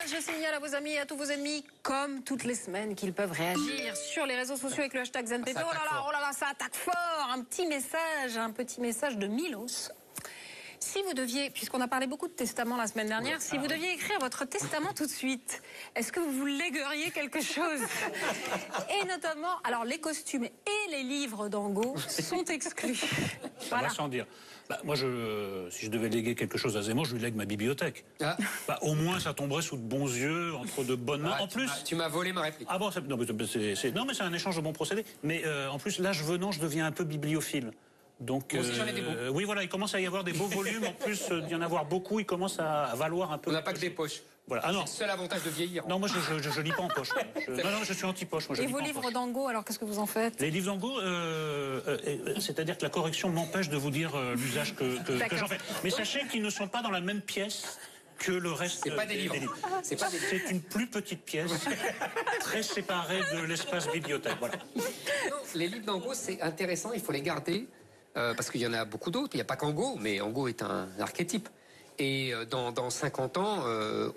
Je signale à vos amis et à tous vos ennemis, comme toutes les semaines, qu'ils peuvent réagir sur les réseaux sociaux avec le hashtag ZenTV. Oh là là, ça attaque fort. Un petit message de Milos. Si vous deviez, puisqu'on a parlé beaucoup de testament la semaine dernière, si vous deviez écrire votre testament tout de suite, est-ce que vous légueriez quelque chose? Et notamment, alors les costumes et les livres d'Angot sont exclus. Ça va sans dire. Bah, moi, si je devais léguer quelque chose à Zemmour, je lui lègue ma bibliothèque. Ah. Bah, au moins, ça tomberait sous de bons yeux, entre de bonnes mains. En plus, tu m'as volé ma réplique. Ah bon, non, mais c'est un échange de bons procédés. Mais en plus, l'âge venant, je deviens un peu bibliophile. Donc, j'en ai des beaux. Oui, voilà, il commence à y avoir des beaux volumes. En plus d'y en avoir beaucoup, il commence à valoir un peu. On n'a pas que des poches. Voilà. Ah non. C'est le seul avantage de vieillir. Non, moi je lis pas en poche. Non, je suis anti-poche. Et vos livres d'Angot, alors qu'est-ce que vous en faites? Les livres d'Angot, c'est-à-dire que la correction m'empêche de vous dire l'usage que j'en fais. Mais sachez qu'ils ne sont pas dans la même pièce que le reste. C'est pas des livres. C'est une plus petite pièce, très séparée de l'espace bibliothèque. Voilà. Non, les livres d'Angot, c'est intéressant, il faut les garder. Parce qu'il y en a beaucoup d'autres, il n'y a pas qu'Angot, mais Angot est un archétype. Et dans 50 ans,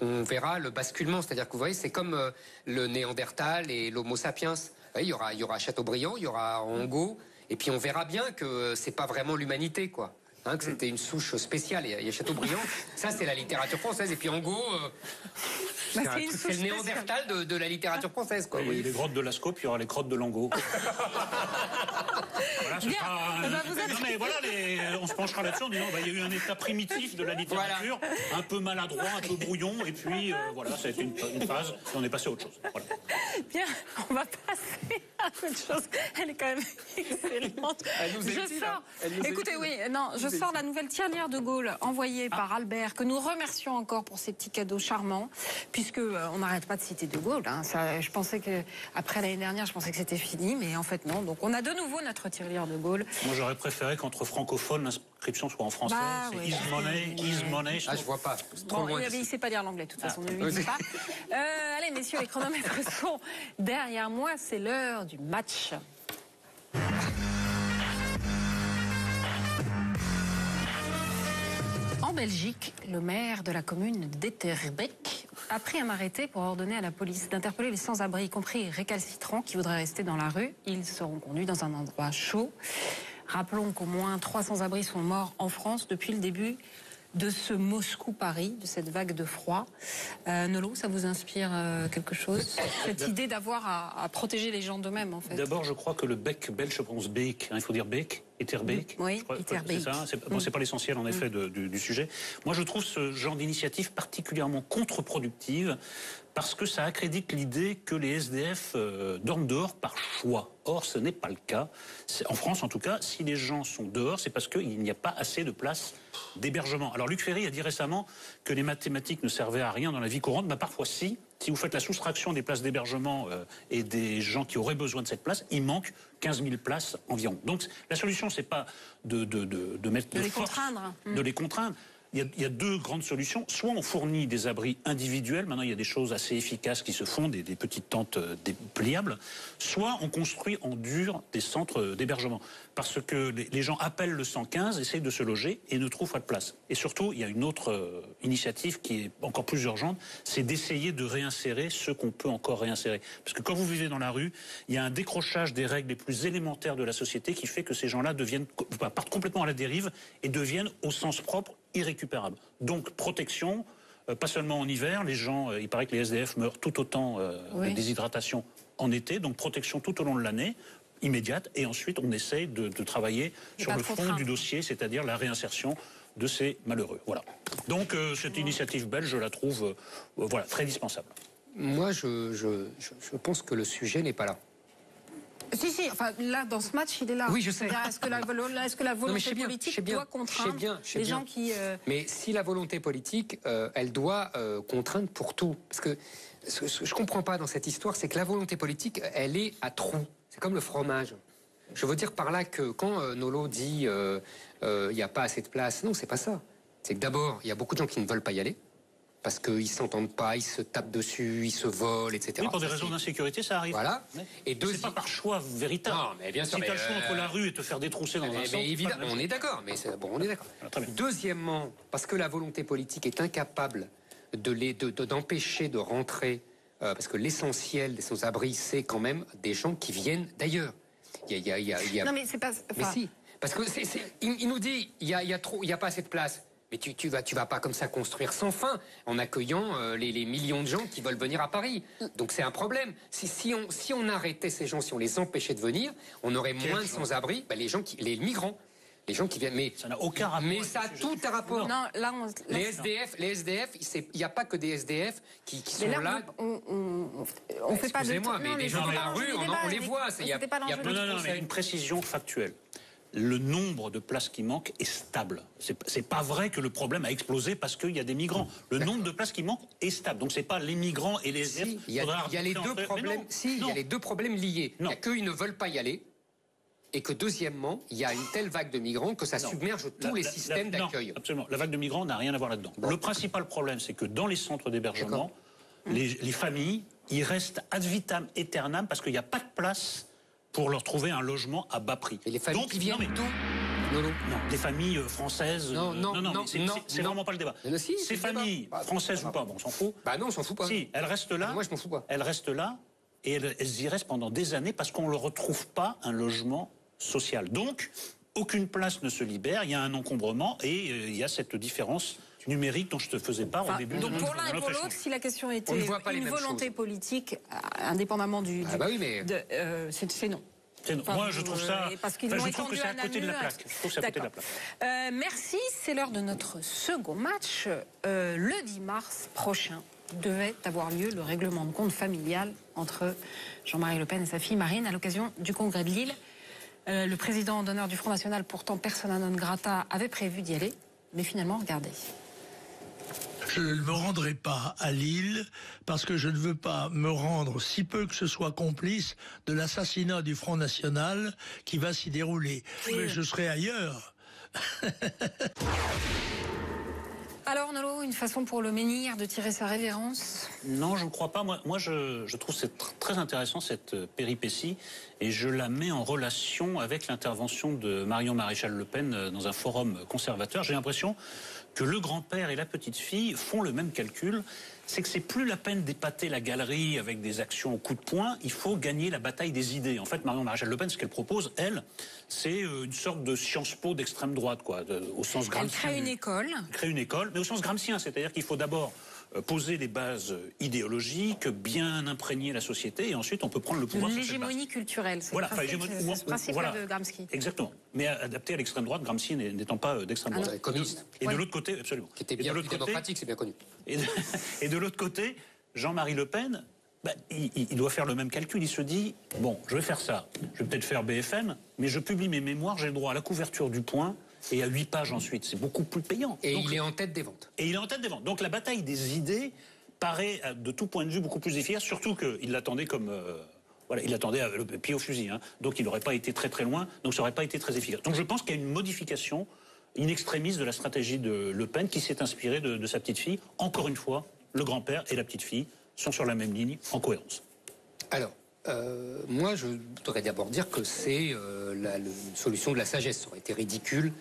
on verra le basculement, c'est-à-dire que vous voyez, c'est comme le Néandertal et l'Homo sapiens. Il y aura Chateaubriand, il y aura Angot, et puis on verra bien que c'est pas vraiment l'humanité, quoi. Que c'était une souche spéciale. Il y a Chateaubriand, ça c'est la littérature française, et puis Angot... c'est le Néandertal de la littérature française, quoi. Oui. Les grottes de Lascaux, puis il y aura les grottes de Langot. Voilà, Non, mais voilà, on se penchera là-dessus en disant il y a eu un état primitif de la littérature, un peu maladroit, un peu brouillon, et puis voilà, ça a été une phase, et on est passé à autre chose. Voilà. Bien, on va passer à autre chose. Elle est quand même excellente. Je sors la nouvelle tirelire de Gaulle envoyée par Albert, que nous remercions encore pour ces petits cadeaux charmants, puisque on n'arrête pas de citer de Gaulle. Ça, je pensais que après l'année dernière, je pensais que c'était fini, mais en fait non. Donc on a de nouveau notre tirelire de Gaulle. Moi j'aurais préféré qu'entre francophones l'inscription soit en français. C'est is money. Je vois pas. Il ne sait pas lire l'anglais, de toute façon, ne lui dis pas. Allez messieurs, les chronomètres sont derrière moi, c'est l'heure du match. En Belgique, le maire de la commune d'Etterbeek a pris un arrêté pour ordonner à la police d'interpeller les sans-abri, y compris les récalcitrants qui voudraient rester dans la rue. Ils seront conduits dans un endroit chaud. Rappelons qu'au moins 3 sans-abri sont morts en France depuis le début de ce Moscou-Paris, de cette vague de froid. Nolo, ça vous inspire quelque chose? Cette idée d'avoir à protéger les gens d'eux-mêmes, en fait. D'abord, je crois que le bec belge, je pense Beek, il faut dire Beek, Etterbeek. Oui, Etterbeek. C'est ça, c'est pas l'essentiel, en effet, du sujet. Moi, je trouve ce genre d'initiative particulièrement contre-productive parce que ça accrédite l'idée que les SDF dorment dehors par choix. Or, ce n'est pas le cas. En France, en tout cas, si les gens sont dehors, c'est parce qu'il n'y a pas assez de place d'hébergement. Alors, Luc Ferry a dit récemment que les mathématiques ne servaient à rien dans la vie courante. Mais parfois, si vous faites la soustraction des places d'hébergement et des gens qui auraient besoin de cette place, il manque 15 000 places environ. Donc, la solution, c'est pas de mettre de force, de les contraindre. Il y a 2 grandes solutions. Soit on fournit des abris individuels. Maintenant, il y a des choses assez efficaces qui se font, des petites tentes pliables. Soit on construit en dur des centres d'hébergement. Parce que les gens appellent le 115, essayent de se loger et ne trouvent pas de place. Et surtout, il y a une autre initiative qui est encore plus urgente, c'est d'essayer de réinsérer ceux qu'on peut encore réinsérer. Parce que quand vous vivez dans la rue, il y a un décrochage des règles les plus élémentaires de la société qui fait que ces gens-là partent complètement à la dérive et deviennent, au sens propre, irrécupérables. Donc, protection, pas seulement en hiver, les gens, il paraît que les SDF meurent tout autant de déshydratation en été, donc protection tout au long de l'année, immédiate, et ensuite on essaye de travailler sur le fond du dossier, c'est-à-dire la réinsertion de ces malheureux. Voilà. Donc cette initiative belge, je la trouve très indispensable. Moi, je pense que le sujet n'est pas là. Si, enfin, là, dans ce match, il est là. Oui, je sais. Est-ce que la volonté politique doit contraindre les gens qui... Mais si la volonté politique, elle doit contraindre pour tout. Parce que ce que je comprends pas dans cette histoire, c'est que la volonté politique, elle est à trous. C'est comme le fromage. Je veux dire par là que quand Nolo dit il n'y a pas assez de place, non, c'est pas ça. C'est que d'abord, il y a beaucoup de gens qui ne veulent pas y aller. Parce qu'ils s'entendent pas, ils se tapent dessus, ils se volent, etc. Oui, pour des raisons d'insécurité, ça arrive. Voilà. Et c'est pas par choix véritable. Non, mais bien sûr. Si tu as le choix entre la rue et te faire détrousser dans un centre... évidemment, on est d'accord. Mais on est d'accord. Deuxièmement, parce que la volonté politique est incapable d'empêcher de rentrer, parce que l'essentiel des sans-abri, c'est quand même des gens qui viennent d'ailleurs. Non, mais c'est pas... Mais si, parce que il nous dit, il y a pas assez de place. Mais tu vas pas comme ça construire sans fin en accueillant les millions de gens qui veulent venir à Paris. Donc c'est un problème. Si on arrêtait ces gens, si on les empêchait de venir, on aurait moins de sans-abri. Les migrants. Les gens qui viennent, mais ça n'a aucun rapport. Mais ça a tout un rapport. Non, là, les SDF, il n'y a pas que des SDF qui sont là. On fait pas de. Excusez-moi, mais les gens dans la rue, on les voit. Non, mais une précision factuelle. Le nombre de places qui manquent est stable. C'est pas vrai que le problème a explosé parce qu'il y a des migrants. Le nombre de places qui manquent est stable. Donc c'est pas les migrants et les SDF. Il y a les deux problèmes. Il y a les deux problèmes liés. Il y a qu'eux, ils ne veulent pas y aller. Et que deuxièmement, il y a une telle vague de migrants que ça submerge tous les systèmes d'accueil. Absolument. La vague de migrants n'a rien à voir là-dedans. Bon. Le principal problème, c'est que dans les centres d'hébergement, les familles, ils restent ad vitam aeternam parce qu'il n'y a pas de place pour leur trouver un logement à bas prix. Et les familles qui viennent d'où ? Non, des familles françaises. Non, c'est vraiment pas le débat. Ces familles françaises ou pas, bon, on s'en fout. Bah non, on s'en fout pas. Si, elles restent là. Moi, je m'en fous pas. Elles restent là et elles y restent pendant des années parce qu'on ne leur retrouve pas un logement social. Donc, aucune place ne se libère, il y a un encombrement et il y a cette différence numérique dont je te faisais part au début. Donc pour l'un et pour l'autre, si la question était une volonté politique, indépendamment du... c'est non. Moi, je trouve ça... Parce qu'ils je trouve que c'est à côté de la plaque. Je trouve que c'est à côté de la plaque. Merci, c'est l'heure de notre second match. Le 10 mars prochain devait avoir lieu le règlement de compte familial entre Jean-Marie Le Pen et sa fille Marine à l'occasion du congrès de Lille. Le président d'honneur du Front National, pourtant persona non grata, avait prévu d'y aller. Mais finalement, regardez. Je ne me rendrai pas à Lille parce que je ne veux pas me rendre, si peu que ce soit complice, de l'assassinat du Front National qui va s'y dérouler. Oui. Mais je serai ailleurs. Alors, Nolo, une façon pour le menhir de tirer sa révérence ? Non, je ne crois pas. Moi je trouve c'est très intéressant, cette péripétie, et je la mets en relation avec l'intervention de Marion Maréchal Le Pen dans un forum conservateur. J'ai l'impression que le grand-père et la petite-fille font le même calcul. C'est que c'est plus la peine d'épater la galerie avec des actions au coup de poing, il faut gagner la bataille des idées. En fait, Marion Maréchal Le Pen, ce qu'elle propose, elle, c'est une sorte de Sciences Po d'extrême droite, quoi, au sens gramscien. Elle crée une école. Elle crée une école, mais au sens gramscien, c'est-à-dire qu'il faut d'abord poser les bases idéologiques, bien imprégner la société, et ensuite on peut prendre le pouvoir. L'hégémonie culturelle, c'est le principe de Gramsci. Exactement, mais adapté à l'extrême droite, Gramsci n'étant pas d'extrême droite. Communiste. Et de l'autre côté, absolument. Qui était bien plus démocratique, c'est bien connu. Et de l'autre côté, Jean-Marie Le Pen, il doit faire le même calcul. Il se dit, bon, je vais faire ça, je vais peut-être faire BFM, mais je publie mes mémoires, j'ai le droit à la couverture du Point, et à 8 pages ensuite. C'est beaucoup plus payant. Et donc, il est en tête des ventes. Et il est en tête des ventes. Donc la bataille des idées paraît, de tout point de vue, beaucoup plus efficace, surtout qu'il l'attendait comme... il attendait le pied au fusil. Hein. Donc il n'aurait pas été très très loin, donc ça n'aurait pas été très efficace. Donc je pense qu'il y a une modification in extremis de la stratégie de Le Pen qui s'est inspirée de sa petite fille. Encore une fois, le grand-père et la petite fille sont sur la même ligne, en cohérence. Alors, moi, je voudrais d'abord dire que c'est la solution de la sagesse. Ça aurait été ridicule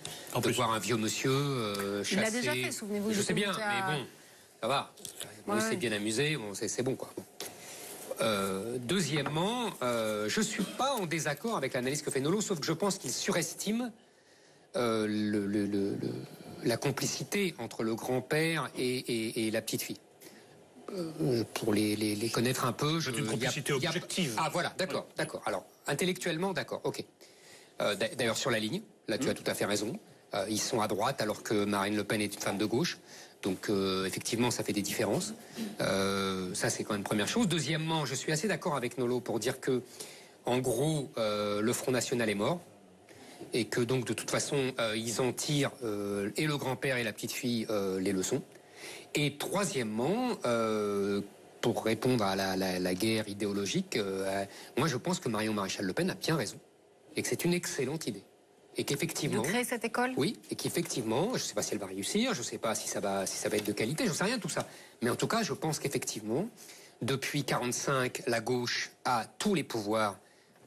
de voir un vieux monsieur chasser... Il l'a déjà fait, souvenez-vous. Je sais bien, mais bon, ça va. On s'est bien amusé, bon, c'est bon, quoi. Deuxièmement, je ne suis pas en désaccord avec l'analyse que fait Nolo, sauf que je pense qu'il surestime la complicité entre le grand-père et la petite-fille. Pour les connaître un peu... C'est une complicité objective. Ah voilà, d'accord, d'accord. Alors, intellectuellement, d'accord, ok. D'ailleurs, sur la ligne, là tu as tout à fait raison. Ils sont à droite alors que Marine Le Pen est une femme de gauche. Donc, effectivement, ça fait des différences. Ça, c'est quand même une première chose. Deuxièmement, je suis assez d'accord avec Nolo pour dire que, en gros, le Front National est mort. Et que donc, de toute façon, ils en tirent, et le grand-père et la petite-fille, les leçons. Et troisièmement, pour répondre à la guerre idéologique, moi je pense que Marion Maréchal Le Pen a bien raison. Et que c'est une excellente idée. Et qu'effectivement... De créer cette école ? Oui, et qu'effectivement, je ne sais pas si elle va réussir, je ne sais pas si ça va être de qualité, je ne sais rien de tout ça. Mais en tout cas, je pense qu'effectivement, depuis 1945, la gauche a tous les pouvoirs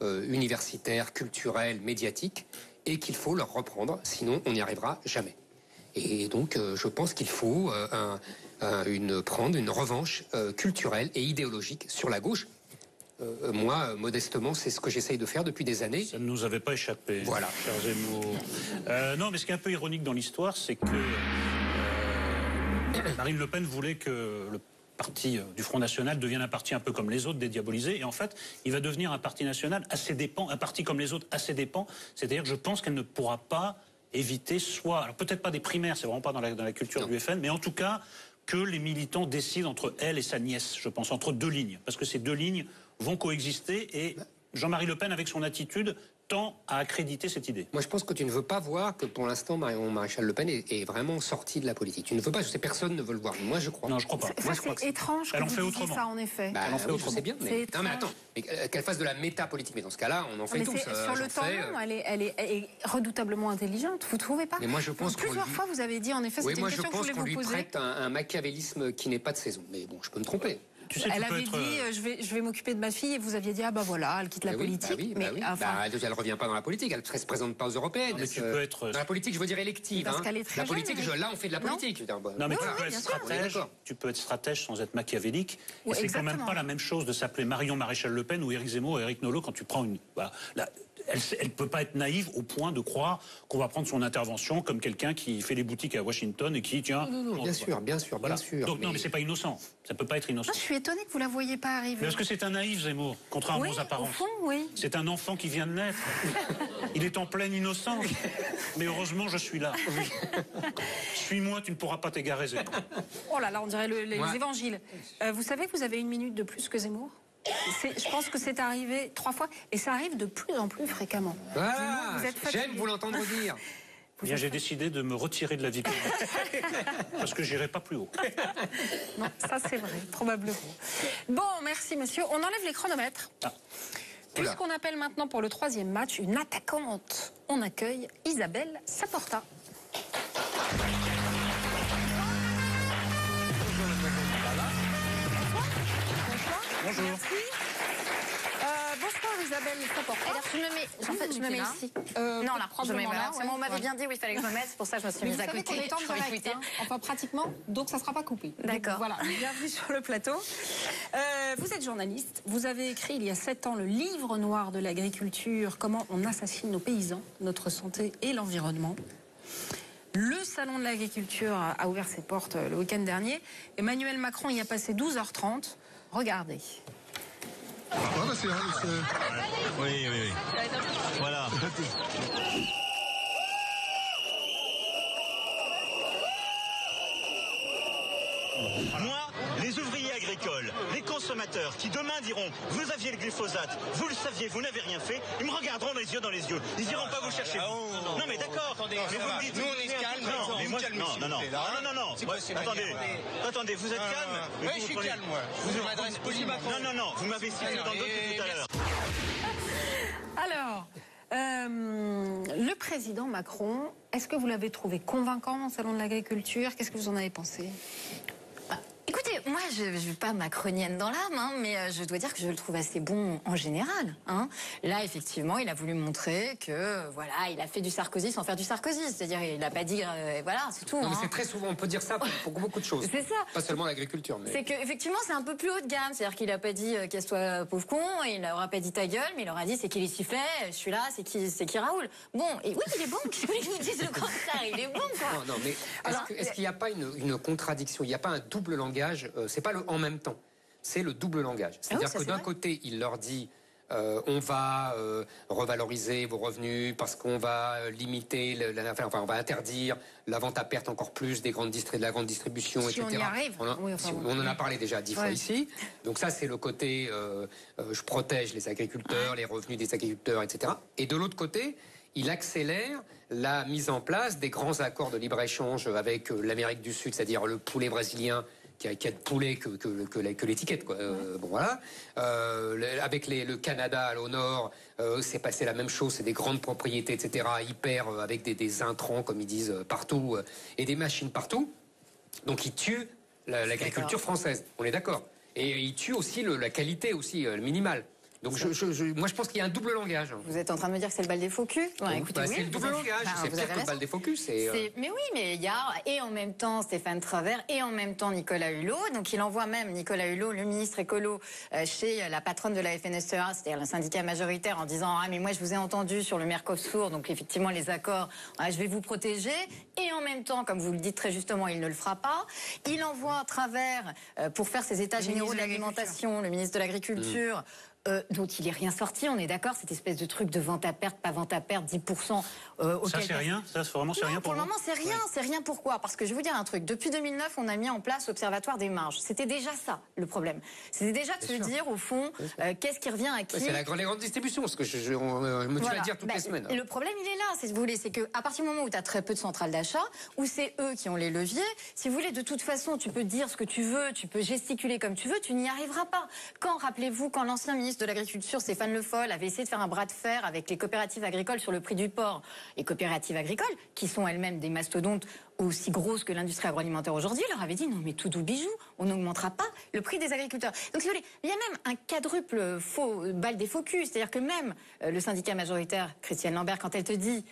universitaires, culturels, médiatiques, et qu'il faut leur reprendre, sinon on n'y arrivera jamais. Et donc, je pense qu'il faut prendre une revanche culturelle et idéologique sur la gauche. Moi, modestement, c'est ce que j'essaye de faire depuis des années. Ça ne nous avait pas échappé, voilà. Cher Zemmour. Non, mais ce qui est un peu ironique dans l'histoire, c'est que Marine Le Pen voulait que le parti du Front National devienne un parti un peu comme les autres, dédiabolisé, et en fait, il va devenir un parti national à ses dépens, un parti comme les autres à ses dépens, c'est-à-dire que je pense qu'elle ne pourra pas éviter alors peut-être pas des primaires, c'est vraiment pas dans la culture du FN, mais en tout cas, que les militants décident entre elle et sa nièce, je pense, entre deux lignes, parce que ces deux lignes vont coexister, et Jean-Marie Le Pen, avec son attitude, tend à accréditer cette idée. Moi, je pense que tu ne veux pas voir que pour l'instant, Maréchal Le Pen est vraiment sorti de la politique. Tu ne veux pas, je sais, personne ne veut le voir. Moi, je crois. Non, je crois pas. Moi, je crois c'est étrange que vous disiez ça, en effet. Elle en fait autrement. Je sais bien, mais... Non, mais attends, qu'elle fasse de la métapolitique. Mais dans ce cas-là, on en fait tous. Sur le temps long, elle est redoutablement intelligente. Vous ne trouvez pas? Mais moi, je pense plusieurs fois, vous avez dit, en effet, c'était une question que je voulais vous poser. Moi, je pense qu'on lui prête un machiavélisme qui n'est pas de saison. Mais bon, je peux me tromper. Tu sais, elle avait dit, je vais m'occuper de ma fille, et vous aviez dit, ah bah voilà, elle quitte la politique. Elle ne revient pas dans la politique, elle ne se présente pas aux européennes. Mais tu peux être... Dans la politique, je veux dire élective. Parce qu'elle est très la politique, là, on fait de la politique. Non, mais tu peux être stratège sans être machiavélique. Et c'est quand même pas la même chose de s'appeler Marion Maréchal Le Pen ou Éric Zemmour ou Éric Nolot quand tu prends une... Elle ne peut pas être naïve au point de croire qu'on va prendre son intervention comme quelqu'un qui fait les boutiques à Washington et qui, tiens... Non, bien sûr. Donc, non, mais c'est pas innocent. Ça peut pas être innocent. Je suis étonnée que vous la voyiez pas arriver. Mais parce que c'est un naïf, Zemmour, contrairement aux apparences. Au fond, oui. C'est un enfant qui vient de naître. Il est en pleine innocence. Mais heureusement, je suis là. Suis-moi, tu ne pourras pas t'égarer, Zemmour. Oh là là, on dirait les évangiles. Vous savez que vous avez 1 minute de plus que Zemmour? Je pense que c'est arrivé 3 fois et ça arrive de plus en plus fréquemment. Ah, j'aime vous l'entendre dire. Bien, j'ai décidé de me retirer de la vie publique parce que j'irai pas plus haut. Non, ça c'est vrai, probablement. Bon, merci monsieur. On enlève les chronomètres. Puisqu'on appelle maintenant pour le 3e match une attaquante, on accueille Isabelle Saporta. Bonjour. Merci. Bonsoir Isabelle Saporta. Alors je me mets ici. Non là, je me mets là. On m'avait bien dit où il fallait que je me mette, c'est pour ça que je me suis mise à côté. Vous savez qu'on est en direct, enfin pratiquement, donc ça ne sera pas coupé. D'accord. Voilà, bienvenue sur le plateau. Vous êtes journaliste, vous avez écrit il y a 7 ans le livre noir de l'agriculture, comment on assassine nos paysans, notre santé et l'environnement. Le salon de l'agriculture a ouvert ses portes le week-end dernier. Emmanuel Macron y a passé 12h30. Regardez. Oui. Voilà. Moi, les ouvriers agricoles, les consommateurs qui demain diront « Vous aviez le glyphosate, vous le saviez, vous n'avez rien fait », ils me regarderont les yeux dans les yeux. Ils n'iront pas vous chercher. Non mais d'accord. Attendez, nous on est calme. Attendez, vous êtes calme? Oui, je suis calme, moi. Je m'adresse poliment. Non, vous m'avez cité dans d'autres tout à l'heure. Alors, le président Macron, est-ce que vous l'avez trouvé convaincant au salon de l'agriculture? Qu'est-ce que vous en avez pensé? Écoutez, moi, je ne suis pas macronienne dans l'âme, mais je dois dire que je le trouve assez bon en général. Là, effectivement, il a voulu montrer que, voilà, il a fait du Sarkozy sans faire du Sarkozy. C'est-à-dire, il n'a pas dit, voilà, c'est tout. Non, mais c'est très souvent, on peut dire ça pour beaucoup de choses. C'est ça. Pas seulement l'agriculture. Mais... C'est qu'effectivement, c'est un peu plus haut de gamme. C'est-à-dire qu'il n'a pas dit casse-toi, pauvre con, il n'aura pas dit ta gueule, mais il aura dit c'est qui les sifflets, je suis là, c'est qui Raoul. Bon, et oui, il est bon, qu'est-ce que vous voulez que je vous dise le contraire, il est bon, quoi. Non, mais est-ce qu'il n'y a pas une contradiction? Il n'y a pas un double langage? C'est pas le en même temps, c'est le double langage. C'est-à-dire que d'un côté, il leur dit on va revaloriser vos revenus parce qu'on va limiter, on va interdire la vente à perte encore plus de la grande distribution, si etc. On y arrive. On en a parlé déjà 10 fois ici. Donc ça, c'est le côté je protège les agriculteurs, les revenus des agriculteurs, etc. Et de l'autre côté, il accélère la mise en place des grands accords de libre-échange avec l'Amérique du Sud, c'est-à-dire le poulet brésilien qui a de poulet que l'étiquette, quoi. Bon, voilà. Avec le Canada au nord, c'est passé la même chose, c'est des grandes propriétés, etc., hyper, avec des intrants, comme ils disent, partout, et des machines partout. Donc ils tuent l'agriculture française, on est d'accord. Et ils tuent aussi la qualité, aussi, minimale. Donc moi je pense qu'il y a un double langage. Vous êtes en train de me dire que c'est le bal des faux culs? Écoutez, oui, c'est le double langage, c'est peut-être le bal des faux culs. Mais oui, mais il y a et en même temps Stéphane Travert et en même temps Nicolas Hulot. Donc il envoie même Nicolas Hulot, le ministre écolo, chez la patronne de la FNSEA, c'est-à-dire le syndicat majoritaire, en disant « Ah mais moi je vous ai entendu sur le Mercosur, donc effectivement les accords, je vais vous protéger. » Et en même temps, comme vous le dites très justement, il ne le fera pas. Il envoie Travers pour faire ses états généraux de l'alimentation, le ministre de l'Agriculture, dont il n'est rien sorti, on est d'accord, cette espèce de truc de vente à perte, pas vente à perte, 10%. Ça c'est rien, ça vraiment c'est rien pour le moment c'est rien, c'est rien. Pourquoi? Parce que je vais vous dire un truc, depuis 2009 on a mis en place l'Observatoire des marges, c'était déjà ça le problème, c'était déjà de se dire au fond qu'est-ce qui revient à qui. C'est la grande distribution, ce que je me tue à dire toutes les semaines. Et le problème il est là, si vous voulez, c'est qu'à partir du moment où tu as très peu de centrales d'achat, où c'est eux qui ont les leviers, si vous voulez, de toute façon tu peux dire ce que tu veux, tu peux gesticuler comme tu veux, tu n'y arriveras pas. Rappelez-vous, quand l'ancien ministre de l'Agriculture, Stéphane Le Foll, avait essayé de faire un bras de fer avec les coopératives agricoles sur le prix du porc, les coopératives agricoles, qui sont elles-mêmes des mastodontes aussi grosses que l'industrie agroalimentaire aujourd'hui, leur avait dit non mais tout doux bijou, on n'augmentera pas le prix des agriculteurs. Donc si vous voulez, il y a même un quadruple bal des faux culs, c'est-à-dire que même le syndicat majoritaire, Christiane Lambert, quand elle te dit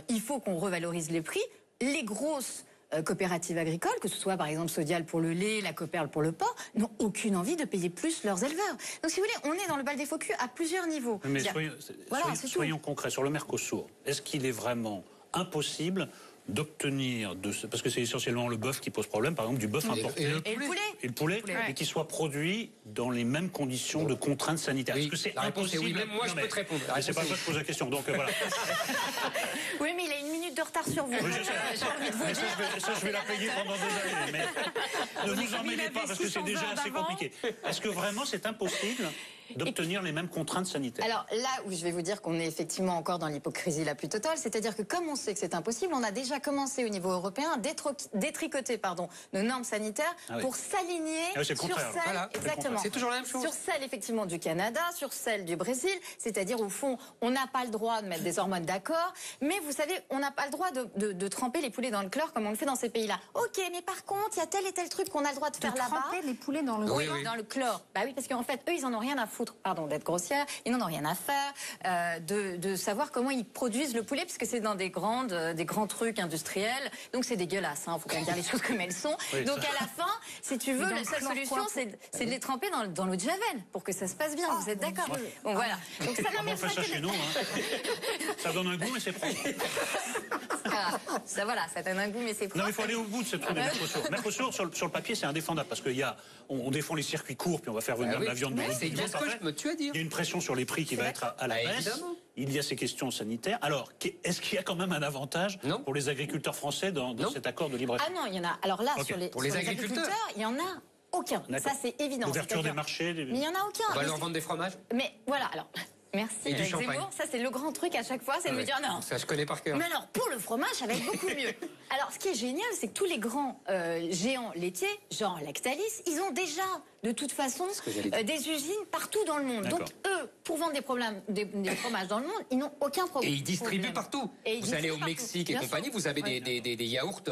il faut qu'on revalorise les prix, les grosses coopératives agricoles, que ce soit par exemple Sodial pour le lait, la Coperle pour le porc, n'ont aucune envie de payer plus leurs éleveurs. Donc si vous voulez, on est dans le bal des faux culs à plusieurs niveaux. Mais soyons concrets sur le Mercosur. Est-ce qu'il est vraiment impossible d'obtenir, parce que c'est essentiellement le bœuf qui pose problème, par exemple du bœuf importé et le poulet, et qui soit produit dans les mêmes conditions de contraintes sanitaires. Est-ce que c'est impossible? Oui, même moi je peux te répondre. C'est pas toi qui pose la question, donc voilà. Oui, mais il a une minute de retard sur vous. Oui, j'ai envie de vous dire. Ça, je vais la payer pendant des années. Mais ne vous en mêlez pas, parce que c'est déjà assez compliqué. Est-ce que vraiment c'est impossible d'obtenir les mêmes contraintes sanitaires? Alors là où je vais vous dire qu'on est effectivement encore dans l'hypocrisie la plus totale, c'est-à-dire que comme on sait que c'est impossible, on a déjà commencé au niveau européen à détricoter nos normes sanitaires pour s'aligner sur celles, exactement, c'est toujours la même chose, sur celles effectivement du Canada, sur celles du Brésil, c'est-à-dire au fond on n'a pas le droit de mettre des hormones, d'accord, mais vous savez on n'a pas le droit de tremper les poulets dans le chlore comme on le fait dans ces pays-là. Ok, mais par contre il y a tel et tel truc qu'on a le droit de faire là-bas. Tremper les poulets dans le dans le chlore. Bah oui, parce qu'en fait eux ils en ont rien à foutre, pardon d'être grossière, ils n'en ont rien à faire de savoir comment ils produisent le poulet, puisque c'est dans des grands trucs industriels, donc c'est dégueulasse, faut quand même dire les choses comme elles sont. Oui, donc à la fin, si tu veux, la seule solution c'est de les tremper dans l'eau de Javel pour que ça se passe bien, vous êtes d'accord? Bon voilà. Donc ça on fait ça chez nous, ça donne un goût mais c'est propre. Ça voilà, ça donne un goût mais c'est propre. Non, il faut aller au bout de ce truc de Mercosur. Mercosur sur le papier c'est indéfendable parce qu'il y a on défend les circuits courts puis on va faire venir de la viande. C'est bien ce que je me tue à dire. Il y a une pression sur les prix qui va être à la baisse. Il y a ces questions sanitaires. Alors, est-ce qu'il y a quand même un avantage pour les agriculteurs français dans cet accord de libre-échange? Ah non, il y en a. Alors là, pour les agriculteurs, il y en a aucun. Ça, c'est évident. L'ouverture des marchés. Mais il y en a aucun. On va leur vendre des fromages. Mais voilà, alors. Merci, Éric Zemmour. Ça, c'est le grand truc à chaque fois, c'est de me dire non. Ça, je connais par cœur. Mais alors, pour le fromage, ça va être beaucoup mieux. Alors, ce qui est génial, c'est que tous les grands géants laitiers, genre Lactalis, ils ont déjà, de toute façon, des usines partout dans le monde. Donc, eux, pour vendre des fromages dans le monde, ils n'ont aucun problème. Et ils distribuent partout. Vous allez au Mexique et compagnie, vous avez des yaourts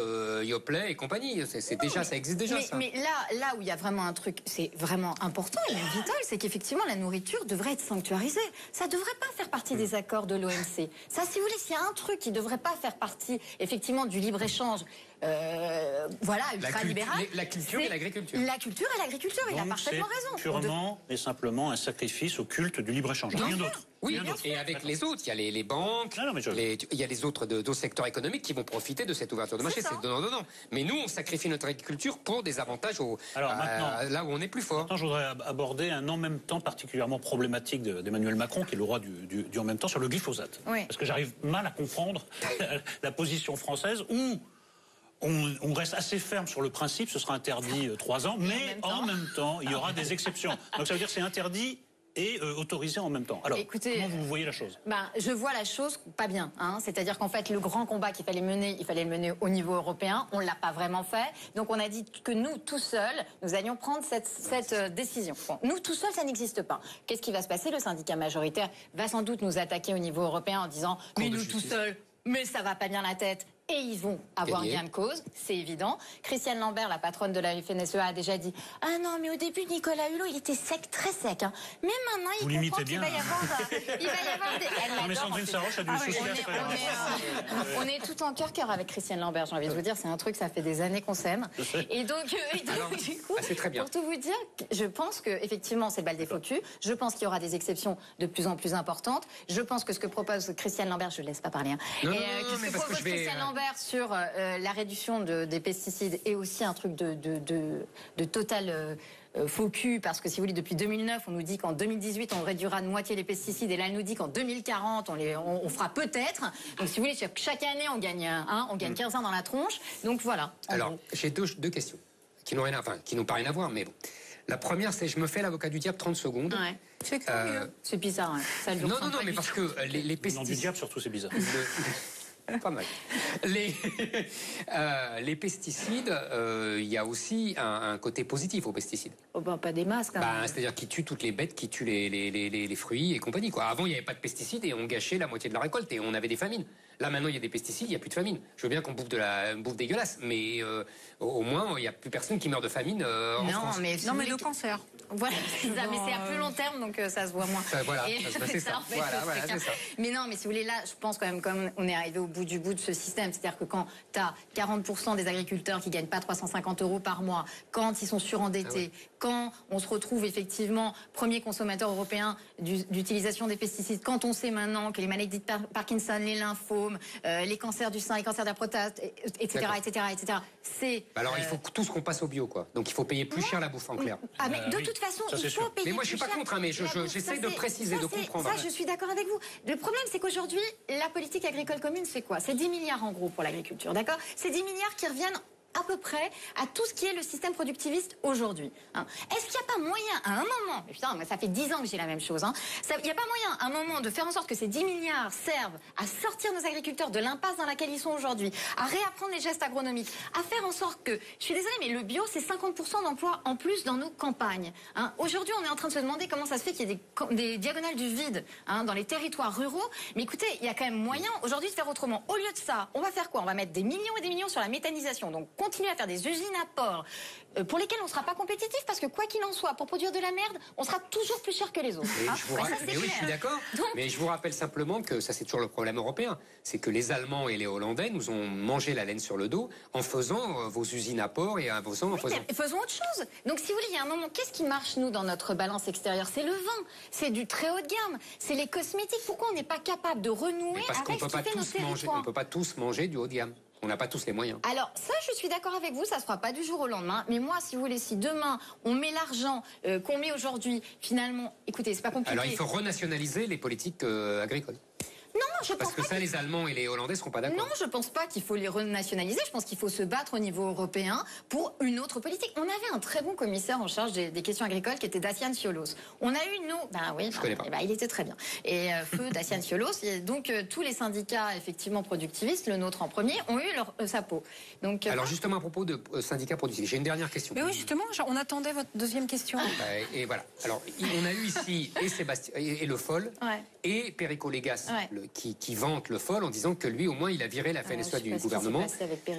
Yoplait et compagnie. C'est déjà, ça existe déjà, ça. Mais là où il y a vraiment un truc, c'est vraiment important et même vital, c'est qu'effectivement, la nourriture devrait être sanctuarisée. Ça ne devrait pas faire partie des accords de l'OMC. Ça, si vous voulez, s'il y a un truc qui ne devrait pas faire partie, effectivement, du libre-échange, voilà, ultra-libéral... La culture et l'agriculture. La culture et l'agriculture, il a parfaitement raison. Purement et simplement un sacrifice au culte du libre-échange, rien d'autre. Oui, et avec les autres, il y a les banques, il y a les autres secteurs économiques qui vont profiter de cette ouverture de marché, c'est donnant-donnant. Mais nous, on sacrifie notre agriculture pour des avantages là où on est plus fort. Maintenant, je voudrais aborder un en même temps particulièrement problématique d'Emmanuel Macron, qui est le roi du en même temps, sur le glyphosate. Oui. Parce que j'arrive mal à comprendre la position française où on reste assez ferme sur le principe, ce sera interdit 3 ans, mais en même temps, il y aura des exceptions. Donc ça veut dire que c'est interdit et autorisé en même temps. Alors, comment vous voyez la chose? Je vois la chose pas bien. C'est-à-dire qu'en fait, le grand combat qu'il fallait mener, il fallait le mener au niveau européen. On ne l'a pas vraiment fait. Donc on a dit que nous, tout seuls, nous allions prendre cette décision. Bon, nous, tout seuls, ça n'existe pas. Qu'est-ce qui va se passer? Le syndicat majoritaire va sans doute nous attaquer au niveau européen en disant « Mais nous, tout seuls ». Mais ça va pas bien la tête. et ils vont avoir gain de cause, c'est évident. Christiane Lambert, la patronne de la FNSEA, a déjà dit « Ah non, mais au début, Nicolas Hulot, il était sec, très sec. Hein. Mais maintenant, il comprend qu'il va y avoir des... » Non, mais Sandrine Saroche a du souci à se faire. On est tout en cœur avec Christiane Lambert, j'ai envie de vous dire. C'est un truc, ça fait des années qu'on s'aime. Et donc du coup, c'est très bien. pour tout vous dire, je pense qu'effectivement, c'est le bal des faux culs. Je pense qu'il y aura des exceptions de plus en plus importantes. Je pense que ce que propose Christiane Lambert, je ne laisse pas parler, hein, Christiane Lambert sur la réduction des pesticides est aussi un truc de total... faux cul, parce que si vous voulez, depuis 2009, on nous dit qu'en 2018, on réduira de moitié les pesticides, et là, elle nous dit qu'en 2040, on fera peut-être. Donc, si vous voulez, chaque année, on gagne 15 ans dans la tronche. Donc, voilà. Alors, j'ai deux questions qui n'ont pas rien à voir, mais bon. La première, c'est je me fais l'avocat du diable 30 secondes. Ouais. C'est c'est bizarre, hein. Ça Non, mais parce que les pesticides... Non, du diable, surtout, c'est bizarre. Pas mal. Les pesticides, il y a aussi un côté positif aux pesticides. Oh ben, pas des masques. Hein. C'est-à-dire qu'ils tuent toutes les bêtes, qui tuent les fruits et compagnie. Quoi. Avant, il n'y avait pas de pesticides et on gâchait la moitié de la récolte et on avait des famines. Là, maintenant, il y a des pesticides, il n'y a plus de famine. Je veux bien qu'on bouffe bouffe dégueulasse, mais au moins, il n'y a plus personne qui meurt de famine en France. Mais de cancer. Voilà, mais c'est à plus long terme, donc ça se voit moins. Voilà, c'est ça. Voilà, c'est ça. Mais non, mais si vous voulez, là, je pense quand même, comme on est arrivé au bout de ce système, c'est-à-dire que quand tu as 40% des agriculteurs qui gagnent pas 350 € par mois, quand ils sont surendettés, quand on se retrouve effectivement premier consommateur européen d'utilisation des pesticides, quand on sait maintenant que les maladies de Parkinson, les lymphomes, les cancers du sein, les cancers de la prostate, etc., c'est... Alors, il faut tous qu'on passe au bio, quoi. Donc, il faut payer plus cher la bouffe, en clair. Ah, mais de toute façon, il faut payer. Mais moi, je suis pas contre, mais j'essaie de préciser, de comprendre. Ça, je suis d'accord avec vous. Le problème, c'est qu'aujourd'hui, la politique agricole commune, c'est quoi? C'est 10 milliards en gros pour l'agriculture, d'accord? C'est 10 milliards qui reviennent à peu près à tout ce qui est le système productiviste aujourd'hui. Hein. Est-ce qu'il n'y a pas moyen, à un moment, mais putain, ça fait 10 ans que j'ai la même chose, il n'y a pas moyen, à un moment, de faire en sorte que ces 10 milliards servent à sortir nos agriculteurs de l'impasse dans laquelle ils sont aujourd'hui, à réapprendre les gestes agronomiques, à faire en sorte que, je suis désolée, mais le bio, c'est 50% d'emplois en plus dans nos campagnes. Hein. Aujourd'hui, on est en train de se demander comment ça se fait qu'il y ait des diagonales du vide dans les territoires ruraux. Mais écoutez, il y a quand même moyen aujourd'hui de faire autrement. Au lieu de ça, on va faire quoi? On va mettre des millions et des millions sur la méthanisation. Donc, continuer à faire des usines à porc pour lesquelles on ne sera pas compétitif, parce que quoi qu'il en soit, pour produire de la merde, on sera toujours plus cher que les autres. Oui, je suis d'accord. Mais je vous rappelle simplement que ça, c'est toujours le problème européen. C'est que les Allemands et les Hollandais nous ont mangé la laine sur le dos en faisant vos usines à porc et faisons autre chose. Donc, si vous voulez, il y a un moment, qu'est-ce qui marche, nous, dans notre balance extérieure? C'est le vin, c'est du très haut de gamme, c'est les cosmétiques. Pourquoi on n'est pas capable de renouer avec ce qui fait nos territoires? On ne peut pas tous manger du haut de gamme. On n'a pas tous les moyens. Alors, ça, je suis d'accord avec vous, ça se fera pas du jour au lendemain. Mais moi, si vous voulez, si demain, on met l'argent qu'on met aujourd'hui, finalement, écoutez, c'est pas compliqué. Alors, il faut renationaliser les politiques agricoles. Non, je pense Parce que ça, les Allemands et les Hollandais ne seront pas d'accord. Non, je pense pas qu'il faut les renationaliser. Je pense qu'il faut se battre au niveau européen pour une autre politique. On avait un très bon commissaire en charge des questions agricoles qui était Dacian Cioloș. On a eu, nous... Ben oui, je connais pas. Il était très bien. Et feu Dacian Cioloș. Et donc, tous les syndicats, effectivement, productivistes, le nôtre en premier, ont eu leur sapeau. Donc, alors, justement, à propos de syndicats productivistes, j'ai une dernière question. Mais oui, justement, on attendait votre deuxième question. Et voilà. Alors, on a eu ici et Sébastien, et Le Foll, et Perico Légas, qui vante Le Foll en disant que lui, au moins, il a viré la FNSEA du gouvernement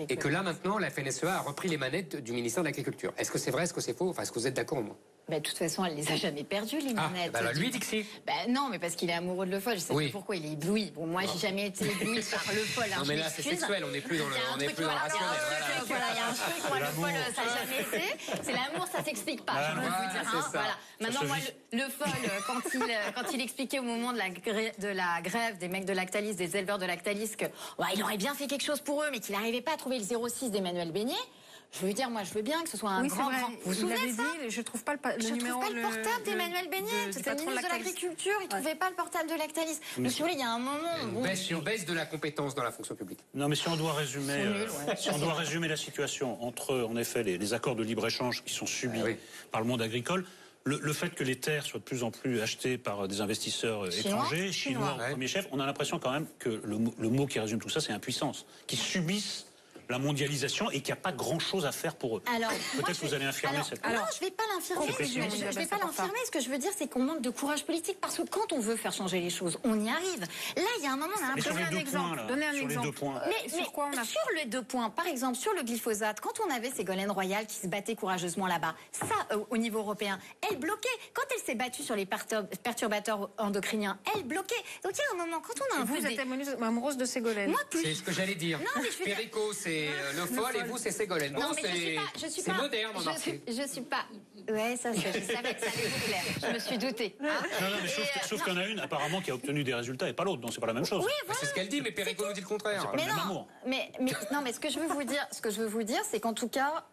et que là, maintenant, la FNSEA a repris les manettes du ministère de l'Agriculture. Est-ce que c'est vrai, est-ce que c'est faux? Enfin, est-ce que vous êtes d'accord au moins? De toute façon, elle les a jamais perdues, les manettes. Alors lui dit que si. Non, mais parce qu'il est amoureux de Le Foll. Je sais pas pourquoi il est ébloui. Bon, moi, j'ai jamais été ébloui par Le Foll. Non, mais là, c'est sexuel. On n'est plus dans le rationnel. Voilà, il y a un truc. Moi, Le Foll, ça n'a jamais été. C'est l'amour, ça s'explique pas. Je peux vous dire. Voilà. Maintenant, moi, Le Foll, quand il expliquait au moment de la grève des mecs de Lactalis, des éleveurs de Lactalis, que il aurait bien fait quelque chose pour eux, mais qu'il n'arrivait pas à trouver le 06 d'Emmanuel Beignet. Je veux dire, moi, je veux bien que ce soit un grand. Vous vous souvenez de ça? Je trouve pas le numéro. Je trouve pas le portable d'Emmanuel Beignet. C'était le ministre de l'Agriculture. Il trouvait pas le portable de Lactalis. Mais si vous voulez, il y a un moment. Une baisse de la compétence dans la fonction publique. Non, mais si on doit résumer, la situation entre, en effet, les accords de libre-échange qui sont subis par le monde agricole, le fait que les terres soient de plus en plus achetées par des investisseurs étrangers, chinois au premier chef, on a l'impression quand même que le mot qui résume tout ça, c'est impuissance, qui subissent la mondialisation et qu'il n'y a pas grand-chose à faire pour eux. Alors, Peut-être que vous allez infirmer cette... Non, je ne vais pas l'infirmer. Conclusion. Je vais pas l'infirmer. Ce que je veux dire, c'est qu'on manque de courage politique parce que quand on veut faire changer les choses, on y arrive. Là, il y a un moment, on a un Mais sur les deux points, là, Donnez un sur les exemple. deux points. Mais sur quoi on a... sur les 2 points, par exemple, sur le glyphosate, quand on avait Ségolène Royal qui se battait courageusement là-bas, ça, au niveau européen, elle bloquait. Quand elle s'est battue sur les perturbateurs endocriniens, elle bloquait. Donc il y a un moment, quand on a un peu Vous êtes amoureuse de Ségolène. Moi, plus. C'est ce que j'allais dire. Non, mais je veux dire- Perico, c'est le folle et vous, c'est Ségolène. Non, Bon, mais je suis c'est pas. moderne, remarquez. Je suis pas. Ouais, ça, je savais que ça allait vous plaire. Je me suis doutée. Hein. Non, mais sauf qu'il y en a une, apparemment, qui a obtenu des résultats et pas l'autre, donc c'est pas la même chose. Oui, voilà. C'est ce qu'elle dit, mais Perico nous dit le contraire. pas Mais le même non, amour. non, mais ce que je veux vous dire, c'est qu'en tout cas,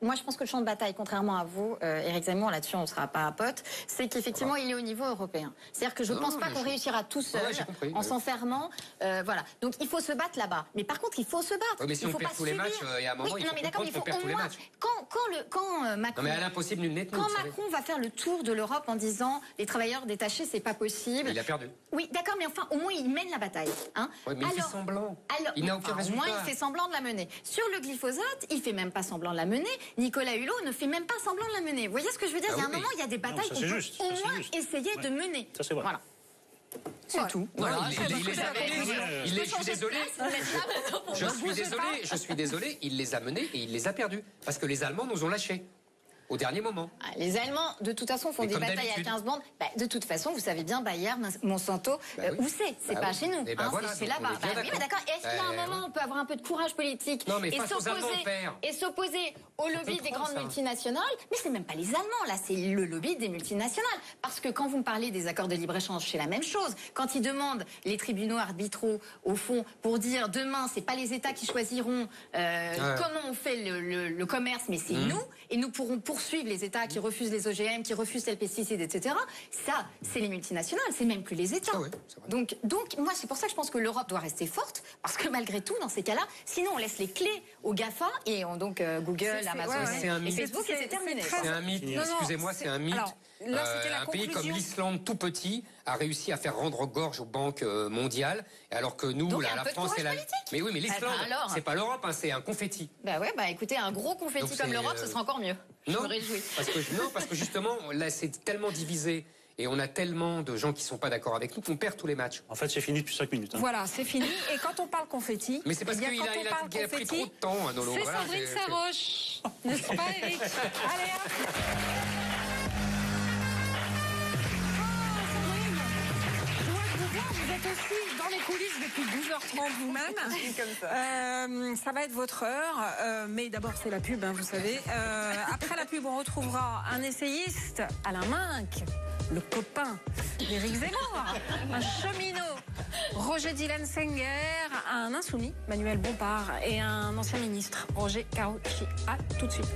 moi, je pense que le champ de bataille, contrairement à vous, Éric Zemmour, là-dessus, on ne sera pas à pote, c'est qu'effectivement, il est au niveau européen. C'est-à-dire que je ne pense pas qu'on réussira tout seul Ouais, j'ai compris, en ouais. s'enfermant. Voilà. Donc, il faut se battre là-bas. Mais par contre, il faut se battre. Ouais, mais si il on faut perd pas tous les subir. matchs, il y a un moment, Oui, il non, faut mais d'accord, comprendre il faut qu'on perd au tous les moins. matchs. Quand Macron. Non, mais à l'impossible, nul n'est tenu. Quand vous savez. Macron va faire le tour de l'Europe en disant les travailleurs détachés, c'est pas possible. Il a perdu. Oui, d'accord, mais enfin, au moins, il mène la bataille. Hein. Ouais, mais il fait semblant. Il n'a aucun Au résultat. moins, il fait semblant de la mener. Sur le glyphosate, il fait même pas semblant de la mener. Nicolas Hulot ne fait même pas semblant de la mener. Vous voyez ce que je veux dire? Il y a un moment, il y a des batailles ça, qu'on c'est peut juste, au ça, c'est moins juste. essayer de mener. Ça, c'est vrai. Voilà. C'est tout. Voilà, Voilà, il c'est les tout. a menés. Je suis désolé. Je suis désolé. Il les a menés et il les a perdus parce que les Allemands nous ont lâchés au dernier moment. Ah, les Allemands, de toute façon, font Mais des comme batailles à d'habitude. 15 bandes. Bah, de toute façon, vous savez bien, Bayer, Monsanto, Bah oui. où c'est? C'est Bah pas oui. chez nous. Eh ben voilà, c'est donc on là-bas. est bien Bah oui, mais d'accord. Est-ce qu'il y a un d'accord. moment où on peut avoir un peu de courage politique Non, mais face aux Allemands, on perd. et s'opposer au lobby des comprend grandes ça. multinationales? Mais c'est même pas les Allemands, là, c'est le lobby des multinationales. Parce que quand vous me parlez des accords de libre-échange, c'est la même chose. Quand ils demandent les tribunaux arbitraux, au fond, pour dire demain, c'est pas les États qui choisiront comment on fait le commerce, mais c'est nous, et nous pourrons poursuivre les États qui refusent les OGM, qui refusent les pesticides, etc. Ça, c'est les multinationales, c'est même plus les États. Ah oui, c'est vrai. Donc, moi, c'est pour ça que je pense que l'Europe doit rester forte, parce que malgré tout, dans ces cas-là, sinon on laisse les clés aux GAFA, et donc Google, Amazon, C'est un et mythe. Facebook, et c'est terminé. C'est un mythe. Non, non, Excusez-moi, c'est un mythe. alors, là, c'était la un pays comme conclusion. l'Islande, tout petit, a réussi à faire rendre gorge aux banques mondiales, alors que nous, Donc, là, un la peu de France courage et la. politique. Mais oui, mais l'Islande, Ah, bah alors. c'est pas l'Europe, hein, c'est un confetti. Bah ouais, bah écoutez, un gros confetti Donc comme c'est, l'Europe, ce sera encore mieux. Je me réjouis. parce que justement, là, c'est tellement divisé et on a tellement de gens qui sont pas d'accord avec nous qu'on perd tous les matchs. En fait, c'est fini depuis 5 minutes. Hein. Voilà, c'est fini. Et quand on parle confetti, Mais c'est parce eh bien, qu'il quand a, on il a- parle il a pris confetti, trop de temps, hein, Nolo. c'est Voilà, Sandrine Saroche, n'est-ce pas, Eric? Allez, hop. Sandrine, je dois vous voir, vous êtes aussi dans les coulisses depuis 12h30 vous-même. Ça va être votre heure, mais d'abord c'est la pub, hein, vous savez. Après la pub, on retrouvera un essayiste, Alain Minck, le copain d'Éric Zemmour, un cheminot, Roger Dylan Senger, un insoumis, Manuel Bompard, et un ancien ministre, Roger Karoutchi. À tout de suite.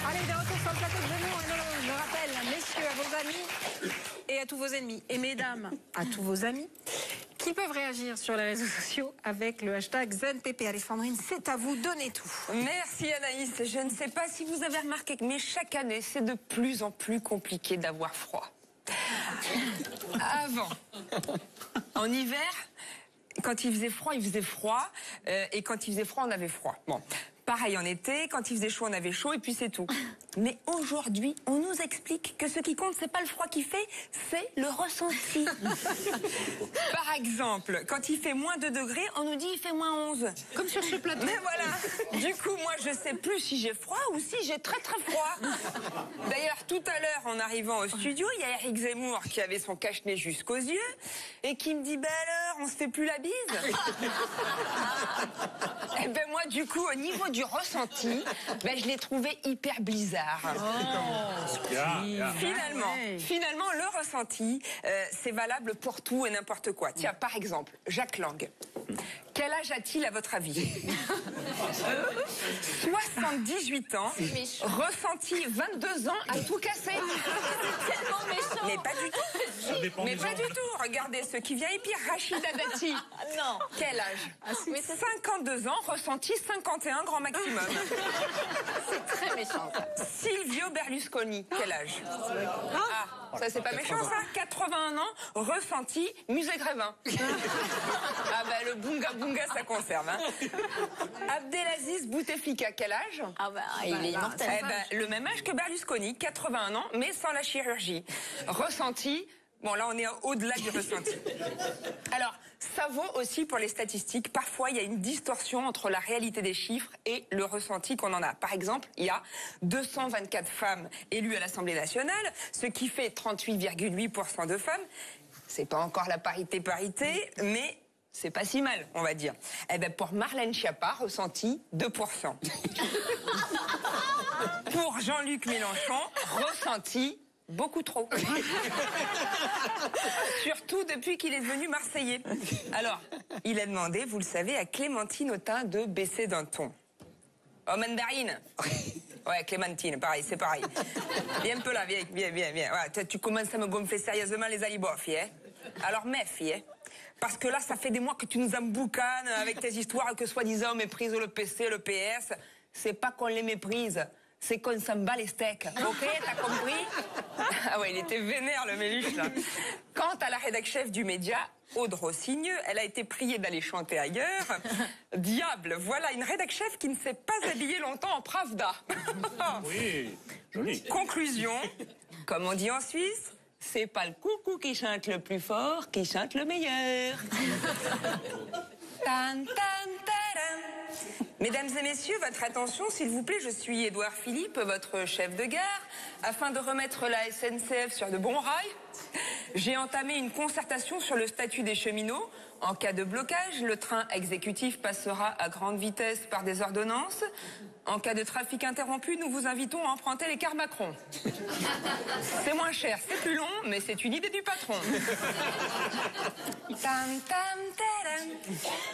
Allez, de retour sur le plateau de Zemmour. Et non, je rappelle, messieurs, à vos amis et à tous vos ennemis, et mesdames, à tous vos amis, qui peuvent réagir sur les réseaux sociaux avec le hashtag ZenPP. Alexandrine, c'est à vous, donnez tout. Merci Anaïs. Je ne sais pas si vous avez remarqué, mais chaque année, c'est de plus en plus compliqué d'avoir froid. Avant, en hiver, quand il faisait froid, il faisait froid. Et quand il faisait froid, on avait froid. Bon. Pareil en été, quand il faisait chaud, on avait chaud et puis c'est tout. Mais aujourd'hui, on nous explique que ce qui compte, c'est pas le froid qui fait, c'est le ressenti. Par exemple, quand il fait moins 2 degrés, on nous dit il fait moins 11. Comme sur ce plateau. Mais voilà. Du coup, moi, je sais plus si j'ai froid ou si j'ai très très froid. D'ailleurs, tout à l'heure, en arrivant au studio, il y a Éric Zemmour qui avait son cache-nez jusqu'aux yeux et qui me dit, ben alors, on se fait plus la bise? Eh ben moi, du coup, au niveau du ressenti, ben je l'ai trouvé hyper blizzard. Finalement, le ressenti, c'est valable pour tout et n'importe quoi. Tiens, par exemple, Jacques Lang. Quel âge a-t-il à votre avis? 78 ans, ressenti 22 ans, à tout casser. C'est tellement méchant. Mais pas du tout. Ça dépend Mais des pas gens. du tout. Regardez ce qui vient et pire, Rachida Dati. Non. Quel âge? 52 ans, ressenti 51 grand maximum. C'est très méchant. Silvio Silvio Berlusconi, quel âge? Ah, ça c'est pas méchant ça. 81 ans, ressenti, musée Grévin. Ah bah le bunga bunga ça conserve. Hein. Abdelaziz Bouteflika, quel âge? Ah bah il est immortel. Eh ben, le même âge que Berlusconi, 81 ans, mais sans la chirurgie. Ressenti, bon là on est au-delà du ressenti. Alors, ça vaut aussi pour les statistiques. Parfois, il y a une distorsion entre la réalité des chiffres et le ressenti qu'on en a. Par exemple, il y a 224 femmes élues à l'Assemblée nationale, ce qui fait 38,8% de femmes. C'est pas encore la parité, mais c'est pas si mal, on va dire. Eh ben, pour Marlène Schiappa, ressenti 2%. Pour Jean-Luc Mélenchon, ressenti beaucoup trop. Surtout depuis qu'il est devenu Marseillais. Alors, il a demandé, vous le savez, à Clémentine Autain de baisser d'un ton. Oh, mandarine. Ouais, Clémentine, pareil, c'est pareil. Viens un peu là, viens. Ouais, tu commences à me gonfler sérieusement les alibos, fille. Hein. Alors, fille. Hein. Parce que là, ça fait des mois que tu nous emboucanes avec tes histoires que soi-disant on méprise le PC, le PS. C'est pas qu'on les méprise. C'est qu'on s'en bat les steaks. Ok, t'as compris? Ah ouais, il était vénère, le Méluche, là. Quant à la rédac-chef du média, Aude Rossigneux, elle a été priée d'aller chanter ailleurs. Diable, voilà une rédac-chef qui ne s'est pas habillée longtemps en Pravda. Oui, joli. Conclusion, comme on dit en Suisse, c'est pas le coucou qui chante le plus fort, qui chante le meilleur. Tan, tan, taram. Mesdames et messieurs, votre attention, s'il vous plaît, je suis Édouard Philippe, votre chef de gare. Afin de remettre la SNCF sur de bons rails, j'ai entamé une concertation sur le statut des cheminots. En cas de blocage, le train exécutif passera à grande vitesse par des ordonnances. En cas de trafic interrompu, nous vous invitons à emprunter les cars Macron. C'est moins cher, c'est plus long, mais c'est une idée du patron. Tam, tam, tadam.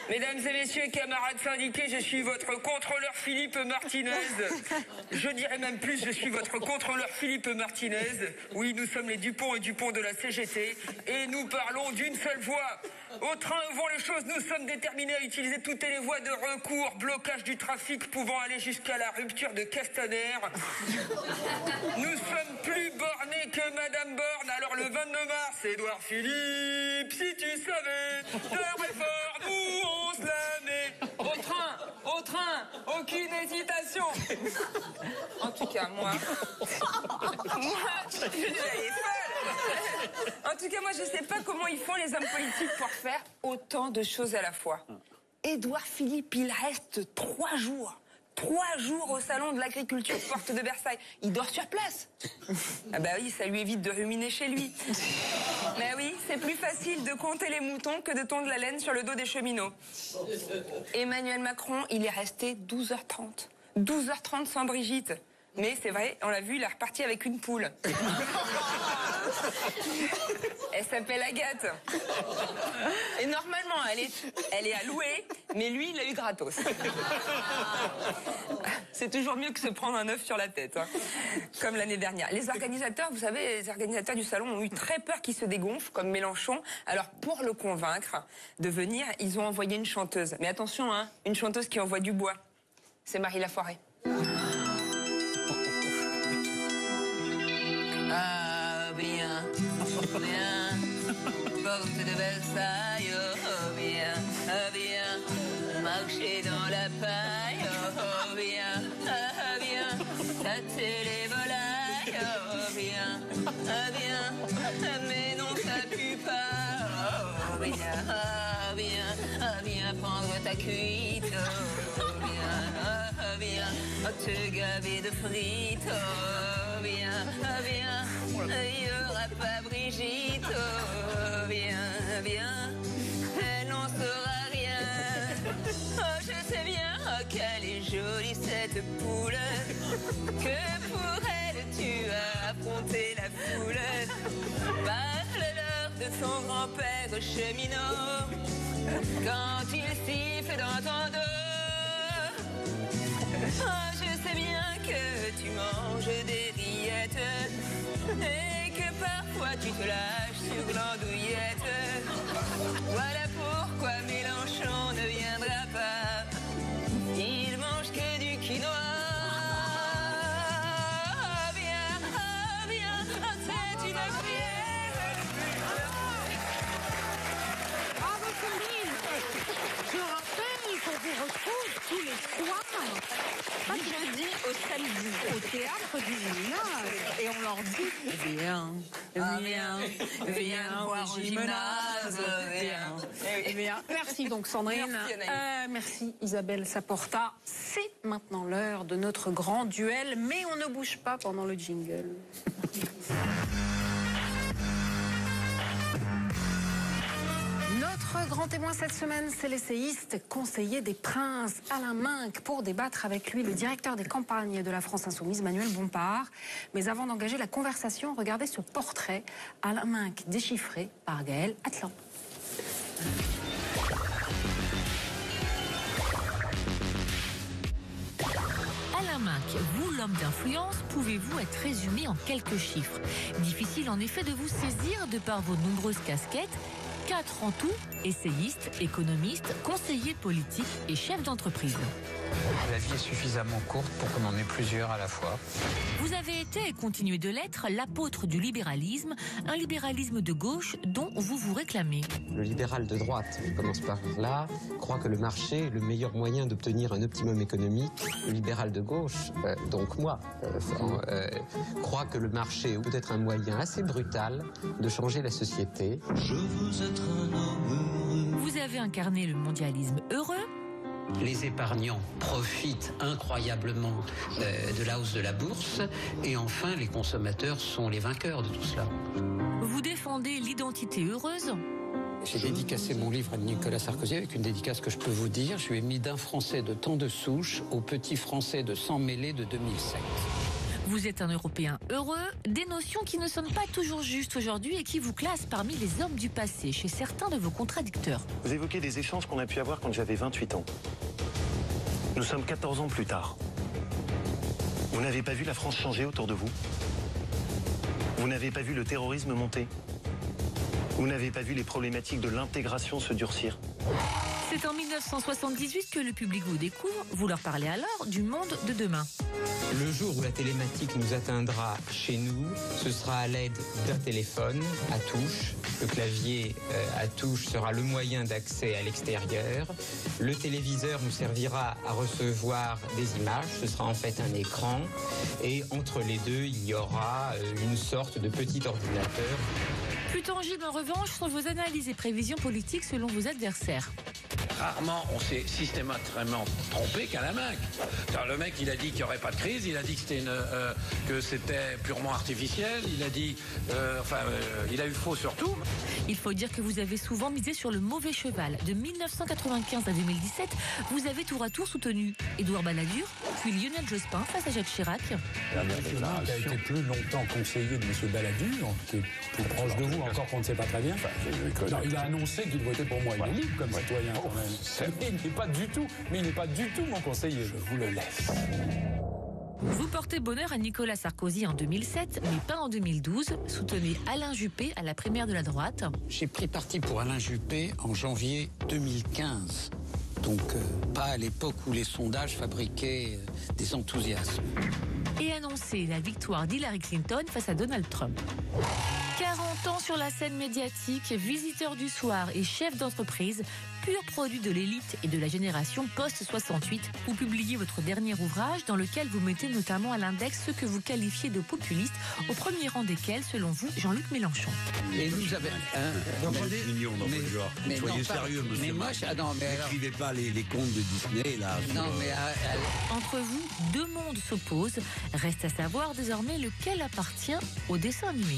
Mesdames et messieurs, camarades syndiqués, je suis votre contrôleur Philippe Martinez. Je dirais même plus, je suis votre contrôleur Philippe Martinez. Oui, nous sommes les Dupont et Dupont de la CGT et nous parlons d'une seule voix. Au train où vont les choses, nous sommes déterminés à utiliser toutes les voies de recours, blocage du trafic pouvant aller jusqu'à la rupture de Castaner. Nous sommes plus bornés que Madame Borne. Alors le 22 mars, Édouard Philippe, si tu savais, de réforme, nous on se la met. Au train, aucune hésitation. En tout cas, moi, je suis folle. En tout cas, moi, je sais pas comment ils font les hommes politiques pour faire autant de choses à la fois. Édouard Philippe, il reste 3 jours. 3 jours au salon de l'agriculture porte de Versailles. Il dort sur place. Ah bah oui, ça lui évite de ruminer chez lui. Mais oui, c'est plus facile de compter les moutons que de tondre la laine sur le dos des cheminots. Emmanuel Macron, il est resté 12h30. 12h30 sans Brigitte. Mais c'est vrai, on l'a vu, il est reparti avec une poule. Elle s'appelle Agathe. Et normalement, elle est à louer, mais lui, il l'a eu gratos. C'est toujours mieux que se prendre un œuf sur la tête, hein. Comme l'année dernière. Les organisateurs, vous savez, les organisateurs du salon ont eu très peur qu'il se dégonfle, comme Mélenchon. Alors, pour le convaincre de venir, ils ont envoyé une chanteuse. Mais attention, hein, une chanteuse qui envoie du bois. C'est Marie Laforêt. Ah, bien, porte de Versailles, oh, bien, marcher dans la paille, oh, bien, tâter les volailles, oh, bien, mais non, ça pue pas, oh, bien, prendre ta cuite, oh, bien, te gaver de frites, oh, bien, il y aura pas Brigitte, oh, bien, elle n'en saura rien. Oh, je sais bien, oh, qu'elle est jolie cette poule, que pour elle tu as affronté la foule. Parle-leur de son grand-père cheminot, quand il siffle dans ton dos. Oh, je sais bien que tu manges des rillettes et que parfois tu te lâches sur l'andouillette. Voilà pourquoi Mélenchon ne viendra pas. Il mange que du quinoa. et on leur dit viens voir au gymnase. Viens. Merci donc Sandrine. Merci Isabelle Saporta. C'est maintenant l'heure de notre grand duel, mais on ne bouge pas pendant le jingle. Notre grand témoin cette semaine, c'est l'essayiste, conseiller des princes, Alain Minc. Pour débattre avec lui, le directeur des campagnes de la France Insoumise, Manuel Bompard. Mais avant d'engager la conversation, regardez ce portrait, Alain Minc déchiffré par Gaël Atlan. Alain Minc, vous, l'homme d'influence, pouvez-vous être résumé en quelques chiffres? Difficile en effet de vous saisir de par vos nombreuses casquettes. 4 en tout, essayiste, économiste, conseiller politique et chef d'entreprise. La vie est suffisamment courte pour qu'on en ait plusieurs à la fois. Vous avez été et continuez de l'être l'apôtre du libéralisme, un libéralisme de gauche dont vous vous réclamez. Le libéral de droite, je commence par là, croit que le marché est le meilleur moyen d'obtenir un optimum économique. Le libéral de gauche, donc moi, croit que le marché est peut-être un moyen assez brutal de changer la société. Je veux être un homme. Vous avez incarné le mondialisme heureux. Les épargnants profitent incroyablement de la hausse de la bourse et enfin les consommateurs sont les vainqueurs de tout cela. Vous défendez l'identité heureuse. J'ai dédicacé mon livre à Nicolas Sarkozy avec une dédicace que je peux vous dire. Je lui ai mis d'un Français de tant de souches au petit Français de sang mêlé de 2007. Vous êtes un Européen heureux, des notions qui ne sonnent pas toujours justes aujourd'hui et qui vous classent parmi les hommes du passé chez certains de vos contradicteurs. Vous évoquez des échanges qu'on a pu avoir quand j'avais 28 ans. Nous sommes 14 ans plus tard. Vous n'avez pas vu la France changer autour de vous? Vous n'avez pas vu le terrorisme monter? Vous n'avez pas vu les problématiques de l'intégration se durcir? C'est en 1978 que le public vous découvre. Vous leur parlez alors du monde de demain. Le jour où la télématique nous atteindra chez nous, ce sera à l'aide d'un téléphone à touche. Le clavier à touche sera le moyen d'accès à l'extérieur. Le téléviseur nous servira à recevoir des images. Ce sera en fait un écran. Et entre les deux, il y aura une sorte de petit ordinateur. Plus tangible en revanche sont vos analyses et prévisions politiques selon vos adversaires. Rarement on s'est systématiquement trompé qu'Alain Minc. Le mec il a dit qu'il n'y aurait pas de crise, il a dit que c'était purement artificiel, il a dit, il a eu faux sur tout. Il faut dire que vous avez souvent misé sur le mauvais cheval. De 1995 à 2017, vous avez tour à tour soutenu Édouard Balladur, puis Lionel Jospin face à Jacques Chirac. M. Minc a été plus longtemps conseiller de M. Balladur, qui est plus proche de vous encore qu'on ne sait pas très bien. Non, il a annoncé qu'il votait pour moi. Il est libre comme citoyen quand même. Il n'est pas du tout mon conseiller. Je vous le laisse. Vous portez bonheur à Nicolas Sarkozy en 2007, mais pas en 2012. Soutenez Alain Juppé à la primaire de la droite. J'ai pris parti pour Alain Juppé en janvier 2015. Donc pas à l'époque où les sondages fabriquaient des enthousiasmes. Et annoncer la victoire d'Hillary Clinton face à Donald Trump. 40 ans sur la scène médiatique, visiteur du soir et chef d'entreprise, pur produit de l'élite et de la génération post-68, vous publiez votre dernier ouvrage dans lequel vous mettez notamment à l'index ceux que vous qualifiez de populistes, au premier rang desquels, selon vous, Jean-Luc Mélenchon. Et vous avez mignon dans votre genre. Soyez sérieux, monsieur. N'écrivez pas les contes de Disney, là. Entre vous, deux mondes s'opposent. Reste à savoir désormais lequel appartient au dessin animé.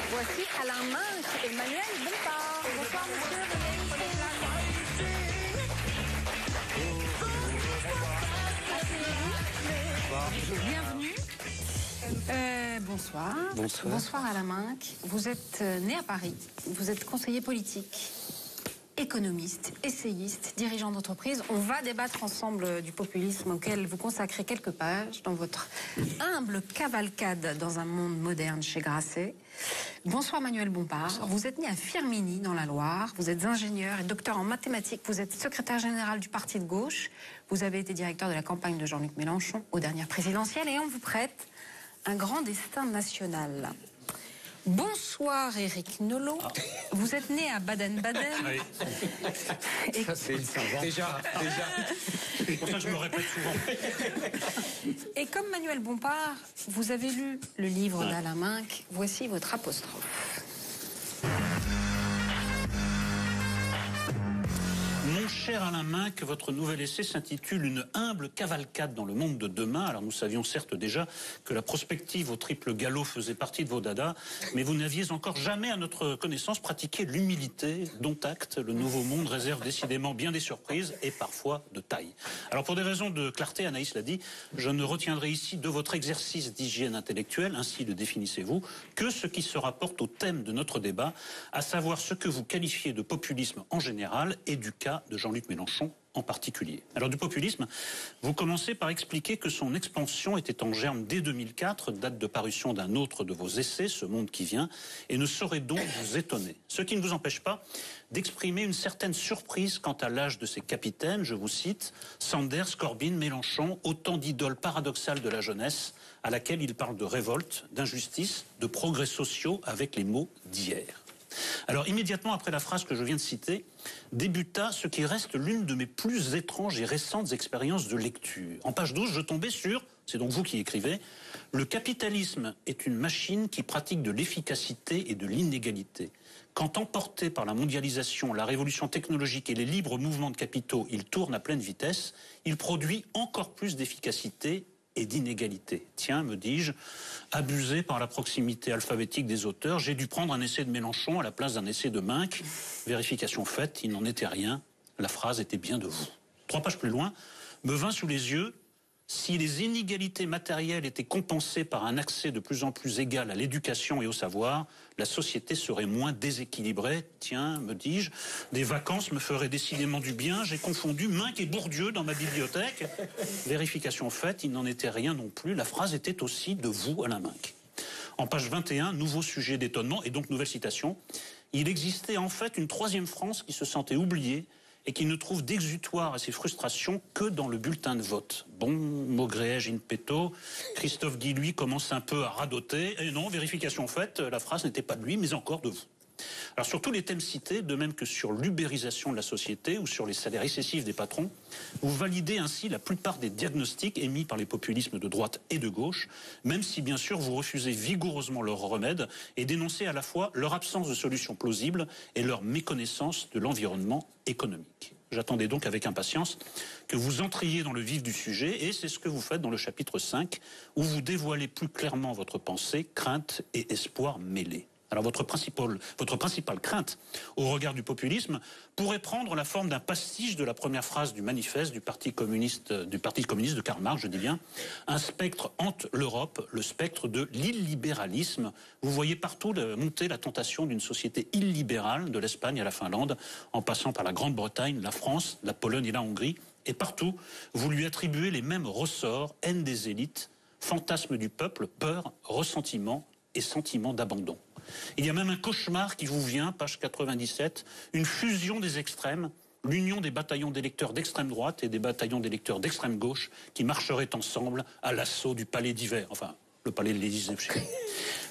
Voici Alain Minc et Manuel Bompard. Bonsoir, monsieur. Bienvenue. Bonsoir. Bonsoir Alain Minc. Vous êtes né à Paris. Vous êtes conseiller politique, économiste, essayiste, dirigeant d'entreprise. On va débattre ensemble du populisme auquel vous consacrez quelques pages dans votre humble cavalcade dans un monde moderne chez Grasset. Bonsoir Manuel Bompard. Bonsoir. Vous êtes né à Firminy dans la Loire. Vous êtes ingénieur et docteur en mathématiques. Vous êtes secrétaire général du Parti de gauche. Vous avez été directeur de la campagne de Jean-Luc Mélenchon aux dernières présidentielles et on vous prête un grand destin national. Bonsoir Éric Nolot. Vous êtes né à Baden-Baden. Oui. Et... Déjà. C'est pour ça que je me répète souvent. Et comme Manuel Bompard, vous avez lu le livre d'Alain Minc. Voici votre apostrophe. Mon cher Alain Minc, votre nouvel essai s'intitule « Une humble cavalcade dans le monde de demain ». Alors nous savions certes déjà que la prospective au triple galop faisait partie de vos dadas, mais vous n'aviez encore jamais à notre connaissance pratiqué l'humilité dont acte le nouveau monde réserve décidément bien des surprises et parfois de taille. Alors pour des raisons de clarté, Anaïs l'a dit, je ne retiendrai ici de votre exercice d'hygiène intellectuelle, ainsi le définissez-vous, que ce qui se rapporte au thème de notre débat, à savoir ce que vous qualifiez de populisme en général et du cas de Jean-Luc Mélenchon en particulier. Alors du populisme, vous commencez par expliquer que son expansion était en germe dès 2004, date de parution d'un autre de vos essais, Ce monde qui vient, et ne saurait donc vous étonner. Ce qui ne vous empêche pas d'exprimer une certaine surprise quant à l'âge de ses capitaines, je vous cite, Sanders, Corbyn, Mélenchon, autant d'idoles paradoxales de la jeunesse, à laquelle il parle de révolte, d'injustice, de progrès sociaux avec les mots d'hier. Alors immédiatement après la phrase que je viens de citer, débuta ce qui reste l'une de mes plus étranges et récentes expériences de lecture. En page 12, je tombais sur, c'est donc vous qui écrivez, « Le capitalisme est une machine qui pratique de l'efficacité et de l'inégalité. Quand emporté par la mondialisation, la révolution technologique et les libres mouvements de capitaux, il tourne à pleine vitesse, il produit encore plus d'efficacité et d'inégalité. Tiens, me dis-je, abusé par la proximité alphabétique des auteurs, j'ai dû prendre un essai de Mélenchon à la place d'un essai de Minc. Vérification faite, il n'en était rien. La phrase était bien de vous. 3 pages plus loin, me vint sous les yeux, si les inégalités matérielles étaient compensées par un accès de plus en plus égal à l'éducation et au savoir, la société serait moins déséquilibrée. Tiens, me dis-je, des vacances me feraient décidément du bien. J'ai confondu Minc et Bourdieu dans ma bibliothèque. Vérification faite, il n'en était rien non plus. La phrase était aussi de vous, Alain Minc. En page 21, nouveau sujet d'étonnement et donc nouvelle citation. Il existait en fait une troisième France qui se sentait oubliée et qui ne trouve d'exutoire à ses frustrations que dans le bulletin de vote. Bon, Maugréage in petto, Christophe Guy, lui, commence un peu à radoter. Et non, vérification faite, la phrase n'était pas de lui, mais encore de vous. Alors sur tous les thèmes cités, de même que sur l'ubérisation de la société ou sur les salaires excessifs des patrons, vous validez ainsi la plupart des diagnostics émis par les populismes de droite et de gauche, même si bien sûr vous refusez vigoureusement leurs remèdes et dénoncez à la fois leur absence de solutions plausibles et leur méconnaissance de l'environnement économique. J'attendais donc avec impatience que vous entriez dans le vif du sujet et c'est ce que vous faites dans le chapitre 5 où vous dévoilez plus clairement votre pensée, crainte et espoir mêlés. Alors votre principale crainte au regard du populisme pourrait prendre la forme d'un pastiche de la première phrase du manifeste du Parti communiste de Karl Marx, je dis bien, un spectre hante l'Europe, le spectre de l'illibéralisme. Vous voyez partout monter la tentation d'une société illibérale, de l'Espagne à la Finlande, en passant par la Grande-Bretagne, la France, la Pologne et la Hongrie. Et partout, vous lui attribuez les mêmes ressorts, haine des élites, fantasme du peuple, peur, ressentiment et sentiment d'abandon. Il y a même un cauchemar qui vous vient, page 97, une fusion des extrêmes, l'union des bataillons d'électeurs d'extrême droite et des bataillons d'électeurs d'extrême gauche qui marcheraient ensemble à l'assaut du palais d'hiver, enfin le palais de l'Élysée.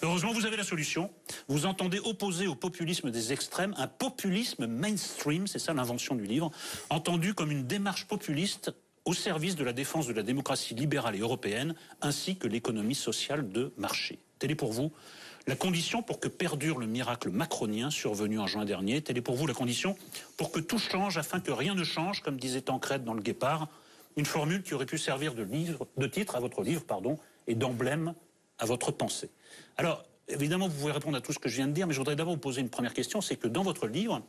Heureusement, vous avez la solution. Vous entendez opposer au populisme des extrêmes un populisme mainstream, c'est ça l'invention du livre, entendu comme une démarche populiste au service de la défense de la démocratie libérale et européenne, ainsi que l'économie sociale de marché. Telle est pour vous la condition pour que perdure le miracle macronien survenu en juin dernier. Telle est pour vous la condition pour que tout change afin que rien ne change, comme disait Tancrède dans Le Guépard. Une formule qui aurait pu servir de titre à votre livre, et d'emblème à votre pensée. Alors, évidemment, vous pouvez répondre à tout ce que je viens de dire, mais je voudrais d'abord vous poser une première question, c'est que dans votre livre,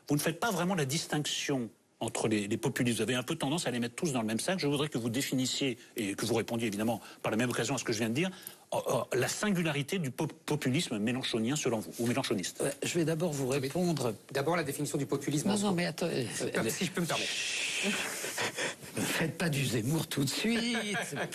vous ne faites pas vraiment la distinction entre les populistes. Vous avez un peu tendance à les mettre tous dans le même sac. Je voudrais que vous définissiez, et que vous répondiez évidemment par la même occasion à ce que je viens de dire, la singularité du populisme mélenchonien selon vous, ou mélenchoniste. Je vais d'abord vous répondre. D'abord la définition du populisme. Non, mais attendez. Si je peux me permettre. Ne faites pas du Zemmour tout de suite.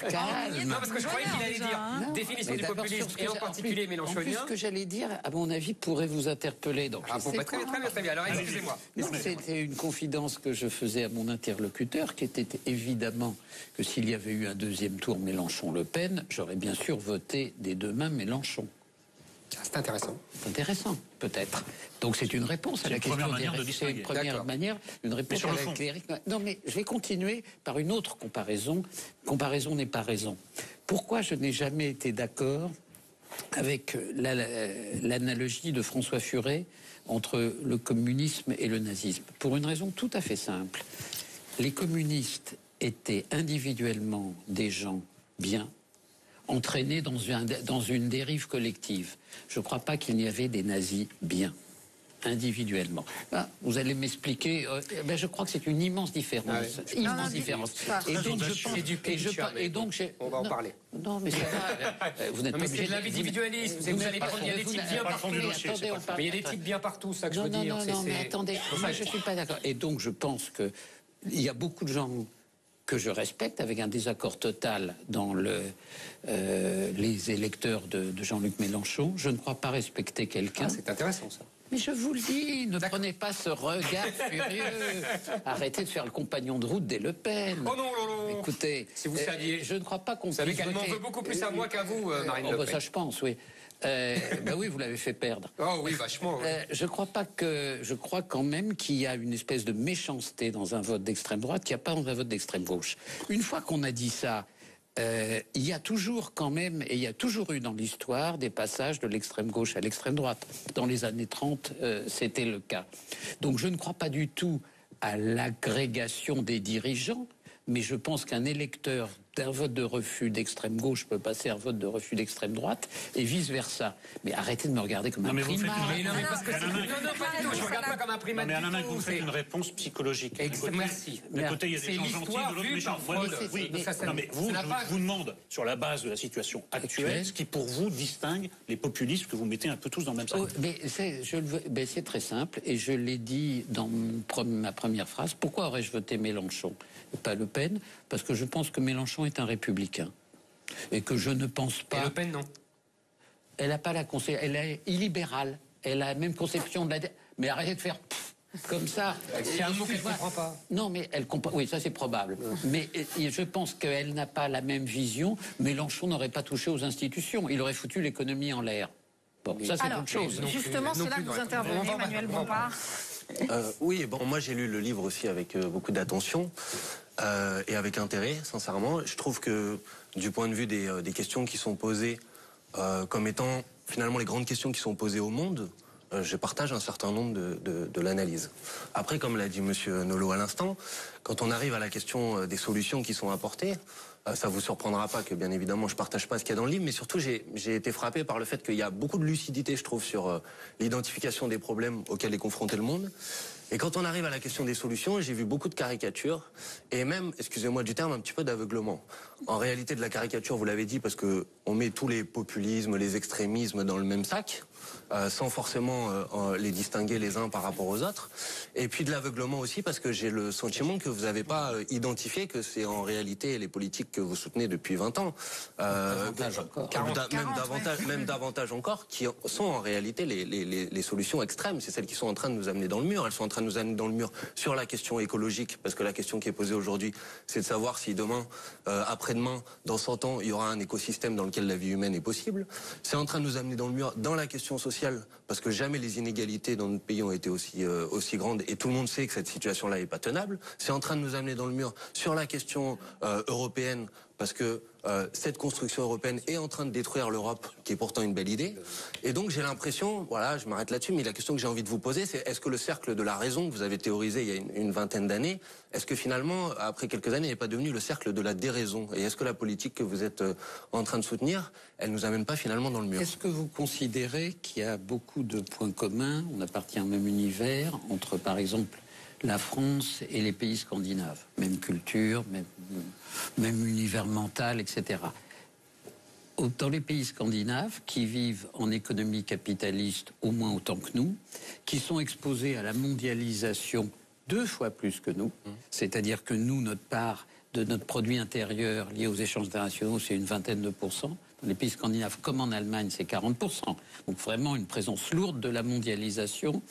Calme. Non, parce que je croyais qu'il allait dire définition du populisme, et en particulier mélenchonien. En plus, ce que j'allais dire, à mon avis, pourrait vous interpeller. Donc, très bien. Alors, excusez-moi. C'était une confidence que je faisais à mon interlocuteur, qui était évidemment que s'il y avait eu un deuxième tour Mélenchon-Le Pen, j'aurais bien sûr voté des deux mains Mélenchon. C'est intéressant. C'est intéressant, peut-être. Donc c'est une réponse à la question. C'est une première manière, une réponse à la clérique. Non, mais je vais continuer par une autre comparaison. Comparaison n'est pas raison. Pourquoi je n'ai jamais été d'accord avec l'analogie de François Furet entre le communisme et le nazisme? Pour une raison tout à fait simple. Les communistes étaient individuellement des gens bien, entraînés dans une dérive collective. Je ne crois pas qu'il y avait des nazis bien, individuellement. Là, vous allez m'expliquer, je crois que c'est une immense différence. Immense différence. Et donc, je pense... On va en parler. Non, mais ça va. Vous n'êtes pas obligé de l'individualisme. Vous allez dire qu'il y a des types bien partout. Mais il y a des types bien partout, ça que je veux dire. Non, mais attendez, moi je ne suis pas d'accord. Et donc, je pense qu'il y a beaucoup de gens que je respecte, avec un désaccord total dans les électeurs de Jean-Luc Mélenchon. Je ne crois pas respecter quelqu'un. C'est intéressant, ça. Mais je vous le dis, ne prenez pas ce regard furieux. Arrêtez de faire le compagnon de route des Le Pen. Oh non, non, non. Écoutez, si vous saviez, je ne crois pas qu'on puisse voter. Vous savez qu'elle m'en veut beaucoup plus à moi qu'à vous, Marine Le Pen. Ça, je pense, oui. Oui, vous l'avez fait perdre. Oh oui, vachement. Oui. Je crois quand même qu'il y a une espèce de méchanceté dans un vote d'extrême droite qu'il n'y a pas dans un vote d'extrême gauche. Une fois qu'on a dit ça, il y a toujours quand même, et il y a toujours eu dans l'histoire, des passages de l'extrême gauche à l'extrême droite. Dans les années 30, c'était le cas. Donc je ne crois pas du tout à l'agrégation des dirigeants, mais je pense qu'un électeur d'un vote de refus d'extrême gauche peut passer à un vote de refus d'extrême droite et vice-versa. Mais arrêtez de me regarder comme un primat. Non, pas du tout. Je ne regarde pas comme un primat. Mais Alain, vous faites une réponse psychologique. Merci. D'un côté, il y a des gens gentils, de l'autre, méchants. Oui, non, mais je vous demande, sur la base de la situation actuelle, ce qui, pour vous, distingue les populistes que vous mettez un peu tous dans le même sac. C'est très simple, et je l'ai dit dans ma première phrase. Pourquoi aurais-je voté Mélenchon et pas Le Pen? Parce que je pense que Mélenchon est un républicain. Et que je ne pense pas... Et Le Pen, non. Elle n'a pas la conception... Elle est illibérale. Elle a la même conception de la... Mais arrêtez de faire... comme ça. C'est un mot qu'elle ne comprend pas. Non, mais elle comprend... Oui, ça c'est probable. Mais je pense qu'elle n'a pas la même vision. Mélenchon n'aurait pas touché aux institutions. Il aurait foutu l'économie en l'air. Bon, ça c'est autre chose. Justement, c'est là que vous intervenez, Manuel Bompard. Oui, bon, moi j'ai lu le livre aussi avec beaucoup d'attention et avec intérêt, sincèrement. Je trouve que du point de vue des questions qui sont posées comme étant finalement les grandes questions qui sont posées au monde, je partage un certain nombre de l'analyse. Après, comme l'a dit monsieur Nolot à l'instant, quand on arrive à la question des solutions qui sont apportées, ça vous surprendra pas que, bien évidemment, je partage pas ce qu'il y a dans le livre, mais surtout, j'ai été frappé par le fait qu'il y a beaucoup de lucidité, je trouve, sur l'identification des problèmes auxquels est confronté le monde. Et quand on arrive à la question des solutions, j'ai vu beaucoup de caricatures, et même, excusez-moi du terme, un petit peu d'aveuglement. En réalité, de la caricature, vous l'avez dit, parce que on met tous les populismes, les extrémismes dans le même sac, sans forcément les distinguer les uns par rapport aux autres. Et puis de l'aveuglement aussi, parce que j'ai le sentiment que vous n'avez pas identifié que c'est en réalité les politiques que vous soutenez depuis 20 ans, même davantage encore, qui sont en réalité les solutions extrêmes. C'est celles qui sont en train de nous amener dans le mur. Elles sont en train de nous amener dans le mur sur la question écologique, parce que la question qui est posée aujourd'hui, c'est de savoir si demain, après-demain, dans 100 ans, il y aura un écosystème dans lequel la vie humaine est possible. C'est en train de nous amener dans le mur dans la question sociale, parce que jamais les inégalités dans notre pays ont été aussi grandes, et tout le monde sait que cette situation-là n'est pas tenable. C'est en train de nous amener dans le mur sur la question européenne, parce que cette construction européenne est en train de détruire l'Europe, qui est pourtant une belle idée. Et donc j'ai l'impression, voilà, je m'arrête là-dessus, mais la question que j'ai envie de vous poser, c'est est-ce que le cercle de la raison que vous avez théorisé il y a une vingtaine d'années, est-ce que finalement, après quelques années, n'est pas devenu le cercle de la déraison? Et est-ce que la politique que vous êtes en train de soutenir, elle nous amène pas finalement dans le mur? Est-ce que vous considérez qu'il y a beaucoup de points communs, on appartient au même univers, entre par exemple la France et les pays scandinaves? Même culture, même univers mental, etc. Dans les pays scandinaves, qui vivent en économie capitaliste au moins autant que nous, qui sont exposés à la mondialisation 2 fois plus que nous, c'est-à-dire que nous, notre part de notre produit intérieur lié aux échanges internationaux, c'est une vingtaine de pourcents. Dans les pays scandinaves, comme en Allemagne, c'est 40%. Donc vraiment une présence lourde de la mondialisation.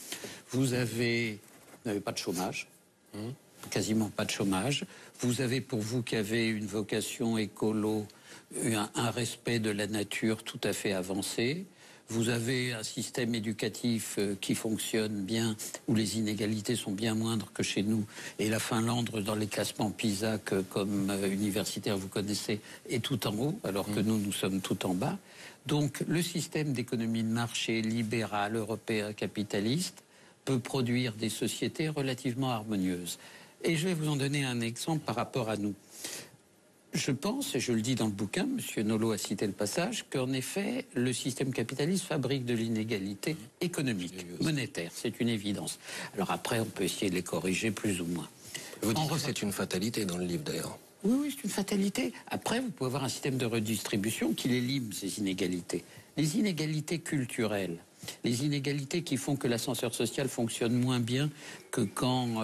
Vous n'avez pas de chômage, quasiment pas de chômage. Vous avez, pour vous qui avez une vocation écolo, un respect de la nature tout à fait avancé. vous avez un système éducatif qui fonctionne bien, où les inégalités sont bien moindres que chez nous, et la Finlande, dans les classements PISA, comme universitaire, vous connaissez, est tout en haut, alors que nous sommes tout en bas. Donc le système d'économie de marché libéral, européen, capitaliste, peut produire des sociétés relativement harmonieuses. Et je vais vous en donner un exemple par rapport à nous. Je pense, et je le dis dans le bouquin, M. Nolot a cité le passage, qu'en effet, le système capitaliste fabrique de l'inégalité économique, monétaire, c'est une évidence. Alors après, on peut essayer de les corriger plus ou moins. Vous dites que c'est une fatalité dans le livre, d'ailleurs. Oui, c'est une fatalité. Après, vous pouvez avoir un système de redistribution qui élimine ces inégalités. Les inégalités culturelles, les inégalités qui font que l'ascenseur social fonctionne moins bien que quand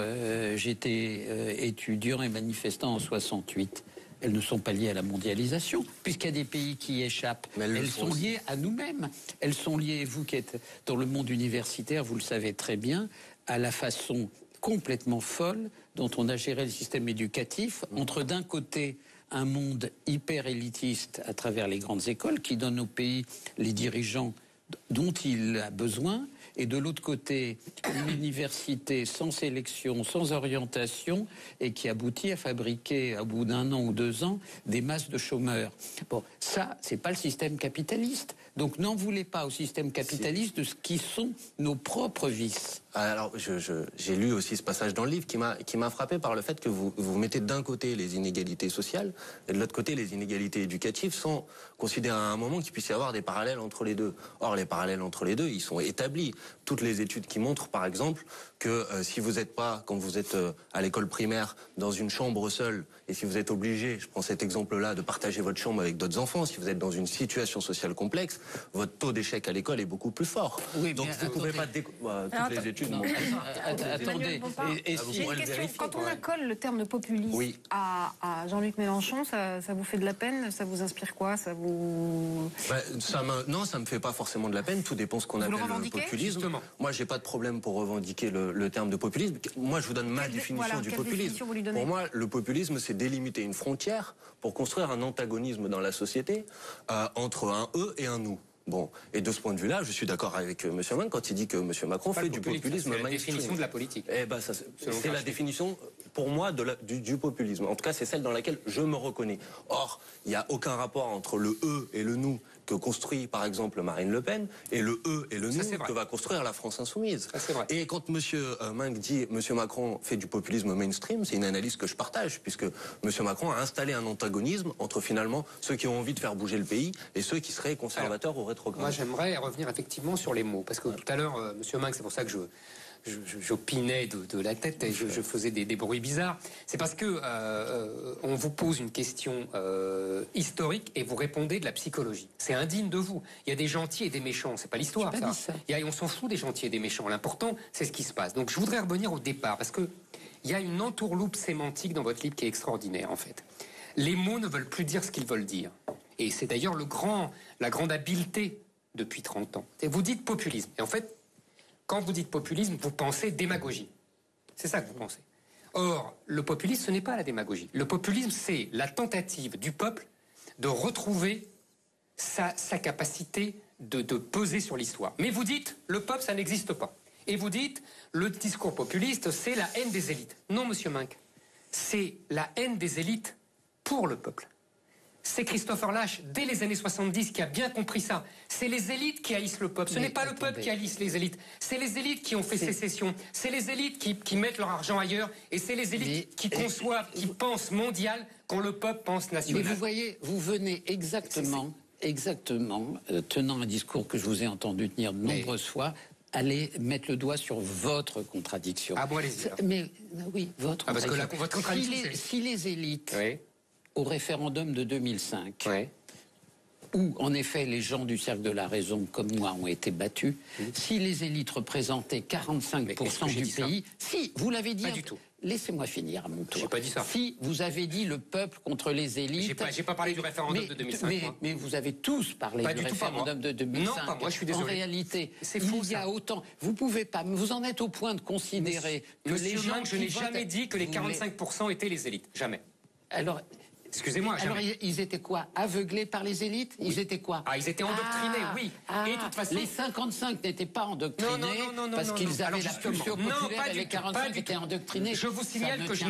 j'étais étudiant et manifestant en 68. Elles ne sont pas liées à la mondialisation, puisqu'il y a des pays qui y échappent. Mais elles sont liées à nous-mêmes. Elles sont liées, vous qui êtes dans le monde universitaire, vous le savez très bien, à la façon complètement folle dont on a géré le système éducatif, entre d'un côté un monde hyper élitiste à travers les grandes écoles qui donne au pays les dirigeants dont il a besoin, et de l'autre côté, une université sans sélection, sans orientation, et qui aboutit à fabriquer, au bout d'1 an ou 2 ans, des masses de chômeurs. Bon, ça, c'est pas le système capitaliste. Donc n'en voulez pas au système capitaliste de ce qui sont nos propres vices. Alors, j'ai lu aussi ce passage dans le livre qui m'a frappé par le fait que vous mettez d'un côté les inégalités sociales et de l'autre côté les inégalités éducatives, sans considérer à un moment qu'il puisse y avoir des parallèles entre les deux. Or, les parallèles entre les deux, ils sont établis. Toutes les études qui montrent, par exemple, que si vous n'êtes pas, quand vous êtes à l'école primaire, dans une chambre seule, et si vous êtes obligé, je prends cet exemple-là, de partager votre chambre avec d'autres enfants, si vous êtes dans une situation sociale complexe, votre taux d'échec à l'école est beaucoup plus fort. Oui, donc vous ne pouvez pas... toutes les études montrent. Attendez. J'ai une question. Quand on accole le terme de populisme à Jean-Luc Mélenchon, ça vous fait de la peine? Ça vous inspire quoi? Ça vous... Non, ça me fait pas forcément de la peine. Tout dépend ce qu'on appelle le populisme. Justement. Moi, j'ai pas de problème pour revendiquer le terme de populisme. Moi, je vous donne ma définition du populisme. Pour moi, le populisme, c'est délimiter une frontière pour construire un antagonisme dans la société entre un eux et un nous. Bon, et de ce point de vue-là, je suis d'accord avec M. Mann quand il dit que M. Macron fait du populisme mainstream. C'est la définition de la politique. Eh ben, c'est la définition, pour moi, du populisme. En tout cas, c'est celle dans laquelle je me reconnais. Or, il n'y a aucun rapport entre le eux et le nous que construit, par exemple, Marine Le Pen, et le eux et le nous que va construire la France insoumise. Et quand M. Mann dit M. Macron fait du populisme mainstream, c'est une analyse que je partage, puisque M. Macron a installé un antagonisme entre, finalement, ceux qui ont envie de faire bouger le pays et ceux qui seraient conservateurs ou rétrogrades. Moi, j'aimerais revenir effectivement sur les mots, parce que tout à l'heure, M. Mann, c'est pour ça que j'opinais de la tête et je faisais des bruits bizarres. C'est parce que on vous pose une question historique et vous répondez de la psychologie. C'est indigne de vous. Il y a des gentils et des méchants. C'est pas l'histoire, ça. On s'en fout des gentils et des méchants. L'important, c'est ce qui se passe. Donc, je voudrais revenir au départ parce que il y a une entourloupe sémantique dans votre livre qui est extraordinaire, en fait. Les mots ne veulent plus dire ce qu'ils veulent dire. Et c'est d'ailleurs la grande habileté depuis 30 ans. Et vous dites populisme. Et en fait, quand vous dites populisme, vous pensez démagogie. C'est ça que vous pensez. Or, le populisme, ce n'est pas la démagogie. Le populisme, c'est la tentative du peuple de retrouver sa capacité de peser sur l'histoire. Mais vous dites, le peuple, ça n'existe pas. Et vous dites, le discours populiste, c'est la haine des élites. Non, monsieur Minck, c'est la haine des élites pour le peuple. C'est Christopher Lasch, dès les années 70, qui a bien compris ça. C'est les élites qui haïssent le peuple. Ce n'est pas le peuple qui haïsse les élites. C'est les élites qui ont fait sécession. C'est les élites qui mettent leur argent ailleurs. Et c'est les élites qui conçoivent, qui pensent mondial quand le peuple pense national. Mais vous voyez, vous venez exactement, tenant un discours que je vous ai entendu tenir de nombreuses fois, aller mettre le doigt sur votre contradiction. Ah bon, allez-y. Mais oui, votre contradiction. Parce que votre contradiction, si les élites... au référendum de 2005, où en effet les gens du cercle de la raison comme moi ont été battus, si les élites représentaient 45% du pays, si, vous l'avez dit... Pas du tout. Laissez-moi finir à mon tour. J'ai pas dit ça. Si vous avez dit le peuple contre les élites... J'ai pas parlé du référendum de 2005. Mais vous avez tous parlé du référendum de 2005. Non, pas moi, je suis désolé. En réalité, c'est faux, il y a autant... Vous pouvez pas... Vous en êtes au point de considérer que les gens... Je n'ai jamais dit que les 45% étaient les élites. Jamais. Alors... Excusez-moi. Alors, ils étaient quoi? Aveuglés par les élites? Ils étaient quoi? Ils étaient endoctrinés, oui. Et de toute façon, les 55 n'étaient pas endoctrinés parce qu'ils avaient la pulsion populaire et les 45 étaient endoctrinés. Je vous signale que je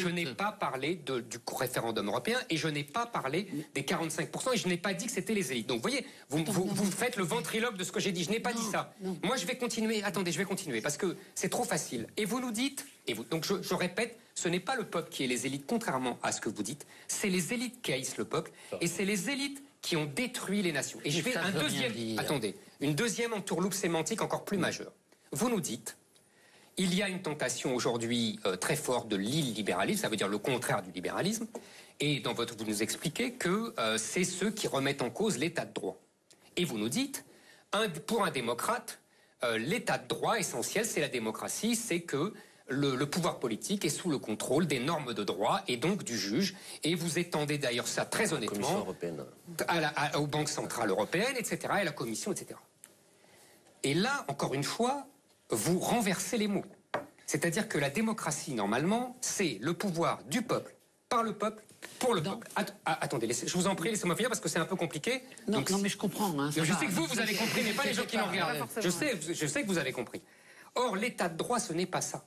n'ai pas parlé du référendum européen et je n'ai pas parlé des 45% et je n'ai pas dit que c'était les élites. Donc, vous voyez, vous faites le ventriloque de ce que j'ai dit. Je n'ai pas dit ça. Moi, je vais continuer. Attendez, je vais continuer parce que c'est trop facile. Et vous nous dites, donc je répète, ce n'est pas le peuple qui est les élites, contrairement à ce que vous dites. C'est les élites qui haïssent le peuple et c'est les élites qui ont détruit les nations. Et je fais une deuxième entourloupe sémantique encore plus majeure. Vous nous dites, il y a une tentation aujourd'hui très forte de l'illibéralisme, ça veut dire le contraire du libéralisme, et vous nous expliquez que c'est ceux qui remettent en cause l'état de droit. Et vous nous dites, pour un démocrate, l'état de droit essentiel, c'est la démocratie, c'est que le pouvoir politique est sous le contrôle des normes de droit et donc du juge. Et vous étendez d'ailleurs ça très honnêtement aux banques centrales européennes, etc., et à la Commission, etc. Et là, encore une fois, vous renversez les mots. C'est-à-dire que la démocratie, normalement, c'est le pouvoir du peuple, par le peuple, pour le peuple. Attendez, je vous en prie, laissez-moi finir parce que c'est un peu compliqué. Non, mais je comprends. Je sais que vous avez compris, mais pas les gens qui nous regardent. Je sais que vous avez compris. Or, l'état de droit, ce n'est pas ça.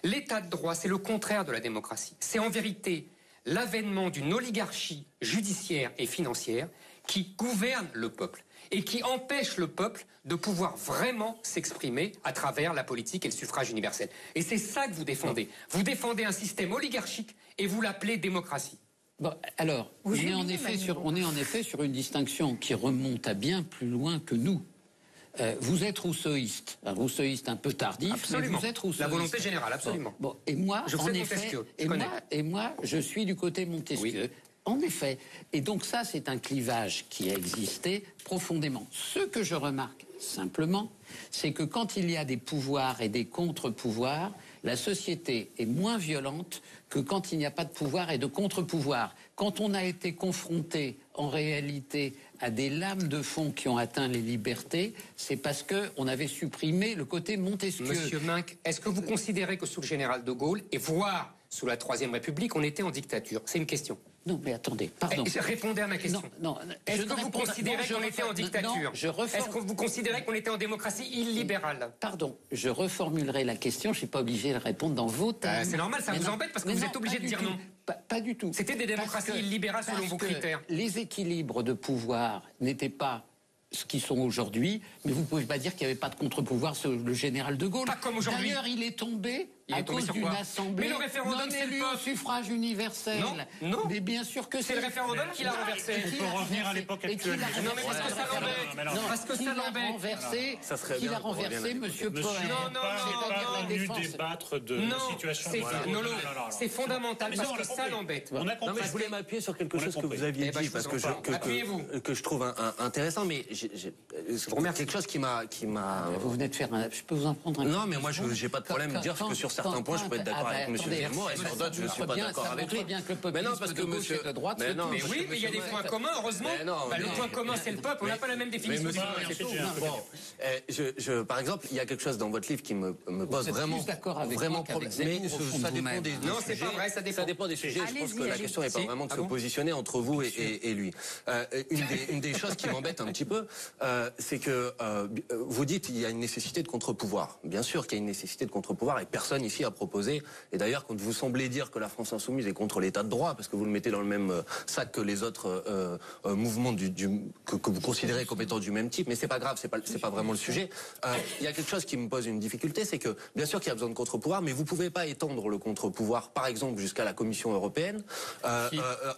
L'état de droit, c'est le contraire de la démocratie. C'est en vérité l'avènement d'une oligarchie judiciaire et financière qui gouverne le peuple et qui empêche le peuple de pouvoir vraiment s'exprimer à travers la politique et le suffrage universel. Et c'est ça que vous défendez. Vous défendez un système oligarchique et vous l'appelez démocratie. Bon, alors, on est en effet sur une distinction qui remonte à bien plus loin que nous. Vous êtes rousseauiste, un rousseauiste un peu tardif, absolument. Mais vous êtes rousseauiste. La volonté générale, absolument. Bon, et moi, je suis du côté Montesquieu. Oui. En effet. Et donc ça, c'est un clivage qui a existé profondément. Ce que je remarque simplement, c'est que quand il y a des pouvoirs et des contre-pouvoirs, la société est moins violente que quand il n'y a pas de pouvoir et de contre-pouvoir. Quand on a été confronté, en réalité, à des lames de fond qui ont atteint les libertés, c'est parce qu'on avait supprimé le côté Montesquieu. Monsieur Minck, est-ce que vous considérez que sous le général de Gaulle, et voire sous la Troisième République, on était en dictature? C'est une question. Non, mais attendez, pardon. Répondez à ma question. Est-ce que vous considérez qu'on était en dictature? Est-ce que vous considérez qu'on était en démocratie illibérale? Pardon, je reformulerai la question, je ne suis pas obligé de répondre dans vos termes. C'est normal, ça vous embête parce que vous êtes obligé de dire non. Pas du tout. C'était des démocraties illibérales selon vos critères. Les équilibres de pouvoir n'étaient pas ce qu'ils sont aujourd'hui, mais vous ne pouvez pas dire qu'il n'y avait pas de contre-pouvoir sur le général de Gaulle. Pas comme aujourd'hui. D'ailleurs, il est tombé à cause d'une assemblée non élue au suffrage universel. Non. Mais bien sûr que c'est le référendum qui l'a renversé. On peut revenir à l'époque actuelle. Non, mais parce que ça l'embête. Parce que ça l'embête. Qui l'a renversé, monsieur Poher. Non, venu débattre de la situation. C'est fondamental parce que ça l'embête. Non, mais je voulais m'appuyer sur quelque chose que vous aviez dit parce que je trouve intéressant, mais quelque chose qui m'a. Vous venez de faire je peux vous en prendre un. Non, mais moi, j'ai pas de problème de dire que sur certains points, je peux être d'accord avec M. Villemain et sur d'autres, je ne suis pas d'accord avec lui. Mais non, parce que monsieur de droite. Mais oui, mais il y a des points communs, heureusement. Le point commun, c'est le peuple. On n'a pas la même définition. Par exemple, il y a quelque chose dans votre livre qui me pose vraiment problème. Mais ça dépend des sujets. Non, c'est pas vrai, ça dépend des sujets. Je pense que la question n'est pas vraiment de se positionner entre vous et lui. Une des choses qui m'embête un petit peu, c'est que vous dites qu'il y a une nécessité de contre-pouvoir. Bien sûr qu'il y a une nécessité de contre-pouvoir et personne ici a proposé. Et d'ailleurs, quand vous semblez dire que la France insoumise est contre l'état de droit, parce que vous le mettez dans le même sac que les autres mouvements que vous considérez comme étant du même type, mais c'est pas grave, c'est pas vraiment le sujet. Il y a quelque chose qui me pose une difficulté, c'est que bien sûr qu'il y a besoin de contre-pouvoir, mais vous pouvez pas étendre le contre-pouvoir, par exemple, jusqu'à la Commission européenne,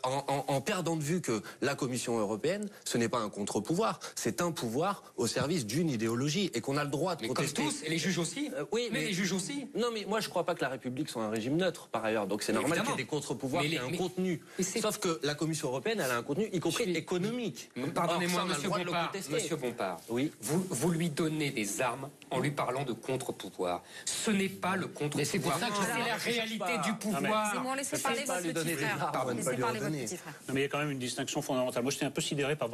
en perdant de vue que la Commission européenne, ce n'est pas un contre-pouvoir, c'est un pouvoir au service d'une idéologie et qu'on a le droit de contester. Comme tous, et les juges aussi. Oui, mais les juges aussi. Non, mais moi je crois pas que la République soit un régime neutre par ailleurs, donc c'est normal qu'il y ait des contre-pouvoirs, qu'il y ait un contenu. Sauf que la Commission européenne, elle a un contenu, y compris économique. Pardonnez-moi, monsieur Bompard. Oui. Vous lui donnez des armes en lui parlant de contre-pouvoir. Ce n'est pas le contre-pouvoir. C'est la réalité du pouvoir. C'est bon, laissez parler votre petit frère. Laissez parler votre petit frère. Non, mais il y a quand même une distinction fondamentale. Moi, j'étais un peu sidéré par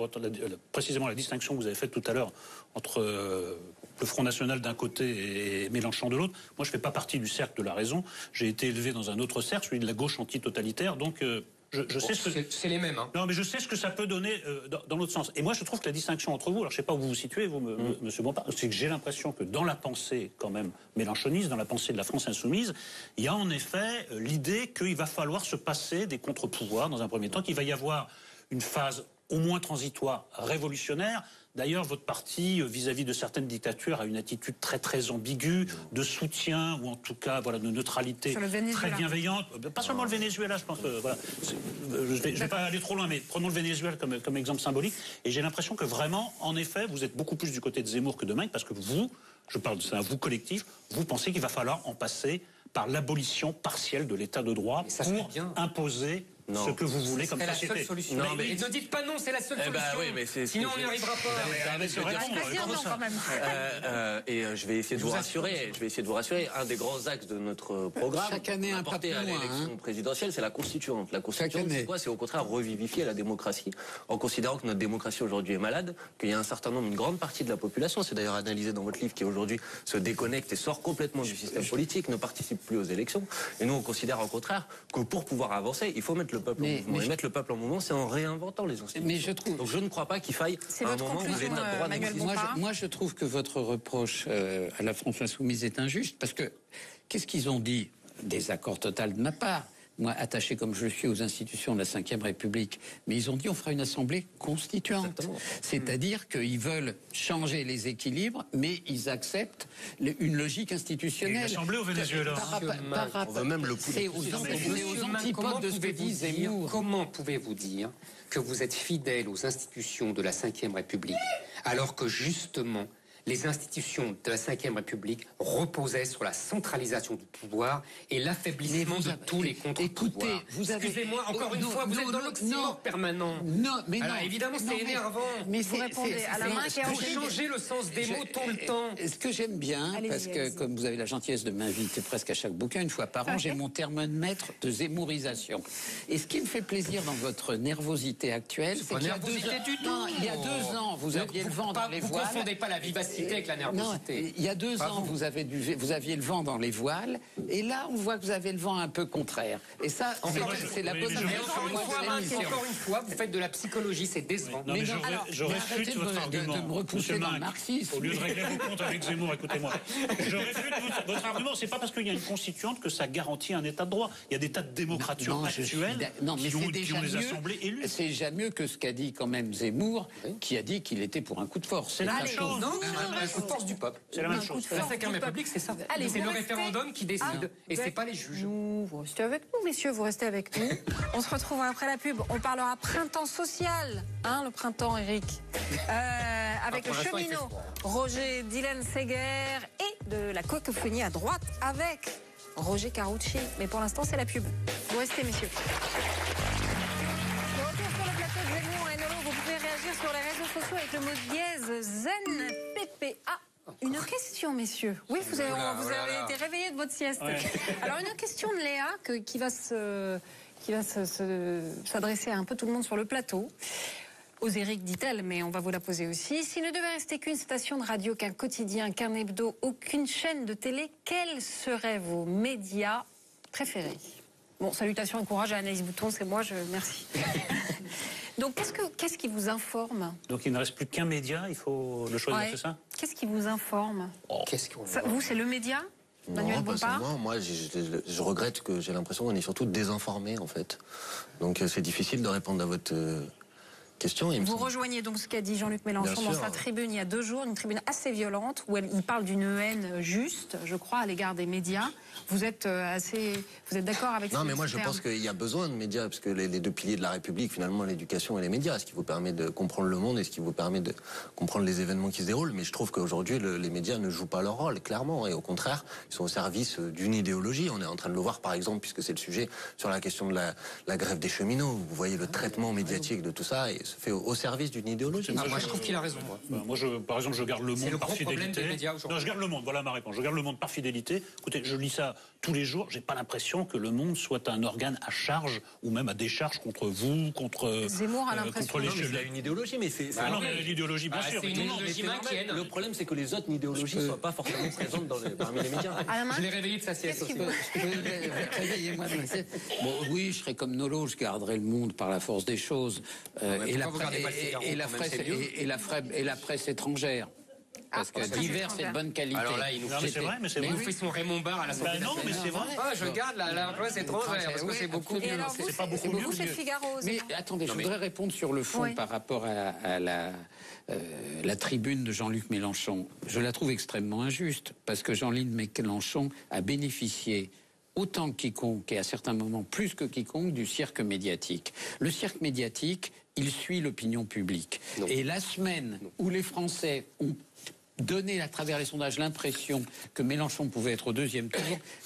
précisément la distinction que vous avez faite tout à l'heure entre le Front National d'un côté et Mélenchon de l'autre. Moi, je ne fais pas partie du cercle de la raison. J'ai été élevé dans un autre cercle, celui de la gauche antitotalitaire. Donc, je sais ce que... C'est les mêmes. Hein. Non, mais je sais ce que ça peut donner dans l'autre sens. Et moi, je trouve que la distinction entre vous, alors je ne sais pas où vous vous situez, vous, monsieur Bompard, c'est que j'ai l'impression que dans la pensée, quand même, mélenchoniste, dans la pensée de la France insoumise, il y a en effet l'idée qu'il va falloir se passer des contre-pouvoirs dans un premier temps, qu'il va y avoir une phase au moins transitoire, révolutionnaire. D'ailleurs, votre parti, vis-à-vis de certaines dictatures, a une attitude très très ambiguë, de soutien, ou en tout cas voilà, de neutralité très bienveillante. Pas seulement le Venezuela, je pense. Voilà. Je ne vais pas aller trop loin, mais prenons le Venezuela comme exemple symbolique. Et j'ai l'impression que vraiment, en effet, vous êtes beaucoup plus du côté de Zemmour que de Maïg, parce que vous, je parle de ça, vous collectif, vous pensez qu'il va falloir en passer par l'abolition partielle de l'état de droit pour imposer ce que vous voulez comme société. C'est la seule solution. Non, mais ne dites pas non, c'est la seule solution. Oui, mais sinon on n'y arrivera pas. Et je vais essayer de vous rassurer. Un des grands axes de notre programme, chaque année un pas plus à l'élection présidentielle, c'est la Constituante. La Constituante, c'est quoi? C'est au contraire revivifier la démocratie, en considérant que notre démocratie aujourd'hui est malade, qu'il y a un certain nombre, une grande partie de la population, c'est d'ailleurs analysé dans votre livre, qui aujourd'hui se déconnecte et sort complètement du système politique, ne participe plus aux élections. Et nous, on considère au contraire que pour pouvoir avancer, il faut mettre le peuple en mouvement. Et mettre le peuple en mouvement, c'est en réinventant les institutions. Mais je trouve... Donc je ne crois pas qu'il faille à un moment où l'État de droit n'existe. Moi, je trouve que votre reproche à la France insoumise est injuste, parce que qu'est-ce qu'ils ont dit? Désaccord total de ma part. Moi, attaché comme je suis aux institutions de la Ve République, mais ils ont dit on fera une assemblée constituante. C'est-à-dire qu'ils veulent changer les équilibres, mais ils acceptent une logique institutionnelle. Une assemblée au Venezuela. On veut même le pousser. C'est aux antipodes de ce que dit Zemmour. Comment pouvez-vous dire que vous êtes fidèle aux institutions de la Ve République, alors que justement les institutions de la Ve République reposaient sur la centralisation du pouvoir et l'affaiblissement de tous les contre-pouvoirs. Excusez-moi, encore une fois, vous êtes dans l'oxymore permanent. Non, mais non. Alors évidemment, c'est énervant. Mais vous répondez à la main qui est Vous changez le sens des mots tout le temps. Ce que j'aime bien, parce que comme vous avez la gentillesse de m'inviter presque à chaque bouquin, une fois par an, j'ai mon thermomètre de zémourisation. Et ce qui me fait plaisir dans votre nervosité actuelle, c'est qu'il y a 2 ans, il y a 2 ans, vous aviez le vent dans les voiles. Vous confondez pas la vivacité avec la nervosité. Non, il y a 2 ans, vous aviez le vent dans les voiles, et là, on voit que vous avez le vent un peu contraire. Et ça, c'est la bonne Encore une fois, vous faites de la psychologie, c'est décevant. Non, mais je réfute votre argument. De me repousser dans le marxisme. Au lieu de régler vos comptes avec Zemmour, écoutez-moi. Je réfute votre argument. C'est pas parce qu'il y a une constituante que ça garantit un état de droit. Il y a des tas de démocratures actuelles qui ont des assemblées élues. C'est déjà mieux que ce qu'a dit quand même Zemmour, qui a dit qu'il était pour un coup de force. C'est la même chose. Un coup de force du peuple. C'est la même chose. La Ve République, c'est ça. C'est le référendum qui décide. Et c'est pas les juges. Vous restez avec nous, messieurs, vous restez avec nous. On se retrouve après la pub. On parlera printemps social. Le printemps, Eric. Avec le cheminot Roger Dylan Seger et de la cacophonie à droite avec Roger Carucci. Mais pour l'instant, c'est la pub. Vous restez, messieurs. De retour sur le plateau de Zemmour et Nolo, vous pouvez réagir sur les réseaux sociaux avec le mot dièse zen PPA. Une question, messieurs. Oui, vous avez été réveillés de votre sieste. Ouais. Alors, une question de Léa qui va s'adresser à un peu tout le monde sur le plateau. Aux Eric, dit-elle, mais on va vous la poser aussi. S'il ne devait rester qu'une station de radio, qu'un quotidien, qu'un hebdo, aucune chaîne de télé, quels seraient vos médias préférés? Bon, salutations et courage à Anaïs Bouton, c'est moi, merci. Donc, qu'est-ce qui vous informe? Donc, il ne reste plus qu'un média, il faut le choisir, c'est ça? Qu'est-ce qui vous informe? Vous, c'est le média? Non, pas seulement. Moi, je regrette que j'ai l'impression qu'on est surtout désinformé, en fait. Donc, c'est difficile de répondre à votre question. Vous rejoignez donc ce qu'a dit Jean-Luc Mélenchon dans sa tribune il y a 2 jours, une tribune assez violente, où il parle d'une haine juste, je crois, à l'égard des médias. Vous êtes d'accord avec ça? Non, mais moi, je pense qu'il y a besoin de médias, parce que les 2 piliers de la République, finalement, l'éducation et les médias, ce qui vous permet de comprendre le monde et ce qui vous permet de comprendre les événements qui se déroulent. Mais je trouve qu'aujourd'hui, les médias ne jouent pas leur rôle, clairement. Et au contraire, ils sont au service d'une idéologie. On est en train de le voir, par exemple, puisque c'est le sujet sur la question de la grève des cheminots. Vous voyez le traitement médiatique de tout ça, et fait au service d'une idéologie. Moi, je trouve qu'il a raison, moi. Moi, par exemple, je garde Le Monde par fidélité. Non, je garde Le Monde, voilà ma réponse. Je garde Le Monde par fidélité. Écoutez, je lis ça tous les jours. J'ai pas l'impression que Le Monde soit un organe à charge ou même à décharge contre vous, contre Zemmour a l'impression. Il a une idéologie, mais c'est... non, mais l'idéologie, bien sûr. C'est une idéologie manichéenne. Le problème, c'est que les autres idéologies ne soient pas forcément présentes parmi les médias. Je l'ai réveillé de sa sieste aussi. Réveillez-moi. Bon, oui, je serais comme Nolo, je garderais Le Monde par la force des choses. Et la presse étrangère. Parce que divers, c'est de bonne qualité. Alors là, il nous fait son Raymond Barre à la sortie. Non, mais c'est vrai. Je garde la presse étrangère, parce que c'est beaucoup mieux. C'est pas beaucoup mieux. C'est le Figaro. Mais attendez, je voudrais répondre sur le fond par rapport à la tribune de Jean-Luc Mélenchon. Je la trouve extrêmement injuste, parce que Jean-Luc Mélenchon a bénéficié autant que quiconque, et à certains moments plus que quiconque, du cirque médiatique. Le cirque médiatique, il suit l'opinion publique. Et la semaine où les Français ont donné à travers les sondages l'impression que Mélenchon pouvait être au deuxième tour,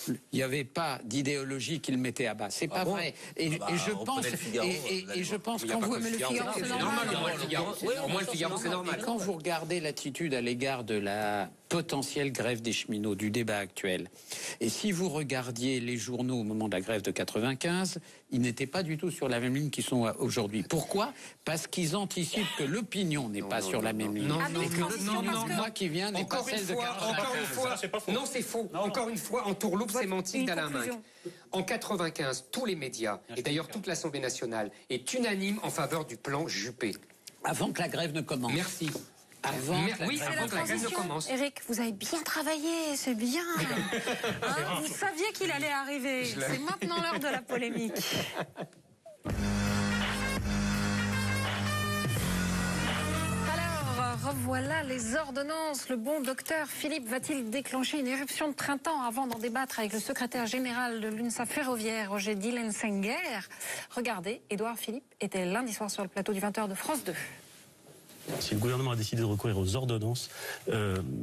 il n'y avait pas d'idéologie qu'il mettait à bas. C'est pas vrai. Et je pense quand vous... Le Figaro, c'est normal. Au moins, le Figaro, c'est normal. Quand vous regardez l'attitude à l'égard de la potentielle grève des cheminots, du débat actuel, et si vous regardiez les journaux au moment de la grève de 95, ils n'étaient pas du tout sur la même ligne qu'ils sont aujourd'hui. Pourquoi? Parce qu'ils anticipent que l'opinion n'est pas sur la même ligne. Non, moi qui viens n'est pas celle de Non, c'est faux. Encore une fois, entourloupe sémantique d'Alain Minc. En 95, tous les médias, et d'ailleurs toute l'Assemblée nationale, est unanime en faveur du plan Juppé. Avant que la grève ne commence. Merci. Avant que la grève ne commence. Éric, vous avez bien travaillé, c'est bien. Vous saviez qu'il allait arriver. C'est maintenant l'heure de la polémique. Alors, revoilà les ordonnances. Le bon docteur Philippe va-t-il déclencher une éruption de printemps avant d'en débattre avec le secrétaire général de l'UNSA Ferroviaire, Roger Dillensenger? Regardez, Édouard Philippe était lundi soir sur le plateau du 20h de France 2. Si le gouvernement a décidé de recourir aux ordonnances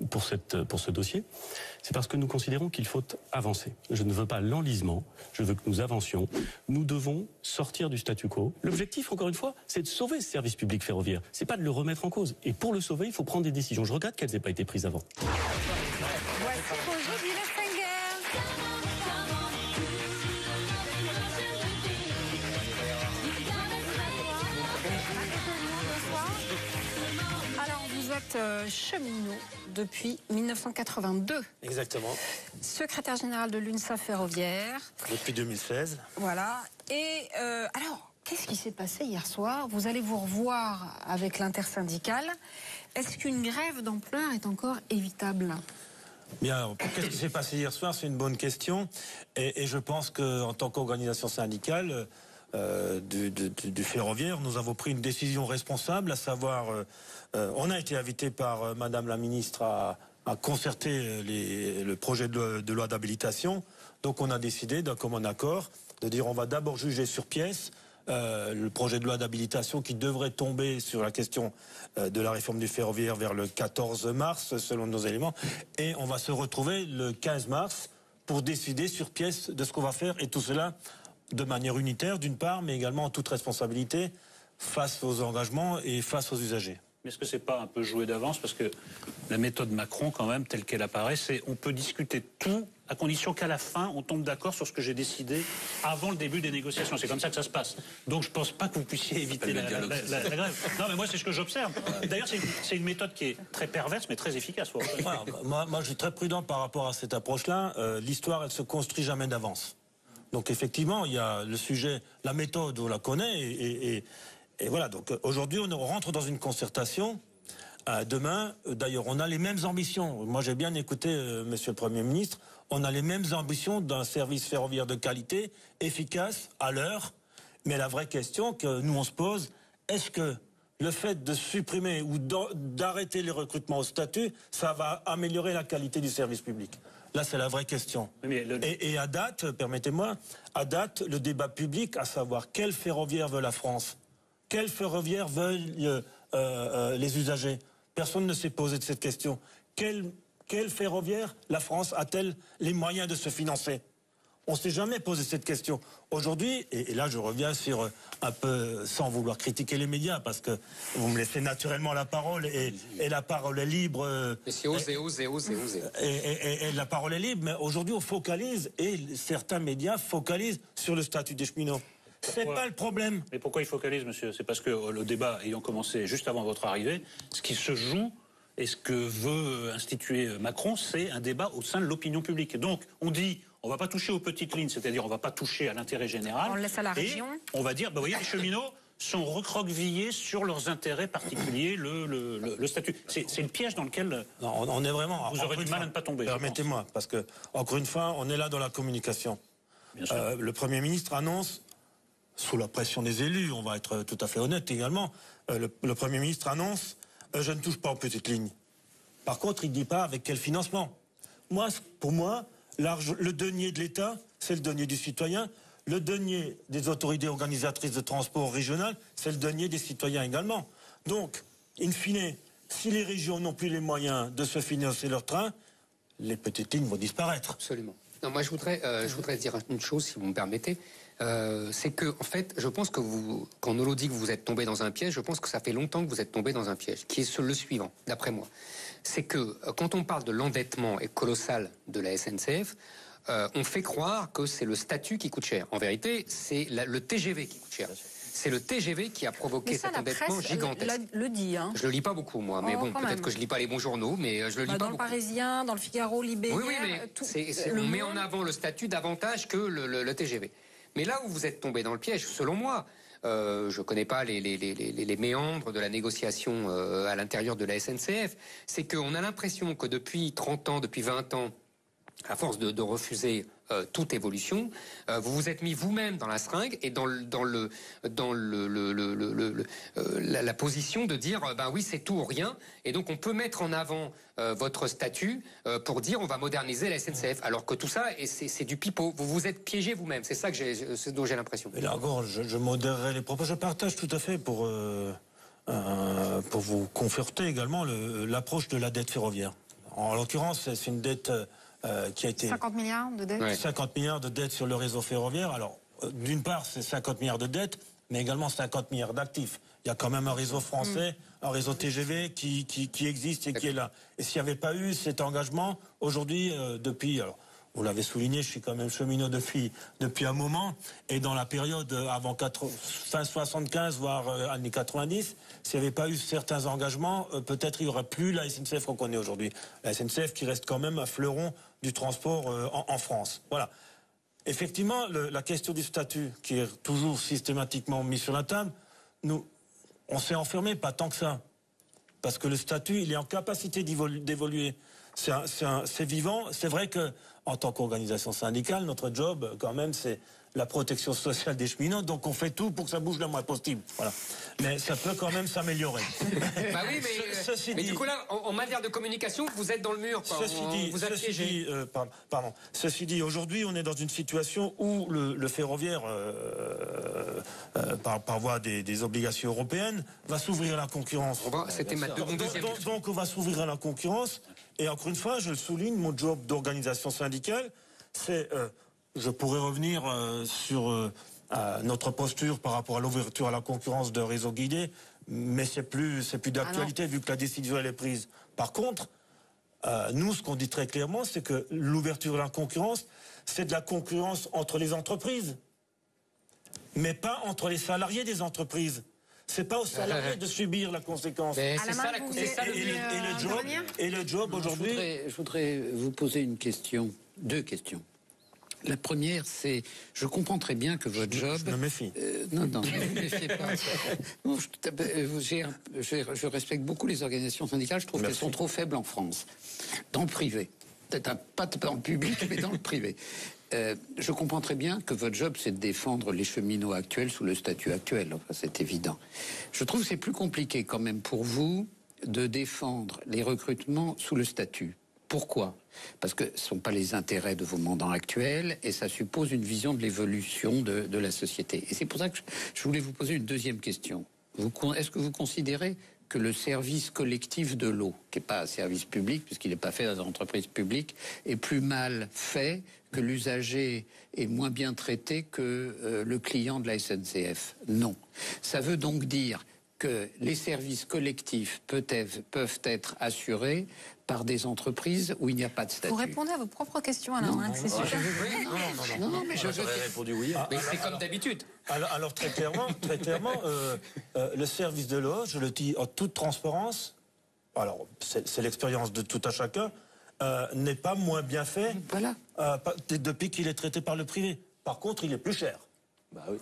pour ce dossier, c'est parce que nous considérons qu'il faut avancer. Je ne veux pas l'enlisement, je veux que nous avancions. Nous devons sortir du statu quo. L'objectif, encore une fois, c'est de sauver ce service public ferroviaire. C'est pas de le remettre en cause. Et pour le sauver, il faut prendre des décisions. Je regrette qu'elles n'aient pas été prises avant. Voici Roger Dillensenger. Vous êtes cheminot depuis 1982. Exactement. Secrétaire général de l'UNSA Ferroviaire. Depuis 2016. Voilà. Et alors, qu'est-ce qui s'est passé hier soir? Vous allez vous revoir avec l'intersyndicale. Est-ce qu'une grève d'ampleur est encore évitable? Bien, qu'est-ce qui s'est passé hier soir? C'est une bonne question. Et je pense qu'en tant qu'organisation syndicale du ferroviaire, nous avons pris une décision responsable, à savoir, on a été invité par Madame la ministre à concerter le projet de loi d'habilitation. Donc on a décidé d'un commun accord de dire on va d'abord juger sur pièce le projet de loi d'habilitation qui devrait tomber sur la question de la réforme du ferroviaire vers le 14 mars, selon nos éléments. Et on va se retrouver le 15 mars pour décider sur pièce de ce qu'on va faire. Et tout cela de manière unitaire, d'une part, mais également en toute responsabilité face aux engagements et face aux usagers. Mais est-ce que c'est pas un peu joué d'avance? Parce que la méthode Macron, quand même, telle qu'elle apparaît, c'est on peut discuter tout à condition qu'à la fin, on tombe d'accord sur ce que j'ai décidé avant le début des négociations. C'est comme ça que ça se passe. Donc je pense pas que vous puissiez éviter la grève. Non, mais moi, c'est ce que j'observe. D'ailleurs, c'est une méthode qui est très perverse, mais très efficace. Moi, je suis très prudent par rapport à cette approche-là. L'histoire, elle se construit jamais d'avance. Donc effectivement, il y a le sujet, la méthode, on la connaît, et voilà. Donc aujourd'hui, on rentre dans une concertation. Demain, d'ailleurs, on a les mêmes ambitions. Moi, j'ai bien écouté Monsieur le Premier ministre. On a les mêmes ambitions d'un service ferroviaire de qualité, efficace, à l'heure. Mais la vraie question que nous, on se pose, est-ce que le fait de supprimer ou d'arrêter les recrutements au statut, ça va améliorer la qualité du service public? Là, c'est la vraie question. Et à date, permettez-moi, à date, le débat public, à savoir quel ferroviaire veut la France, quel ferroviaire veulent les usagers, personne ne s'est posé de cette question. Quel ferroviaire la France a-t-elle les moyens de se financer? On ne s'est jamais posé cette question. Aujourd'hui, et là je reviens sur un peu, sans vouloir critiquer les médias, parce que vous me laissez naturellement la parole, et la parole est libre. Mais c'est osé. Et la parole est libre, mais aujourd'hui on focalise, et certains médias focalisent sur le statut des cheminots. C'est pas le problème. Mais pourquoi ils focalisent, monsieur? C'est parce que le débat ayant commencé juste avant votre arrivée, ce qui se joue et ce que veut instituer Macron, c'est un débat au sein de l'opinion publique. Donc on dit... On ne va pas toucher aux petites lignes, c'est-à-dire on ne va pas toucher à l'intérêt général. On le laisse à la région. On va dire, bah, vous voyez, les cheminots sont recroquevillés sur leurs intérêts particuliers, le statut. C'est le piège dans lequel on est vraiment... Vous aurez du mal à ne pas tomber. Permettez-moi, parce que, encore une fois, on est là dans la communication. Le Premier ministre annonce, sous la pression des élus, on va être tout à fait honnête également, le Premier ministre annonce, je ne touche pas aux petites lignes. Par contre, il ne dit pas avec quel financement. Pour moi... le denier de l'État, c'est le denier du citoyen. Le denier des autorités organisatrices de transport régional, c'est le denier des citoyens également. Donc, in fine, si les régions n'ont plus les moyens de se financer leur train, les petites lignes vont disparaître. Absolument. Non, moi, je voudrais dire une chose, si vous me permettez. C'est que, en fait, je pense que quand Nolo dit que vous êtes tombé dans un piège, je pense que ça fait longtemps que vous êtes tombé dans un piège, qui est le suivant, d'après moi. C'est que quand on parle de l'endettement colossal de la SNCF, on fait croire que c'est le statut qui coûte cher. En vérité, c'est le TGV qui coûte cher. C'est le TGV qui a provoqué cet endettement gigantesque. Le dit, hein. Je le lis pas beaucoup, moi, mais bon, peut-être que je lis pas les bons journaux, mais je le lis pas dans beaucoup. le Parisien, dans le Figaro, Libé. Oui, mais on met en avant le statut davantage que le TGV. Mais là où vous êtes tombé dans le piège, selon moi, je ne connais pas les méandres de la négociation à l'intérieur de la SNCF, c'est qu'on a l'impression que depuis 30 ans, depuis 20 ans, à force de refuser toute évolution, vous vous êtes mis vous-même dans la seringue et dans la position de dire ben oui, c'est tout ou rien, et donc on peut mettre en avant votre statut pour dire on va moderniser la SNCF, alors que tout ça c'est du pipeau. Vous vous êtes piégé vous-même, c'est ça que dont j'ai l'impression. Et là encore, je modérerai les propos. Je partage tout à fait pour vous conforter également l'approche de la dette ferroviaire. En l'occurrence, c'est une dette qui a été... 50 milliards de dettes. Ouais. 50 milliards de dettes sur le réseau ferroviaire. Alors, d'une part, c'est 50 milliards de dettes, mais également 50 milliards d'actifs. Il y a quand même un réseau français, un réseau TGV qui existe et qui est là. Et s'il n'y avait pas eu cet engagement, aujourd'hui, depuis... Alors, vous l'avez souligné, je suis quand même cheminot depuis un moment. Et dans la période avant fin 75, voire années 90, s'il n'y avait pas eu certains engagements, peut-être il n'y aurait plus la SNCF qu'on connaît aujourd'hui. La SNCF qui reste quand même un fleuron du transport en France. Voilà. Effectivement, la question du statut, qui est toujours systématiquement mise sur la table, on s'est enfermé, pas tant que ça. Parce que le statut, il est en capacité d'évoluer. C'est vivant. C'est vrai que en tant qu'organisation syndicale, notre job, quand même, c'est la protection sociale des cheminots. Donc, on fait tout pour que ça bouge le moins possible. Voilà. Mais ça peut quand même s'améliorer. Bah oui, mais du coup, là, en matière de communication, vous êtes dans le mur. Quoi. Ceci dit, aujourd'hui, on est dans une situation où le ferroviaire, par voie des obligations européennes, va s'ouvrir à la concurrence. C'était ma deuxième question. Donc, on va s'ouvrir à la concurrence. Et encore une fois, je le souligne, mon job d'organisation syndicale, c'est... je pourrais revenir sur notre posture par rapport à l'ouverture à la concurrence de réseaux guidés, mais c'est plus d'actualité vu que la décision elle est prise. Par contre, nous, ce qu'on dit très clairement, c'est que l'ouverture à la concurrence, c'est de la concurrence entre les entreprises, mais pas entre les salariés des entreprises. C'est pas aux salariés de subir la conséquence. C'est ça le job aujourd'hui. Je voudrais vous poser deux questions. La première, c'est, je comprends très bien que votre job... Je me méfie. Non, ne vous méfiez pas. Non, je respecte beaucoup les organisations syndicales, je trouve qu'elles sont trop faibles en France. Dans le privé. Peut-être pas dans le public, mais dans le privé. Je comprends très bien que votre job, c'est de défendre les cheminots actuels sous le statut actuel. Enfin, c'est évident. Je trouve que c'est plus compliqué quand même pour vous de défendre les recrutements sous le statut. Pourquoi ? Parce que ce ne sont pas les intérêts de vos mandants actuels et ça suppose une vision de l'évolution de la société. Et c'est pour ça que je voulais vous poser une deuxième question. Est-ce que vous considérez que le service collectif de l'eau, qui n'est pas un service public, puisqu'il n'est pas fait dans une entreprise publique, est plus mal fait, que l'usager est moins bien traité que le client de la SNCF. Non. Ça veut donc dire que les services collectifs peuvent être assurés par des entreprises où il n'y a pas de statut. Vous répondez à vos propres questions, Alain, c'est super. Non, mais j'aurais répondu oui. Mais c'est comme d'habitude. Alors très clairement, le service de l'eau, je le dis en toute transparence, alors c'est l'expérience de tout à chacun, n'est pas moins bien fait depuis qu'il est traité par le privé. Par contre, il est plus cher. Le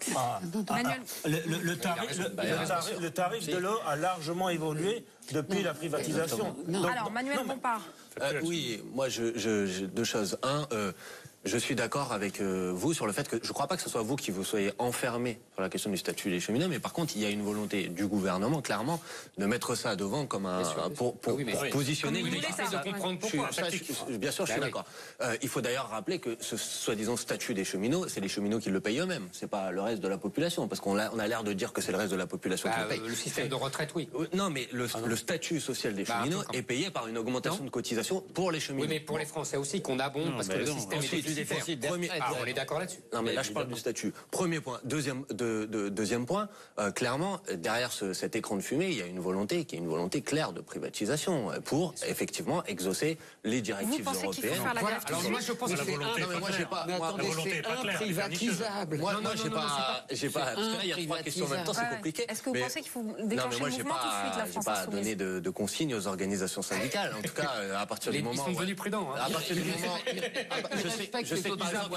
tarif de l'eau a largement évolué depuis la privatisation. Alors, Manuel Bompard. Oui, moi, deux choses. Un, je suis d'accord avec vous sur le fait que je ne crois pas que ce soit vous qui vous soyez enfermé sur la question du statut des cheminots, mais par contre, il y a une volonté du gouvernement, clairement, de mettre ça devant comme pour positionner. Bien sûr, je suis d'accord. Il faut d'ailleurs rappeler que ce soi-disant statut des cheminots, c'est les cheminots qui le payent eux-mêmes. C'est pas le reste de la population, parce qu'on a l'air de dire que c'est le reste de la population qui le paye. Le système de retraite, oui. Non, mais le statut social des cheminots est payé par une augmentation de cotisation pour les cheminots. Oui, mais pour les Français aussi, qu'on abonde, parce que le système est on est d'accord là-dessus. Non, mais là, je parle du statut. Premier point. Deuxième point, clairement, derrière cet écran de fumée, il y a une volonté qui est une volonté claire de privatisation pour, effectivement, exaucer les directives européennes. Vous pensez qu'il faut faire la grève? Alors, moi, je pense que c'est imprivatisable. Moi, j'ai pas... Parce que là, il y a 3 questions en même temps, c'est compliqué. Est-ce que vous pensez qu'il faut déclencher le mouvement tout de suite, la France Insoumise? J'ai pas donné de consignes aux organisations syndicales. En tout cas, à partir du moment... Ils sont devenus prudents. À partir du moment... Je sais que par exemple,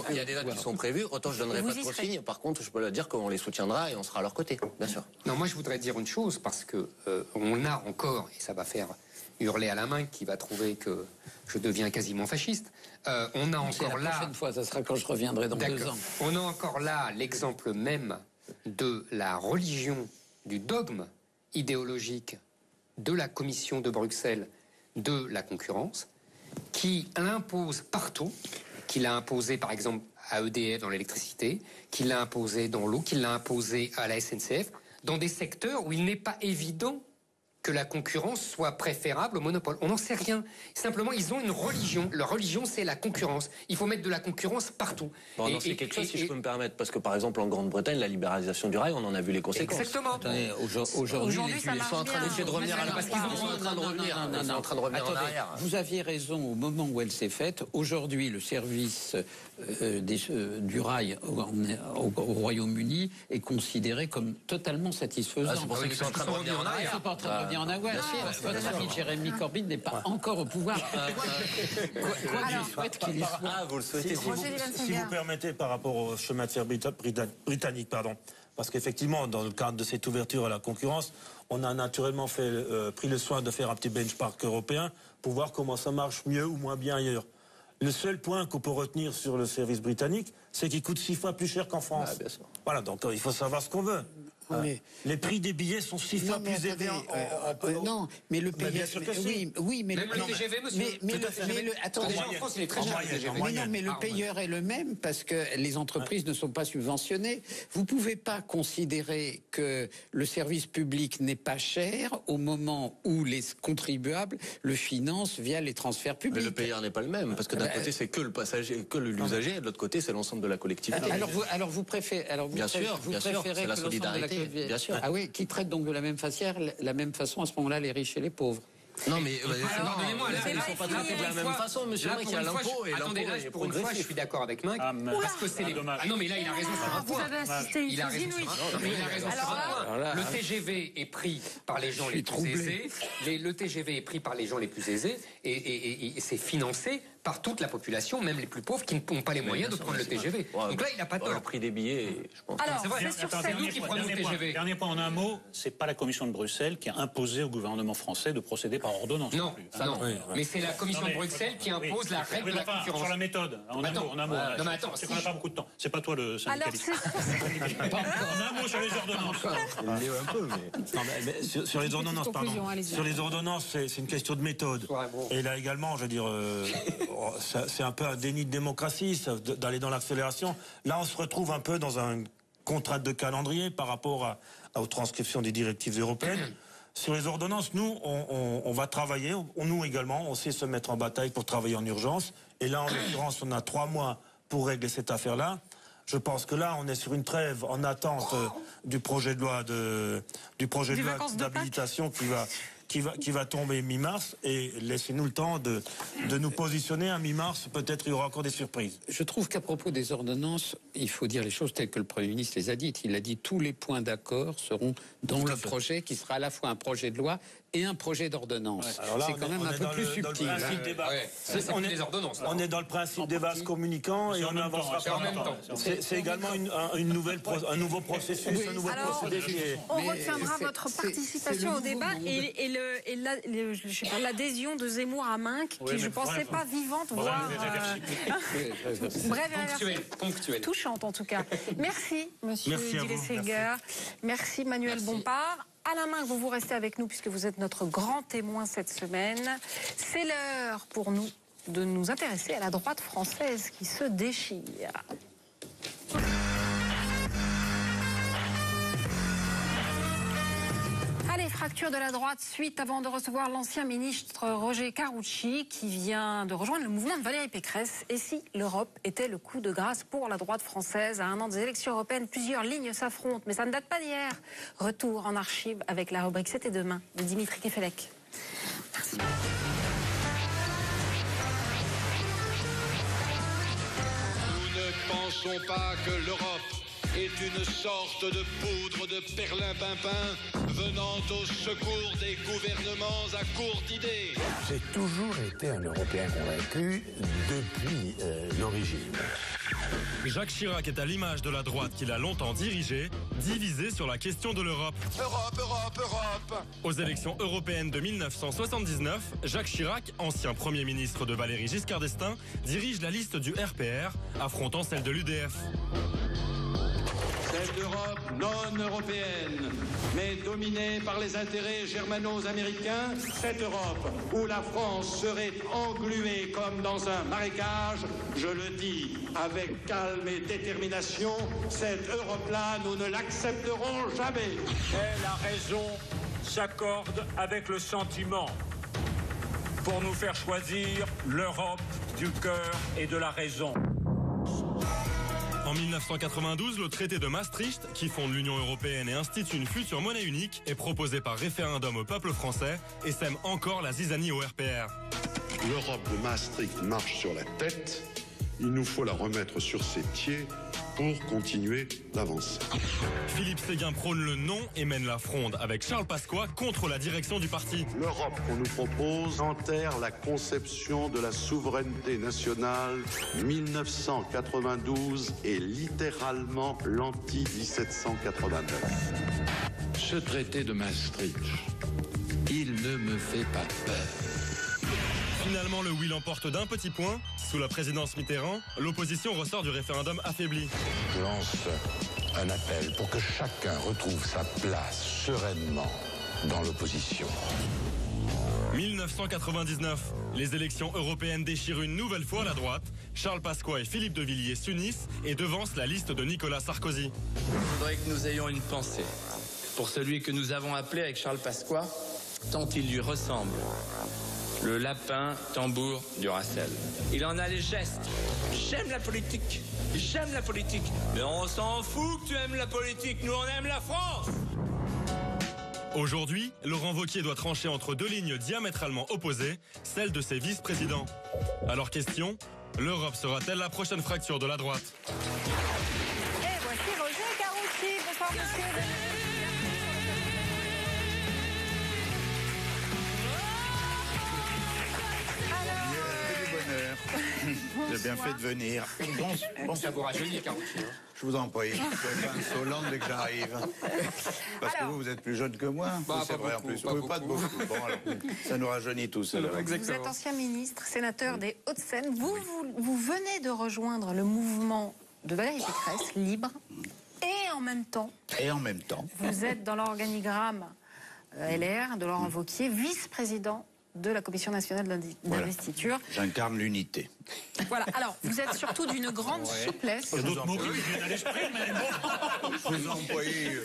il y a des dates qui sont prévues. Autant je donnerai pas de consignes. Par contre, je peux leur dire qu'on les soutiendra et on sera à leur côté, bien sûr. Non, moi je voudrais dire une chose, parce que on a encore, et ça va faire hurler à la main qui va trouver que je deviens quasiment fasciste. On a encore là... La prochaine fois, ça sera quand je reviendrai dans 2 ans. On a encore là l'exemple même de la religion, du dogme idéologique de la Commission de Bruxelles de la concurrence, qui l'impose partout, qui l'a imposé par exemple à EDF dans l'électricité, qui l'a imposé dans l'eau, qui l'a imposé à la SNCF, dans des secteurs où il n'est pas évident que la concurrence soit préférable au monopole. On n'en sait rien. Simplement, ils ont une religion. Leur religion, c'est la concurrence. Il faut mettre de la concurrence partout. Bon, c'est quelque chose, si je peux me permettre, parce que par exemple, en Grande-Bretagne, la libéralisation du rail, on en a vu les conséquences. Exactement. Aujourd'hui, ils sont en train d'essayer de revenir à la base. Ils sont en train de revenir en arrière. Vous aviez raison au moment où elle s'est faite. Aujourd'hui, le service du rail au Royaume-Uni est considéré comme totalement satisfaisant. C'est pour ça qu'ils sont en train de revenir en arrière. En Aouette. Votre ami Jérémy Corbyn n'est pas encore au pouvoir. Quoi qu'il souhaite qu'il y soit. Vous le souhaitez. Si vous permettez, par rapport au chemin de fer britannique, parce qu'effectivement, dans le cadre de cette ouverture à la concurrence, on a naturellement pris le soin de faire un petit benchmark européen pour voir comment ça marche mieux ou moins bien ailleurs. Le seul point qu'on peut retenir sur le service britannique, c'est qu'il coûte 6 fois plus cher qu'en France. Voilà, donc il faut savoir ce qu'on veut. Les prix des billets sont 6 fois plus élevés. Non, mais le payeur. Bien sûr que oui, mais même le TGV, monsieur. Attendez, en France, il est très cher. Mais le payeur est le même parce que les entreprises ne sont pas subventionnées. Vous ne pouvez pas considérer que le service public n'est pas cher au moment où les contribuables le financent via les transferts publics. Mais le payeur n'est pas le même, parce que d'un côté c'est que le passager, que l'usager, et de l'autre côté c'est l'ensemble de la collectivité. Alors vous préférez, bien sûr, c'est la solidarité. Bien sûr. Ah oui, qui traite donc de la même façon à ce moment-là les riches et les pauvres. Non, mais ils ne sont pas traités de la même façon, monsieur. Il y a l'impôt et l'impôt est pour une fois, je suis d'accord avec Mike. Parce que c'est les... Ah non, mais là, il a raison sur un point. Vous avez assisté à une chose inouïe. Il a raison sur un point. Le TGV est pris par les gens les plus aisés. Le TGV est pris par les gens les plus aisés et c'est financé par toute la population, même les plus pauvres, qui n'ont pas les moyens de prendre le TGV. Donc là, il n'a pas tort. Le prix des billets, je pense. Alors, c'est nous qui prenons le TGV. Dernier point en un mot, c'est pas la Commission de Bruxelles qui a imposé au gouvernement français de procéder par ordonnance. Non, ça non. Mais c'est la Commission de Bruxelles qui impose la règle de la concurrence. Sur la méthode, en un mot. Non, mais attends, c'est qu'on n'a pas beaucoup de temps. C'est pas toi le syndicaliste. En un mot sur les ordonnances. Un peu, mais sur les ordonnances, pardon. Sur les ordonnances, c'est une question de méthode. Et là également, je veux dire, c'est un peu un déni de démocratie, d'aller dans l'accélération. Là, on se retrouve un peu dans un contrainte de calendrier par rapport aux transcriptions des directives européennes. Sur les ordonnances, nous, on va travailler, nous également, on sait se mettre en bataille pour travailler en urgence. Et là, en l'occurrence, on a 3 mois pour régler cette affaire-là. Je pense que là, on est sur une trêve en attente du projet de loi d'habilitation qui va tomber mi-mars. Et laissez-nous le temps de nous positionner à mi-mars. Peut-être il y aura encore des surprises. Je trouve qu'à propos des ordonnances, il faut dire les choses telles que le Premier ministre les a dites. Il a dit tous les points d'accord seront dans le projet qui sera à la fois un projet de loi et un projet d'ordonnance. Ouais. C'est quand même un peu plus subtil. On est dans le principe des vases communicants et on avancera en même temps. C'est également un nouveau processus, un nouveau procédé. On retiendra votre participation au débat et l'adhésion de Zemmour à Minck, qui je ne pensais pas vivante, voire brève et ponctuelle. Touchante en tout cas. Merci, monsieur Dillé-Seger. Merci, Manuel Bompard. Alain Minck, vous restez avec nous puisque vous êtes notre grand témoin cette semaine. C'est l'heure pour nous de nous intéresser à la droite française qui se déchire. Allez, fracture de la droite, suite avant de recevoir l'ancien ministre Roger Carucci qui vient de rejoindre le mouvement de Valérie Pécresse. Et si l'Europe était le coup de grâce pour la droite française? À un an des élections européennes, plusieurs lignes s'affrontent, mais ça ne date pas d'hier. Retour en archive avec la rubrique C'était demain de Dimitri Kefelec. Merci. Nous ne pensons pas que l'Europe est une sorte de poudre de perlimpinpin venant au secours des gouvernements à court d'idées. J'ai toujours été un Européen convaincu depuis l'origine. Jacques Chirac est à l'image de la droite qu'il a longtemps dirigée, divisée sur la question de l'Europe. Europe, Europe, Europe. Aux élections européennes de 1979, Jacques Chirac, ancien Premier ministre de Valéry Giscard d'Estaing, dirige la liste du RPR, affrontant celle de l'UDF. Cette Europe non européenne, mais dominée par les intérêts germano-américains, cette Europe où la France serait engluée comme dans un marécage, je le dis avec calme et détermination, cette Europe-là, nous ne l'accepterons jamais. Mais la raison s'accorde avec le sentiment pour nous faire choisir l'Europe du cœur et de la raison. En 1992, le traité de Maastricht, qui fonde l'Union européenne et institue une future monnaie unique, est proposé par référendum au peuple français et sème encore la zizanie au RPR. L'Europe de Maastricht marche sur la tête. Il nous faut la remettre sur ses pieds pour continuer d'avancer. Philippe Séguin prône le non et mène la fronde avec Charles Pasqua contre la direction du parti. L'Europe qu'on nous propose enterre la conception de la souveraineté nationale. 1992 est littéralement l'anti-1789. Ce traité de Maastricht, il ne me fait pas peur. Finalement, le oui l'emporte d'un petit point. Sous la présidence Mitterrand, l'opposition ressort du référendum affaibli. Je lance un appel pour que chacun retrouve sa place sereinement dans l'opposition. 1999, les élections européennes déchirent une nouvelle fois la droite. Charles Pasqua et Philippe de Villiers s'unissent et devancent la liste de Nicolas Sarkozy. Il faudrait que nous ayons une pensée pour celui que nous avons appelé avec Charles Pasqua, tant il lui ressemble. Le lapin tambour du Racel. Il en a les gestes. J'aime la politique. J'aime la politique. Mais on s'en fout que tu aimes la politique. Nous, on aime la France. Aujourd'hui, Laurent Wauquiez doit trancher entre deux lignes diamétralement opposées, celle de ses vice-présidents. Alors question, l'Europe sera-t-elle la prochaine fracture de la droite? Et voici Roger Carucci. Bonsoir, monsieur. J'ai bien fait de venir. Bon, ça vous rajeunit, Carucci. Je vous en prie. Je vais être insolent dès que j'arrive. Parce que vous êtes plus jeune que moi. C'est vrai en plus. Pas de beaucoup. Bon, alors, ça nous rajeunit tous. Alors. Vous êtes ancien ministre, sénateur des Hauts-de-Seine. Vous venez de rejoindre le mouvement de Valérie Pécresse, Libre. Et en même temps, vous êtes dans l'organigramme LR de Laurent Wauquiez, vice-président de la Commission nationale d'investiture. J'incarne l'unité. Voilà, alors vous êtes surtout d'une grande souplesse. Il y a d'autres mots qui me viennent à l'esprit, mais bon. Vous employez.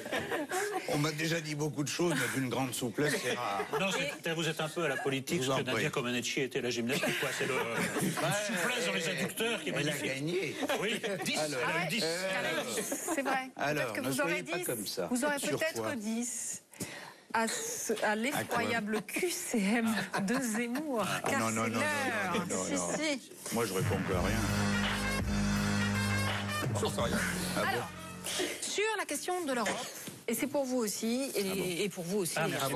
On m'a déjà dit beaucoup de choses, mais d'une grande souplesse, c'est rare. Non, vous êtes un peu à la politique, ce que Nadia Comaneci était à la gymnastique, quoi. C'est le souplesse dans les adducteurs qui est magnifique. Elle a gagné. Oui, 10. Elle a eu 10. C'est vrai. Alors, peut-être que ne vous aurez soyez pas 10. comme ça. Vous aurez Sur peut-être quoi 10. À l'effroyable QCM de Zemmour. Car non, non, c'est non, l'heure. non, non, non. Si. Moi, je réponds plus à rien. Alors, sur la question de l'Europe, et c'est pour vous aussi, et pour vous aussi. Merci